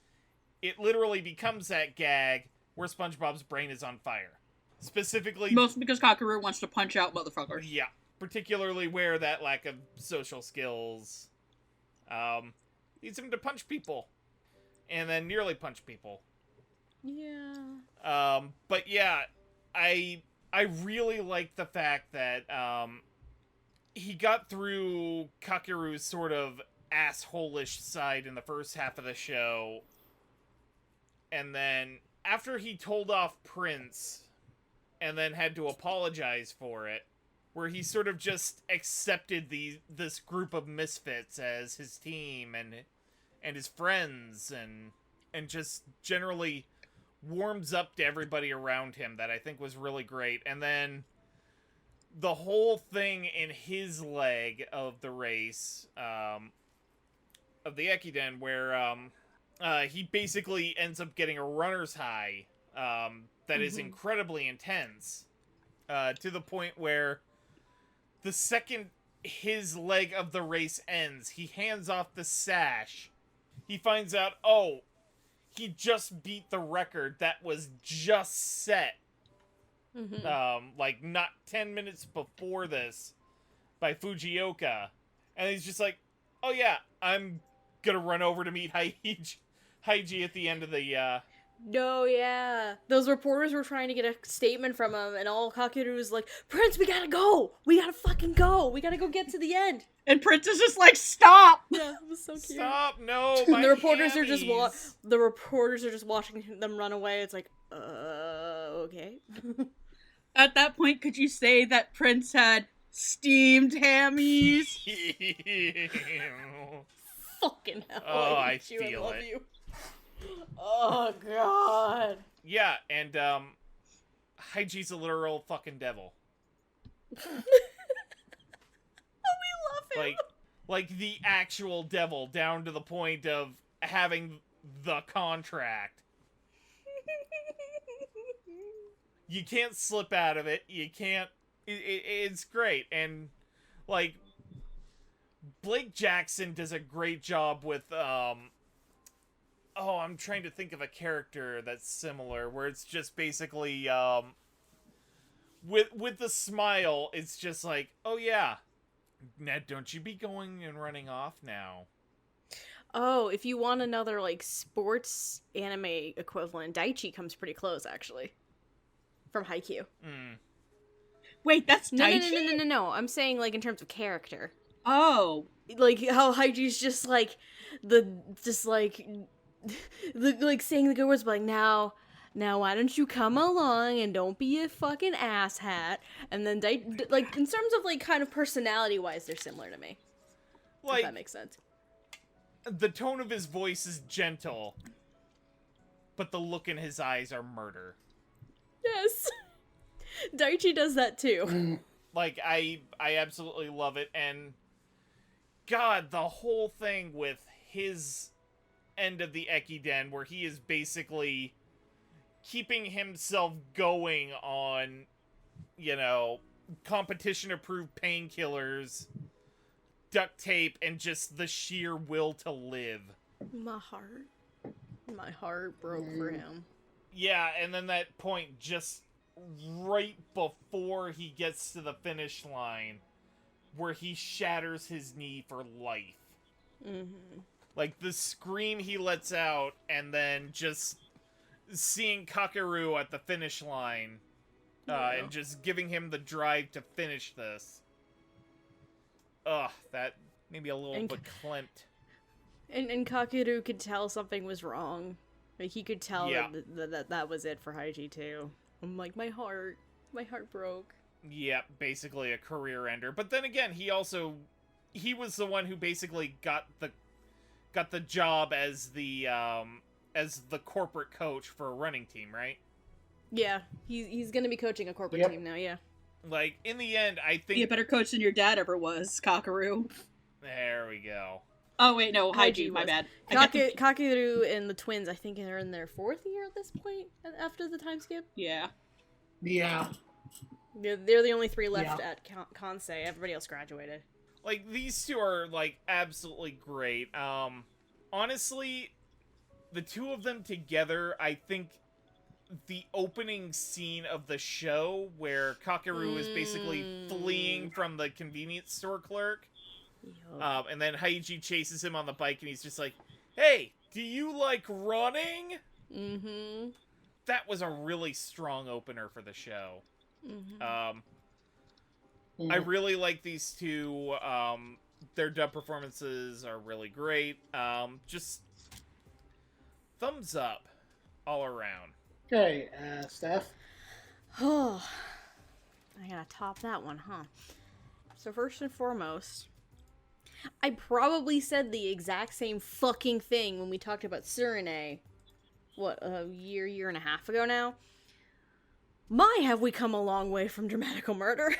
it literally becomes that gag where SpongeBob's brain is on fire. Specifically... Mostly because Kakeru wants to punch out motherfuckers. Yeah. Particularly where that lack of social skills leads him to punch people. And then nearly punch people. Yeah. But yeah, I really like the fact that he got through Kakeru's sort of asshole-ish side in the first half of the show. And then after he told off Prince and then had to apologize for it, where he sort of just accepted this group of misfits as his team and his friends and just generally warms up to everybody around him, that I think was really great. And then the whole thing in his leg of the race, of the Eikden, where he basically ends up getting a runner's high that is incredibly intense, to the point where the second his leg of the race ends, he hands off the sash. He finds out, oh, he just beat the record that was just set, like, not 10 minutes before this, by Fujioka. And he's just like, oh yeah, I'm gonna run over to meet Haiji at the end of the, No, yeah. Those reporters were trying to get a statement from him, and all Kakeru was like, Prince, we gotta go! We gotta fucking go! We gotta go get to the end! And Prince is just like, stop! Yeah, it was so cute. Stop, no, my The reporters are just hammies. the reporters are just watching them run away. It's like, okay. At that point, could you say that Prince had steamed hammies? Fucking hell. Oh, I hate you, feel love it. you. Oh, God. Yeah, and, Haiji's a literal fucking devil. We love him. Like the actual devil, down to the point of having the contract. You can't slip out of it. You can't... It's great. And, like, Blake Jackson does a great job with, oh, I'm trying to think of a character that's similar, where it's just basically, with the smile, it's just like, oh yeah, Ned, don't you be going and running off now. Oh, if you want another, like, sports anime equivalent, Taichi comes pretty close, actually. From Haikyuu. Wait, that's No, Taichi? no. I'm saying, like, in terms of character. Oh. Like, how Haiji's just, like, like, saying the good words, but, like, now, why don't you come along and don't be a fucking asshat? And then, like, in terms of, like, kind of personality-wise, they're similar to me. Like, If that makes sense. the tone of his voice is gentle, but the look in his eyes are murder. Yes. Taichi does that too. Like, I absolutely love it, and God, the whole thing with his end of the Eikiden, where he is basically keeping himself going on, you know, competition-approved painkillers, duct tape, and just the sheer will to live. My heart broke for him. Yeah, and then that point just right before he gets to the finish line, where he shatters his knee for life. Like, the scream he lets out, and then just seeing Kakeru at the finish line, and just giving him the drive to finish this. Ugh, that made me a little bit clamped. And Kakeru could tell something was wrong. Like, he could tell Yeah. that was it for Haiji, too. I'm like, my heart broke. Yeah, basically a career ender. But then again, he was the one who basically got the job as the as the corporate coach for a running team, right? Yeah, he's gonna be coaching a corporate Yep. team now. Yeah. Like, in the end, I think... Be a better coach than your dad ever was, Kakaru. There we go. Oh, wait, no, Haiji Haiji, my was. bad. I got them- Kakeru and the twins, I think, are in their 4th year at this point after the time skip. Yeah. Yeah. They're the only 3 left Yeah. at Kaze. Everybody else graduated. Like, these two are, like, absolutely great. Honestly, the two of them together, I think the opening scene of the show where Kakeru is basically fleeing from the convenience store clerk, and then Haiji chases him on the bike and he's just like, hey, do you like running? Mm-hmm. That was a really strong opener for the show. Mm-hmm. I really like these two. Their dub performances are really great. Just thumbs up all around. Okay, Steph. Oh, I gotta top that one, huh? So first and foremost, I probably said the exact same fucking thing when we talked about Surene, what, a year and a half ago now? My, have we come a long way from Dramatical Murder.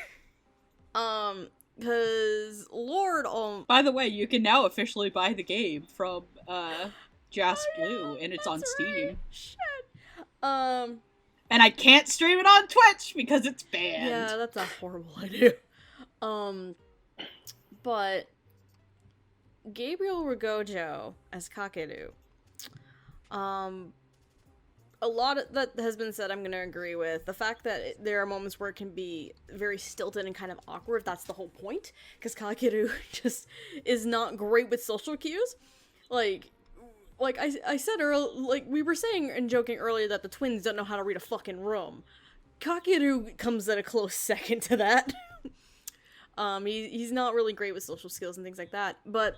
Cause Lord, By the way, you can now officially buy the game from, Jas Blue, and it's on that's Steam. right. Shit. And I can't stream it on Twitch because it's banned. Yeah, that's a horrible idea. But Gabriel Rigojo as Kakeru. A lot of that has been said, I'm going to agree with. The fact that there are moments where it can be very stilted and kind of awkward, that's the whole point. Because Kakeru just is not great with social cues. Like I said earlier, like we were saying and joking earlier that the twins don't know how to read a fucking room. Kakeru comes at a close second to that. He's not really great with social skills and things like that. But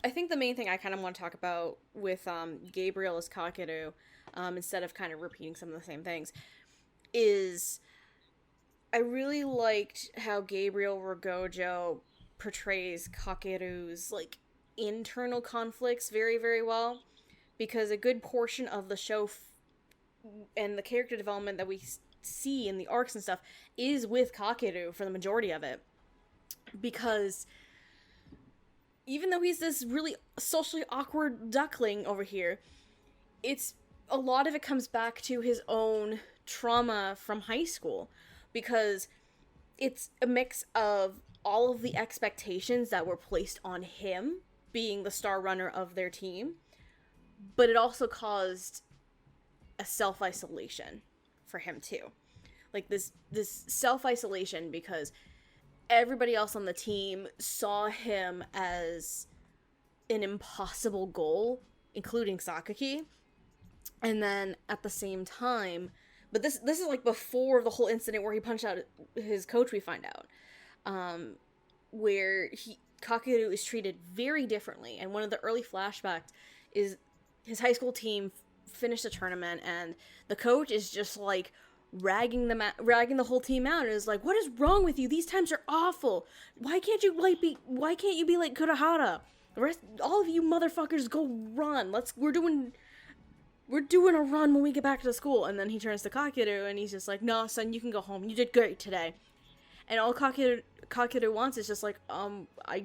I think the main thing I kind of want to talk about with Gabriel as Kakeru, instead of kind of repeating some of the same things, is I really liked how Gabriel Rigojo portrays Kakeru's, like, internal conflicts very, very well. Because a good portion of the show and the character development that we see in the arcs and stuff is with Kakeru for the majority of it. Because even though he's this really socially awkward duckling over here, it's a lot of it comes back to his own trauma from high school, because it's a mix of all of the expectations that were placed on him being the star runner of their team, but it also caused a self-isolation for him too. Like this self-isolation because everybody else on the team saw him as an impossible goal, including Sakaki. And then at the same time, but this is like before the whole incident where he punched out his coach, we find out, where Kakeru is treated very differently. And one of the early flashbacks is his high school team finished a tournament and the coach is just like ragging the whole team out, and is like, what is wrong with you? These times are awful. Why can't you be like Kurahara? The rest, all of you motherfuckers, go run. We're doing a run when we get back to the school. And then he turns to Kakeru and he's just like, no, son, you can go home. You did great today. And all Kakeru wants is just like, I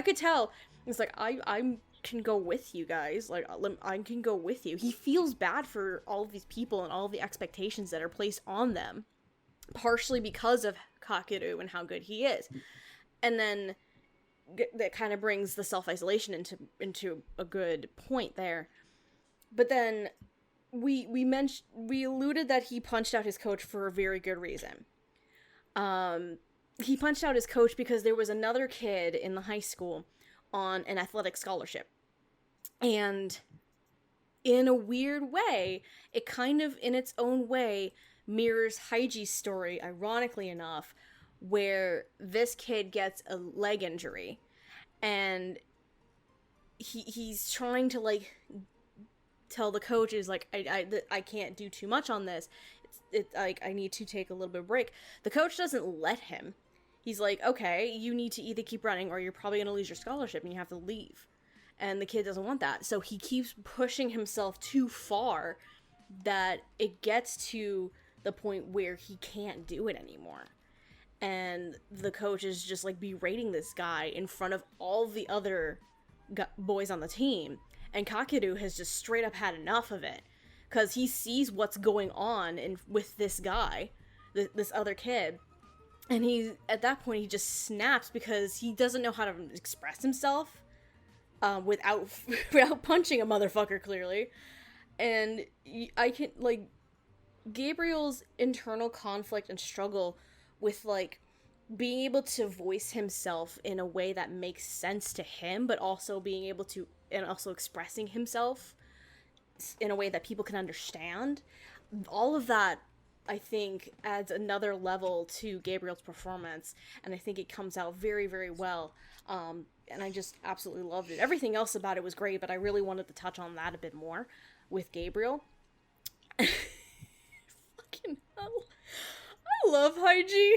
could tell. It's like, I can go with you guys. Like, I can go with you. He feels bad for all of these people and all of the expectations that are placed on them, partially because of Kakeru and how good he is. And then that kind of brings the self-isolation into a good point there. But then we alluded that he punched out his coach for a very good reason. He punched out his coach because there was another kid in the high school on an athletic scholarship. And in a weird way, it kind of, in its own way, mirrors Haiji's story, ironically enough, where this kid gets a leg injury. And he's trying to, like, tell the coaches, like, I can't do too much on this. It's like, I need to take a little bit of break. The coach doesn't let him. He's like, okay, you need to either keep running or you're probably going to lose your scholarship and you have to leave. And the kid doesn't want that. So he keeps pushing himself too far that it gets to the point where he can't do it anymore. And the coach is just like berating this guy in front of all the other boys on the team. And Kakeru has just straight up had enough of it. Because he sees what's going on with this guy, this other kid. And at that point, he just snaps because he doesn't know how to express himself without punching a motherfucker, clearly. And I can, like, Gabriel's internal conflict and struggle with, like, being able to voice himself in a way that makes sense to him, but also being able to, and also expressing himself in a way that people can understand. All of that, I think, adds another level to Gabriel's performance, and I think it comes out very, very well. And I just absolutely loved it. Everything else about it was great, but I really wanted to touch on that a bit more with Gabriel. Fucking hell. I love Haiji.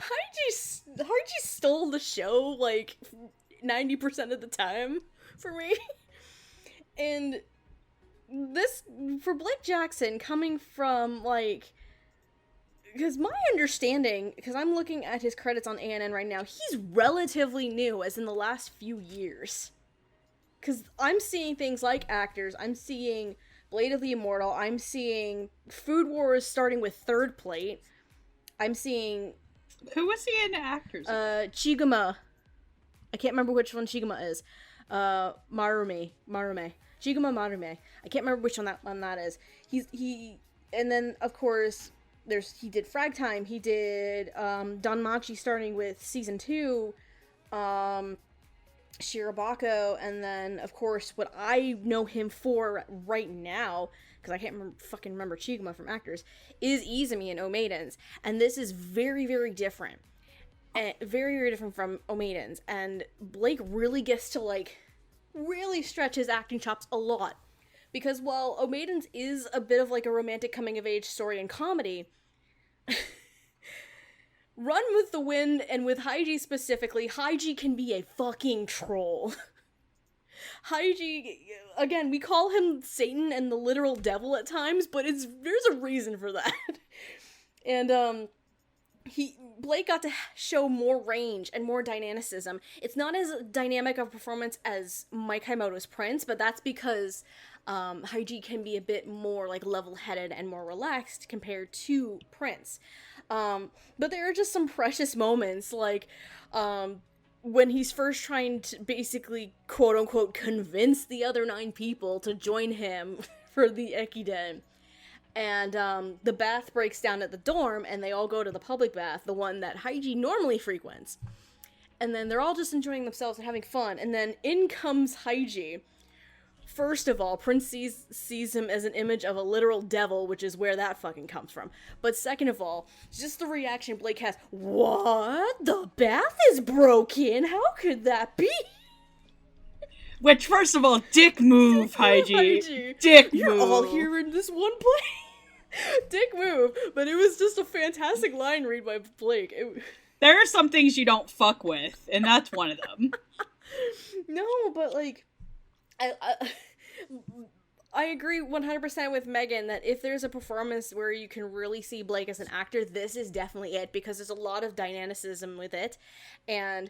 Haiji stole the show, like, 90% of the time for me. And this, for Blake Jackson, coming from, like, because my understanding, because I'm looking at his credits on ANN right now, he's relatively new, as in the last few years. Because I'm seeing things like Actors, I'm seeing Blade of the Immortal, I'm seeing Food Wars starting with Third Plate, I'm seeing... Who was he in Actors? Chiguma. I can't remember which one Chiguma is. Marume. Chiguma Marume. I can't remember which one that is. And then, of course, he did Frag Time, he did Danmachi starting with season 2, Shirobako, and then, of course, what I know him for right now, because I can't remember Chiguma from Actors, is Izumi in O Maidens. And this is very, very different. And very, very different from O Maidens. And Blake really gets to, like, really stretch his acting chops a lot. Because while O Maidens is a bit of, like, a romantic coming-of-age story and comedy, Run with the Wind, and with Haiji specifically, Haiji can be a fucking troll. Haiji, again, we call him Satan and the literal devil at times, but there's a reason for that. And, Blake got to show more range and more dynamicism. It's not as dynamic of a performance as Mike Haimoto's Prince, but that's because, Haiji can be a bit more, like, level-headed and more relaxed compared to Prince. But there are just some precious moments, like, when he's first trying to basically, quote-unquote, convince the other 9 people to join him for the Eikden. And, the bath breaks down at the dorm, and they all go to the public bath, the one that Haiji normally frequents. And then they're all just enjoying themselves and having fun, and then in comes Haiji. First of all, Prince sees him as an image of a literal devil, which is where that fucking comes from. But second of all, just the reaction Blake has, what? The bath is broken? How could that be? Which, first of all, dick move, Haiji. Dick move. You're all here in this one place. Dick move. But it was just a fantastic line read by Blake. There are some things you don't fuck with, and that's one of them. No, but, like, I agree 100% with Megan that if there's a performance where you can really see Blake as an actor, this is definitely it, because there's a lot of dynamicism with it, and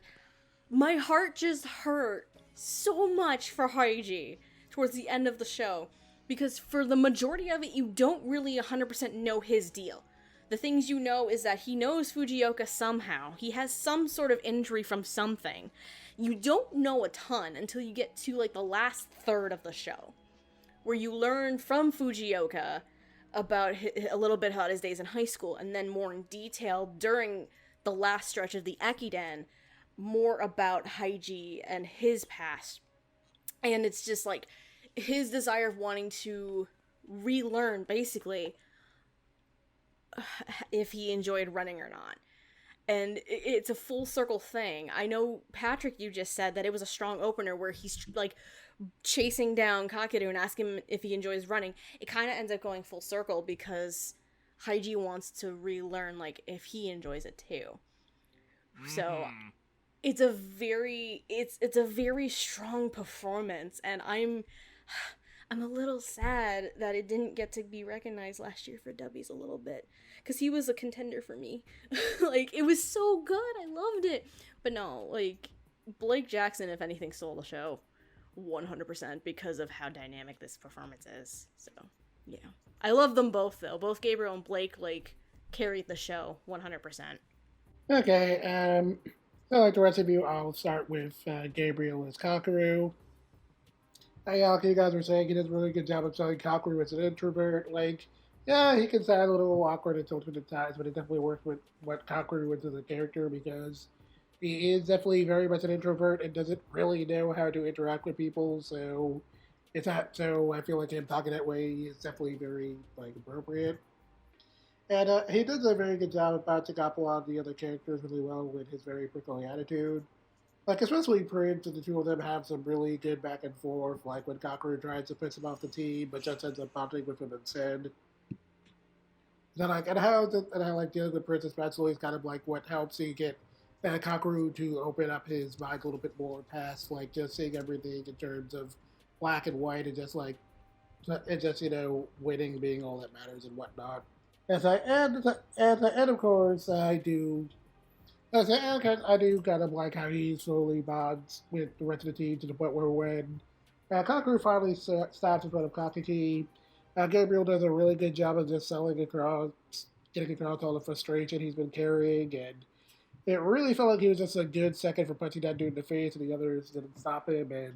my heart just hurt so much for Haiji towards the end of the show, because for the majority of it, you don't really 100% know his deal. The things you know is that he knows Fujioka somehow. He has some sort of injury from something. You don't know a ton until you get to, like, the last third of the show, where you learn from Fujioka about a little bit about his days in high school, and then more in detail during the last stretch of the Eikiden, more about Haiji and his past. And it's just, like, his desire of wanting to relearn, basically, if he enjoyed running or not. And it's a full circle thing. I know, Patrick, you just said that it was a strong opener where he's, like, chasing down Kakeru and asking him if he enjoys running. It kind of ends up going full circle because Haiji wants to relearn, like, if he enjoys it too. So, it's a very strong performance, and I'm a little sad that it didn't get to be recognized last year for Dubbies a little bit, because he was a contender for me. Like, it was so good, I loved it. But no, like, Blake Jackson, if anything, stole the show 100% because of how dynamic this performance is. So yeah, I love them both though. Both Gabriel and Blake like carried the show 100%. Okay, so like the rest of you, I'll start with Gabriel as Kakeru. Yeah, like you guys were saying, he does a really good job of showing Kakeru as an introvert. Like, yeah, he can sound a little awkward at alternate times, but it definitely works with what Kakeru is as a character because he is definitely very much an introvert and doesn't really know how to interact with people. So it's not. So I feel like him talking that way is definitely very like appropriate. And he does a very good job of bouncing off a lot of the other characters really well with his very prickly attitude. Like, especially Prince and the two of them have some really good back and forth, like when Kakeru tries to piss him off the team, but just ends up bonding with him instead. And how like dealing with Prince especially is kind of like what helps you get Kakeru to open up his mind a little bit more past like just seeing everything in terms of black and white and just winning being all that matters and whatnot. And of course I do. I do kind of like how he slowly bonds with the rest of the team to the point where when Kakeru finally stops in front of Kakaki, Gabriel does a really good job of just getting across all the frustration he's been carrying, and it really felt like he was just a good second for punching that dude in the face, and the others didn't stop him, and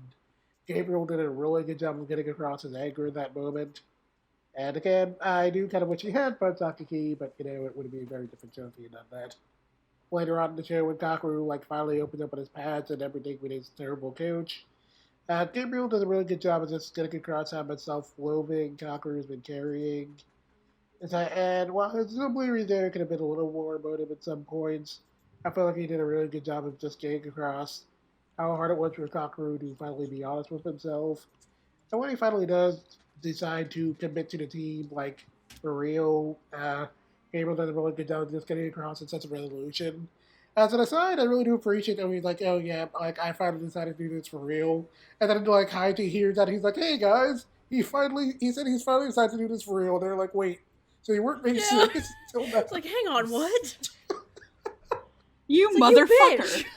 Gabriel did a really good job of getting across his anger in that moment. And again, I do kind of wish he had punched Kakaki, but it would be a very different show if he had done that. Later on in the show, when Kakeru finally opens up on his pads and everything with his terrible coach, Gabriel does a really good job of just getting across how much self-loathing Kakeru's been carrying. And while his delivery there could have been a little more emotive at some points, I feel like he did a really good job of just getting across how hard it was for Kakeru to finally be honest with himself. And when he finally does decide to commit to the team, like, for real, Gabriel does a really good job of just getting across a sense of resolution. As an aside, I really do appreciate that he's like, oh yeah, like, I finally decided to do this for real. And then, like, Haiji hears that, he's like, hey guys, he said he's finally decided to do this for real. And they're like, wait, so you weren't being serious until now? It's like, hang on, what? You it's motherfucker. Like,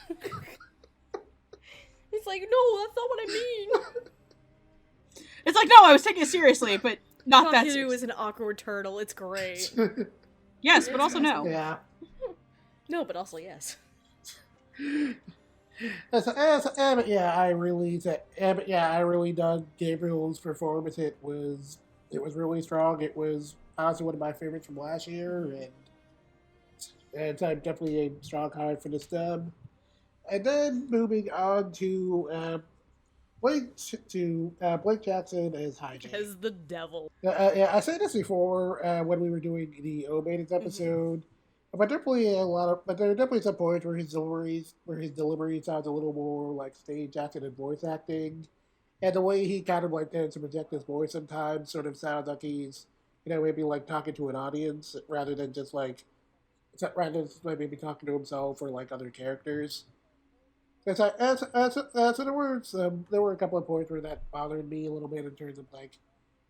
it's like, no, that's not what I mean. It's like, no, I was taking it seriously, but not that serious. Is an awkward turtle. It's great. Yes, but also no. Yeah. No, but also yes. I really dug Gabriel's performance. It was really strong. It was honestly one of my favorites from last year, and it's definitely a strong highlight for the stub. And then moving on to Blake Jackson as Haiji. As the devil. I said this before when we were doing the O-Maidens episode, but there are definitely some points where his delivery sounds a little more like stage acting and voice acting, and the way he kind of like tends to project his voice sometimes sort of sounds like he's maybe like talking to an audience rather than just like maybe talking to himself or like other characters. So there were a couple of points where that bothered me a little bit in terms of like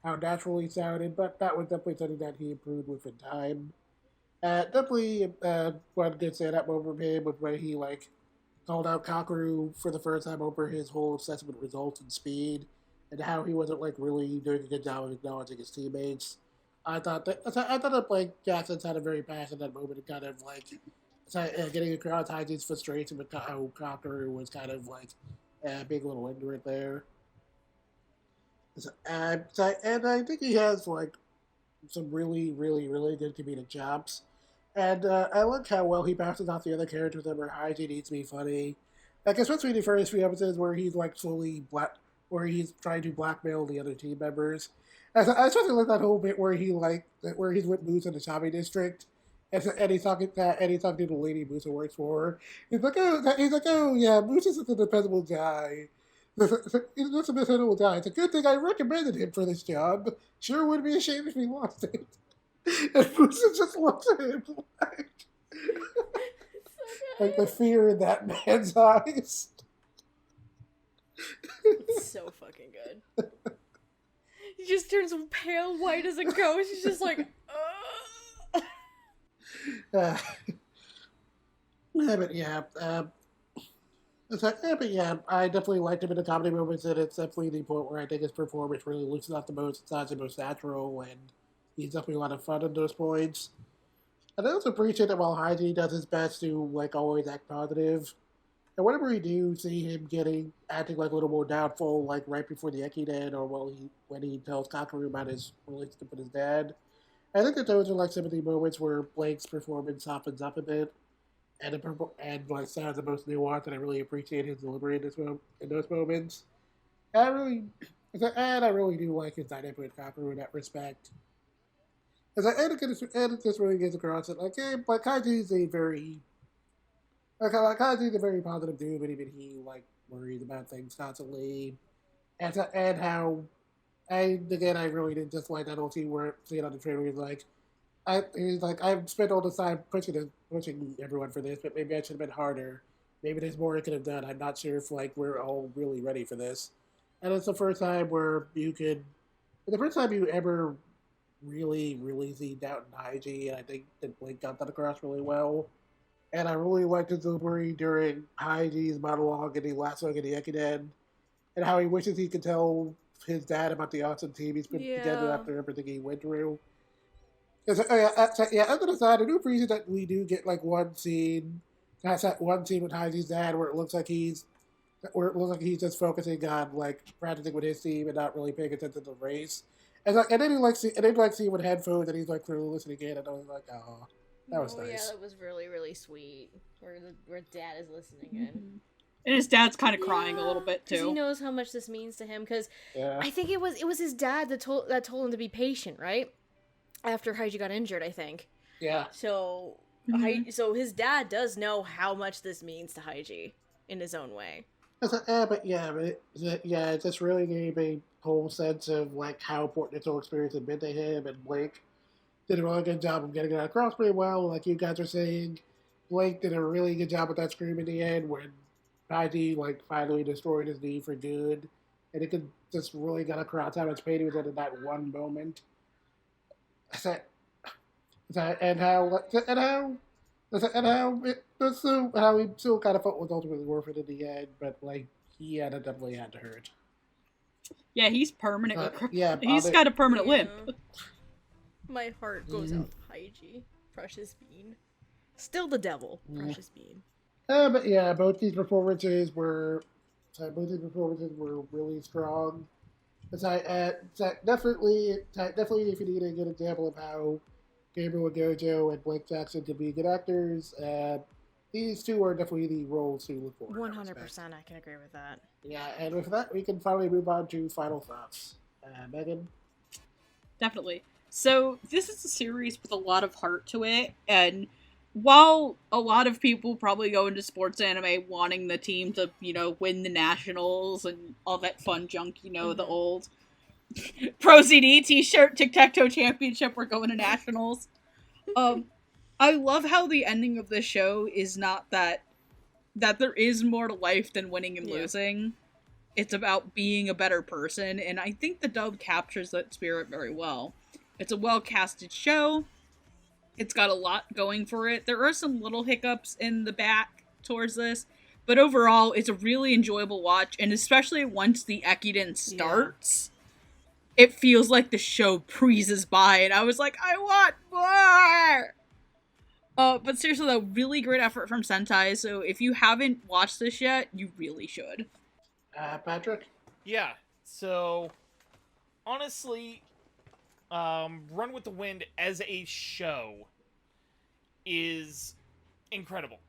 how natural he sounded, but that was definitely something that he improved with in time. Definitely one good stand-up moment from him was when he like called out Kakeru for the first time over his whole assessment results and speed, and how he wasn't like really doing a good job of acknowledging his teammates. I thought that like Jackson had a very passionate moment and kind of like getting across Haiji's frustration with how Kakeru was kind of like being a little ignorant there. And I think he has like some really, really, really good comedic chops. And I like how well he bounces off the other characters that where Haiji needs to be funny. Like, especially in the first few episodes where he's like where he's trying to blackmail the other team members. I especially like that whole bit where he's with Moose in the shopping district. And he's talking to the lady Moose works for. He's like, oh yeah, Moose is a dependable guy. He's just a dependable guy. It's a good thing I recommended him for this job. Sure would be ashamed if he lost it. And Moose just looks at him like... like the fear in that man's eyes. It's so fucking good. He just turns pale white as a ghost. He's just like, ugh. Uh, yeah, but yeah, but yeah, I definitely liked him in the comedy moments, and it's definitely the point where I think his performance really looks not the most, it's not the most natural, and he's definitely a lot of fun at those points. And I also appreciate that while Haiji does his best to like always act positive, and whenever we do see him acting like a little more doubtful, like right before the Eikiden, or when he tells Kakeru about his relationship with his dad, I think that those are like some of the moments where Blake's performance softens up a bit, and like sounds the most nuanced, and I really appreciate his delivery in those moments. And I really do like his dynamic with Kakeru in that respect. And it just really gets across that but Kaiji is a very Kaji's a very positive dude, but even he like worries about things constantly, and how I really didn't just like that old scene where seeing on the trailer. He's like I've spent all this time pushing everyone for this, but maybe I should have been harder. Maybe there's more I could have done. I'm not sure if like we're all really ready for this. And it's the first time the first time you ever really see doubt in Haiji, and I think that Blake got that across really well. And I really liked his delivery during Haiji's monologue in the last song in the Ekiden, and how he wishes he could tell his dad about the awesome team he's put together after everything he went through. As an aside, I do appreciate that we do get like one scene. That's that one scene with Haiji's dad where it looks like he's just focusing on like practicing with his team and not really paying attention to the race. And then see with headphones and he's like clearly listening in, and I was like, oh, that was nice. Yeah, that was really, really sweet. Where dad is listening in. And his dad's kind of crying a little bit too. Because he knows how much this means to him. Because I think it was his dad that told him to be patient, right? After Haiji got injured, I think. Yeah. So so his dad does know how much this means to Haiji in his own way. It just really gave a whole sense of like how important this whole experience had been to him, and Blake did a really good job of getting it across pretty well. Like you guys are saying, Blake did a really good job with that scream in the end when Haiji like finally destroyed his knee for good, and it could just really got across how much pain he was in that one moment. And how he still kind of felt was ultimately worth it in the end, but like definitely had to hurt. Yeah, he's permanent. He's got a permanent limp. My heart goes out to Haiji, precious bean. Still the devil, precious bean. Both these performances were really strong. Definitely, if you need a good example of how Gabriel Gojo and Blake Jackson can be good actors, these two are definitely the roles to look for. 100%, I can agree with that. Yeah, and with that, we can finally move on to final thoughts. Megan? Definitely. So, this is a series with a lot of heart to it, and while a lot of people probably go into sports anime wanting the team to, win the nationals and all that fun junk, the old Pro CD t-shirt tic-tac-toe championship, we're going to nationals. I love how the ending of the show is not that there is more to life than winning and losing. It's about being a better person, and I think the dub captures that spirit very well. It's a well-casted show. It's got a lot going for it. There are some little hiccups in the back towards this, but overall, it's a really enjoyable watch, and especially once the Eikiden starts, it feels like the show breezes by, and I was like, I want more! But seriously though, really great effort from Sentai, so if you haven't watched this yet, you really should. Patrick? Yeah, so, honestly, Run with the Wind as a show is incredible.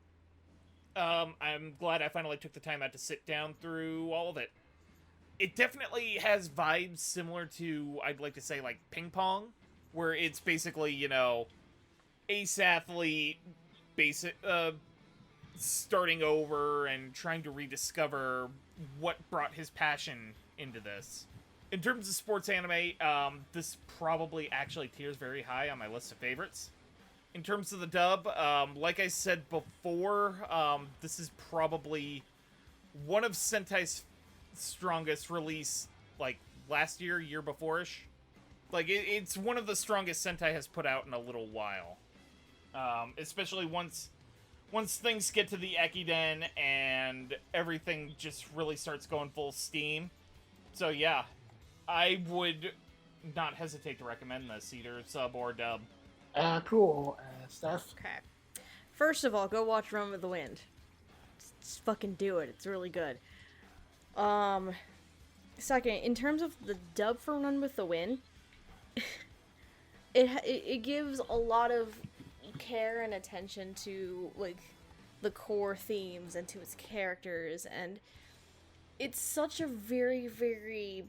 I'm glad I finally took the time out to sit down through all of it. It definitely has vibes similar to, I'd like to say, like Ping Pong, where it's basically, ace athlete, starting over and trying to rediscover what brought his passion into this. In terms of sports anime, this probably actually tiers very high on my list of favorites. in terms of the dub, like I said before, this is probably one of Sentai's strongest release, like last year before-ish. Like it's one of the strongest Sentai has put out in a little while. Especially once things get to the Eikden and everything just really starts going full steam. So yeah, I would not hesitate to recommend this, either sub or dub. Cool. Steph? Okay. First of all, go watch Run with the Wind. Just fucking do it. It's really good. Second, in terms of the dub for Run with the Wind, it gives a lot of care and attention to like the core themes and to its characters, and it's such a very, very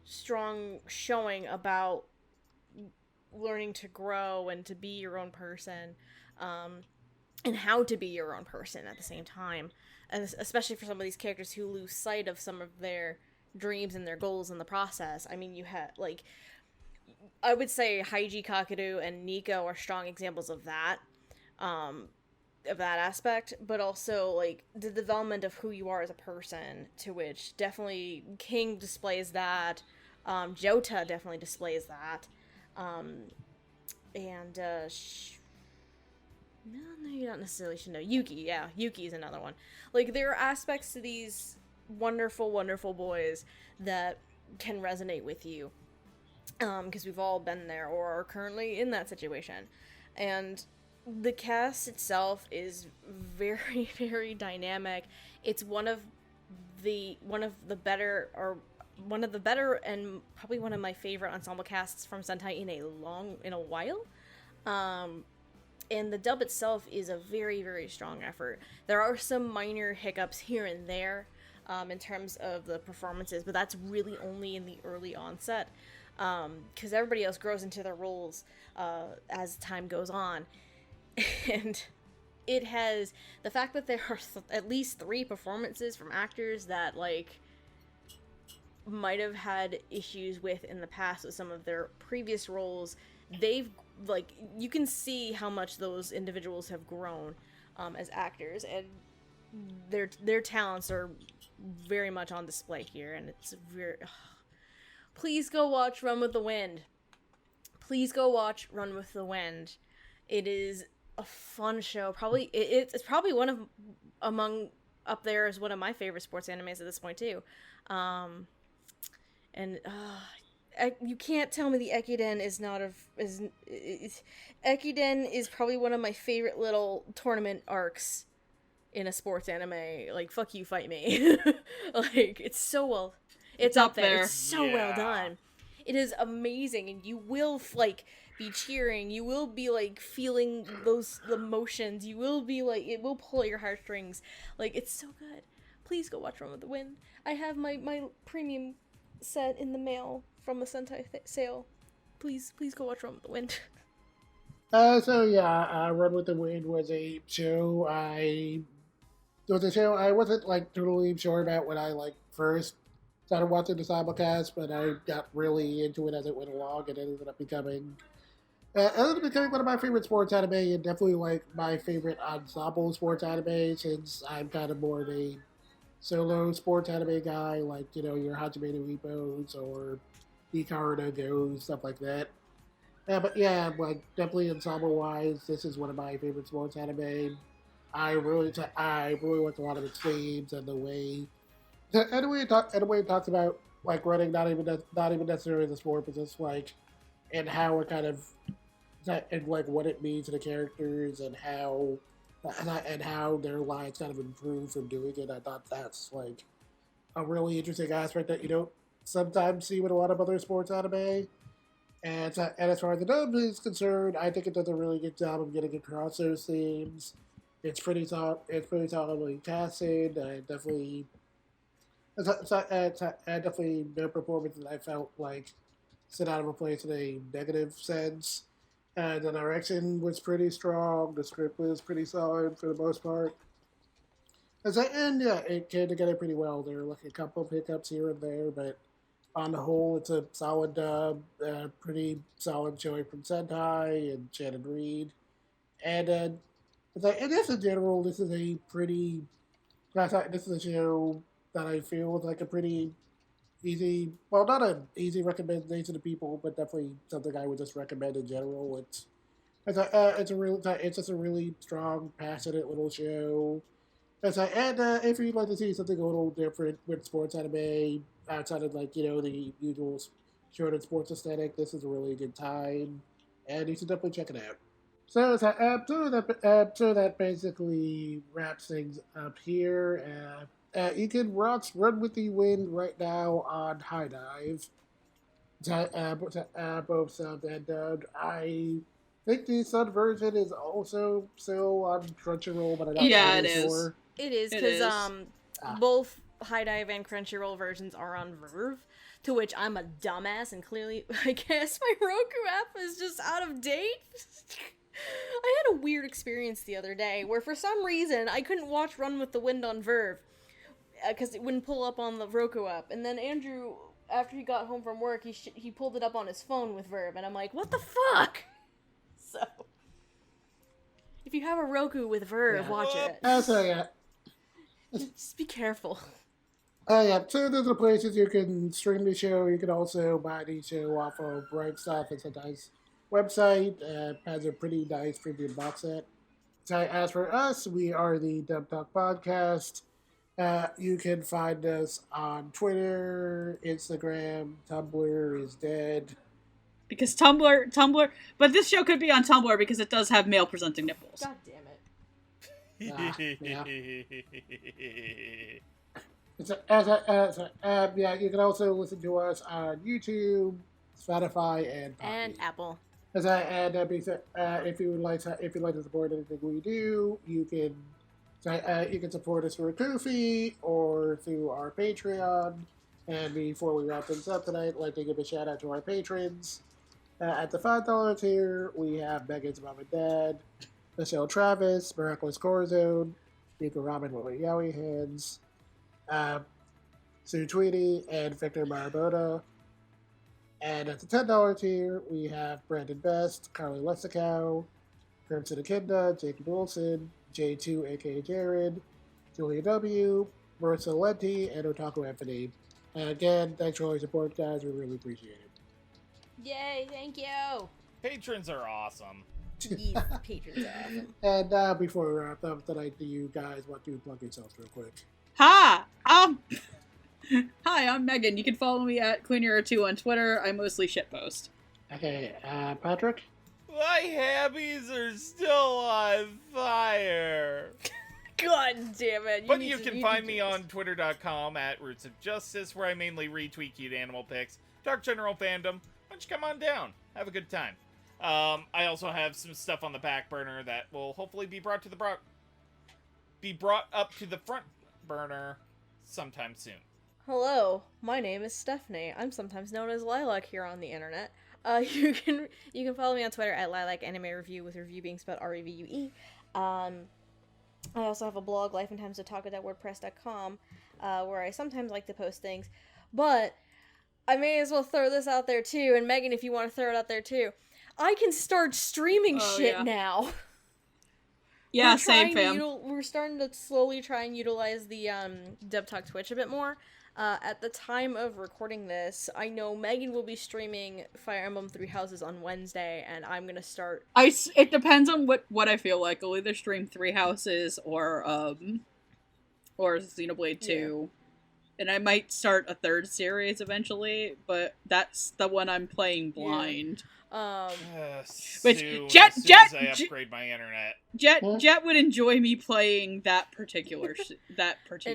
strong showing about learning to grow and to be your own person, and how to be your own person at the same time, and especially for some of these characters who lose sight of some of their dreams and their goals in the process. I mean, you had like, I would say Haiji, Kakeru, and Nico are strong examples of that aspect, but also like the development of who you are as a person, to which definitely King displays that, Jota definitely displays that, and no, you don't necessarily should know. Yuki is another one. Like, there are aspects to these wonderful, wonderful boys that can resonate with you, because we've all been there or are currently in that situation. And the cast itself is very, very dynamic. It's one of the better and probably one of my favorite ensemble casts from Sentai in a while. And the dub itself is a very, very strong effort. There are some minor hiccups here and there, in terms of the performances, but that's really only in the early onset, because everybody else grows into their roles as time goes on. And it has the fact that there are at least 3 performances from actors that like might have had issues with in the past with some of their previous roles. They've like, you can see how much those individuals have grown as actors, and their talents are very much on display here, and it's very please go watch Run with the Wind. Please go watch Run with the Wind. It is a fun show. Probably it's probably one of among up there as one of my favorite sports animes at this point too. And you can't tell me the Eikden is not Eikden is probably one of my favorite little tournament arcs in a sports anime. Like, fuck you, fight me. Like, it's so well, it's up there. It's so well done. It is amazing, and you will like be cheering. You will be like feeling the emotions. You will be like, it will pull at your heartstrings. Like, it's so good. Please go watch Run with the Wind. I have my premium set in the mail from a Sentai sale. Please go watch Run with the Wind. Run with the Wind was a show I wasn't like totally sure about when I like first started watching the simulcast, but I got really into it as it went along, and it ended up becoming one of my favorite sports anime, and definitely like my favorite ensemble sports anime, since I'm kind of more of a solo sports anime guy, like, you know, your Hajime no Ippos or Hikaru no Go, stuff like that. But yeah, like, definitely ensemble-wise, this is one of my favorite sports anime. I really like a lot of its themes and the way it talks about like running, not even necessarily the sport, but just like, and how it kind of, and like what it means to the characters, and how their lives kind of improve from doing it. I thought that's like a really interesting aspect that you don't sometimes see with a lot of other sports anime. And as far as the dub is concerned, I think it does a really good job of getting across those themes. It's pretty solidly casted. Definitely no performance that I felt like sit out of a place in a negative sense. And the direction was pretty strong. The script was pretty solid for the most part. And yeah, it came together pretty well. There were like a couple of hiccups here and there, but on the whole, it's a solid dub, pretty solid showing from Sentai and Shannon Reed. And I guess in general, this is a pretty. This is a show that I feel is like a pretty easy. Well, not an easy recommendation to people, but definitely something I would just recommend in general. It's just a really strong, passionate little show. If you'd like to see something a little different with sports anime outside of the usual short sports aesthetic, this is a really good time, and you should definitely check it out. So that basically wraps things up here. You can watch Run with the Wind right now on High Dive. Both subbed and dubbed. I think the sub version is also still on Crunchyroll, but I'm not really sure. It is, because both High Dive and Crunchyroll versions are on Verve, to which I'm a dumbass, and clearly, I guess my Roku app is just out of date. I had a weird experience the other day, where for some reason, I couldn't watch Run with the Wind on Verve, because it wouldn't pull up on the Roku app, and then Andrew, after he got home from work, he pulled it up on his phone with Verve, and I'm like, what the fuck? So, if you have a Roku with Verve, watch it. Just be careful. So there's the places you can stream the show. You can also buy the show off of Bright Stuff and Sentai's website. Has a pretty nice premium box set. So as for us, we are the Dub Talk Podcast. You can find us on Twitter, Instagram, Tumblr is dead. Because Tumblr, but this show could be on Tumblr because it does have male presenting nipples. God damn it. You can also listen to us on YouTube, Spotify, and Podbean. And Apple. If you'd like to support anything we do, you can support us through a Ko-fi or through our Patreon. And before we wrap things up tonight, I'd like to give a shout out to our patrons. At the $5 tier, we have Megan's Mom and Dad, Michelle Travis, Miraculous Corazon, Nico Ramen with Yowie Hands, Sue Tweedy, and Victor Marabota. And at the $10 tier, we have Brandon Best, Carly Lessicow, Crimson Akinda, Jacob Wilson, J2 a.k.a. Jared, Julia W., Marissa Lenti, and Otaku Anthony. And again, thanks for all your support, guys. We really appreciate it. Yay, thank you. Patrons are awesome. Yes, patrons are awesome. And before we wrap up tonight, do you guys want to plug yourselves real quick? Hi, I'm Megan. You can follow me at QueenHero2 on Twitter. I mostly shitpost. Okay, Patrick? My hammies are still on fire. God damn it. But you can find me on twitter.com at Roots of Justice, where I mainly retweet cute animal pics, talk general fandom. Why don't you come on down? Have a good time. I also have some stuff on the back burner that will hopefully be brought up to the front burner sometime soon. Hello, my name is Stephanie. I'm sometimes known as Lilac here on the internet. You can follow me on Twitter at Lilac Anime Review, with review being spelled R-E-V-U-E. I also have a blog, lifeandtimesoftaco.wordpress.com, where I sometimes like to post things, but I may as well throw this out there too, and Megan, if you want to throw it out there too, I can start streaming now. Yeah, same fam. We're starting to slowly try and utilize the Dub Talk Twitch a bit more. At the time of recording this, I know Megan will be streaming Fire Emblem Three Houses on Wednesday, and I'm gonna start... It depends on what I feel like. I'll either stream Three Houses or Xenoblade 2. And I might start a third series eventually, but that's the one I'm playing blind. Which Jet I upgrade my internet. Jet would enjoy me playing that particular game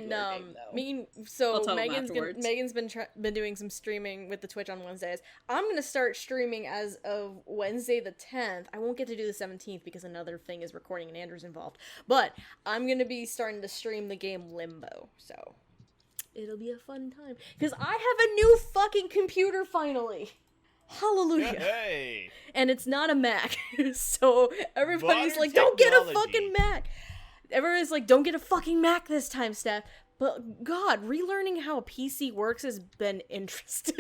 though. Megan's been doing some streaming with the Twitch on Wednesdays. I'm gonna start streaming as of Wednesday the 10th. I won't get to do the 17th because another thing is recording and Andrew's involved. But I'm gonna be starting to stream the game Limbo, so it'll be a fun time. Because I have a new fucking computer finally. Hallelujah. Hey. And it's not a Mac. So everybody's like, don't get a fucking Mac. Everybody's like, don't get a fucking Mac this time, Steph. But God, relearning how a PC works has been interesting.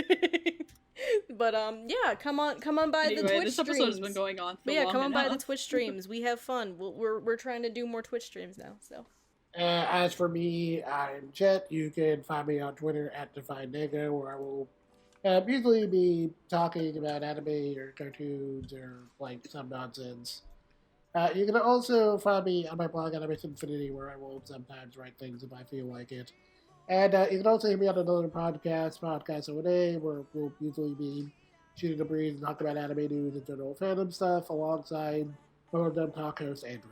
But yeah, come on by the Anyway, Twitch this streams. episode has been going on for But yeah, long come on by the enough. Twitch streams. We have fun. We're trying to do more Twitch streams now. So. As for me, I'm Jet. You can find me on Twitter at DefineNego, where I will usually be talking about anime or cartoons or like some nonsense. You can also find me on my blog Animation Infinity, where I will sometimes write things if I feel like it. And you can also hear me on another Podcast O&A, where we'll usually be shooting the breeze and talking about anime news and general fandom stuff alongside one of them talk host Andrew.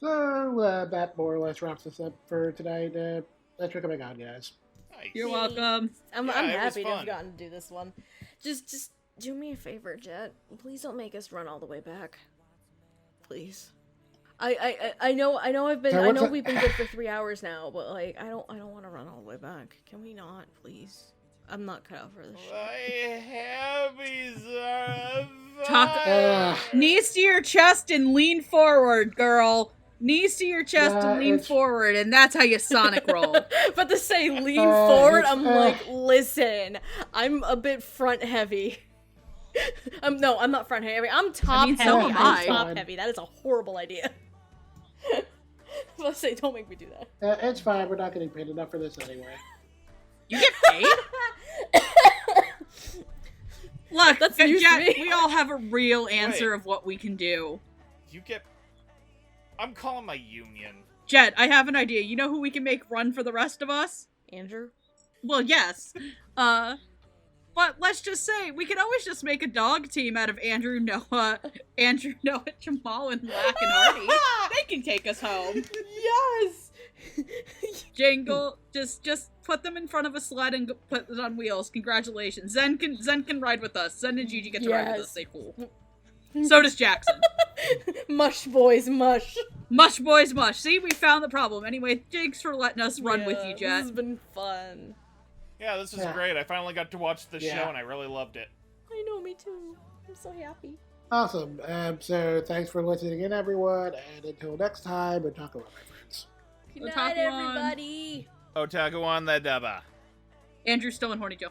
So that more or less wraps us up for tonight. Thanks for coming on, guys. Nice. You're welcome. I'm Yeah, it was happy to have fun. gotten to do this one. Just do me a favor, Jet. Please don't make us run all the way back. Please. I know we've been good for 3 hours now, but like I don't want to run all the way back. Can we not, please? I'm not cut out for this shit. My habits are Talk- Knees to your chest and lean forward, girl. Knees to your chest and lean forward, and that's how you Sonic roll. But to say lean forward, I'm it's, like, listen, I'm a bit front heavy. No, I'm not front heavy. I'm top heavy. so am I. I'm top heavy. That is a horrible idea. Let's say, don't make me do that. It's fine. We're not getting paid enough for this anyway. You get paid? Look, That's news to Jet, me. we all have a real answer Wait. of what we can do. You get. I'm calling my union. Jet, I have an idea. You know who we can make run for the rest of us? Andrew? Well, yes. But let's just say, we could always just make a dog team out of Andrew, Noah, Jamal, and Lack and Hardy. They can take us home. Yes! Jingle, just put them in front of a sled and put it on wheels. Congratulations. Zen can ride with us. Zen and Gigi get to ride with us. They cool. So does Jackson. Mush boys, mush. Mush boys, mush. See, we found the problem. Anyway, thanks for letting us run with you, This Jet. has been fun. Yeah, this is Yeah. great. I finally got to watch the Yeah. show, and I really loved it. I know, me too. I'm so happy. Awesome. So thanks for listening in, everyone. And until next time, we'll talk about my friends. Good Otaku night, on. everybody. Otaku on the dubba. Andrew's still in Horny Joe.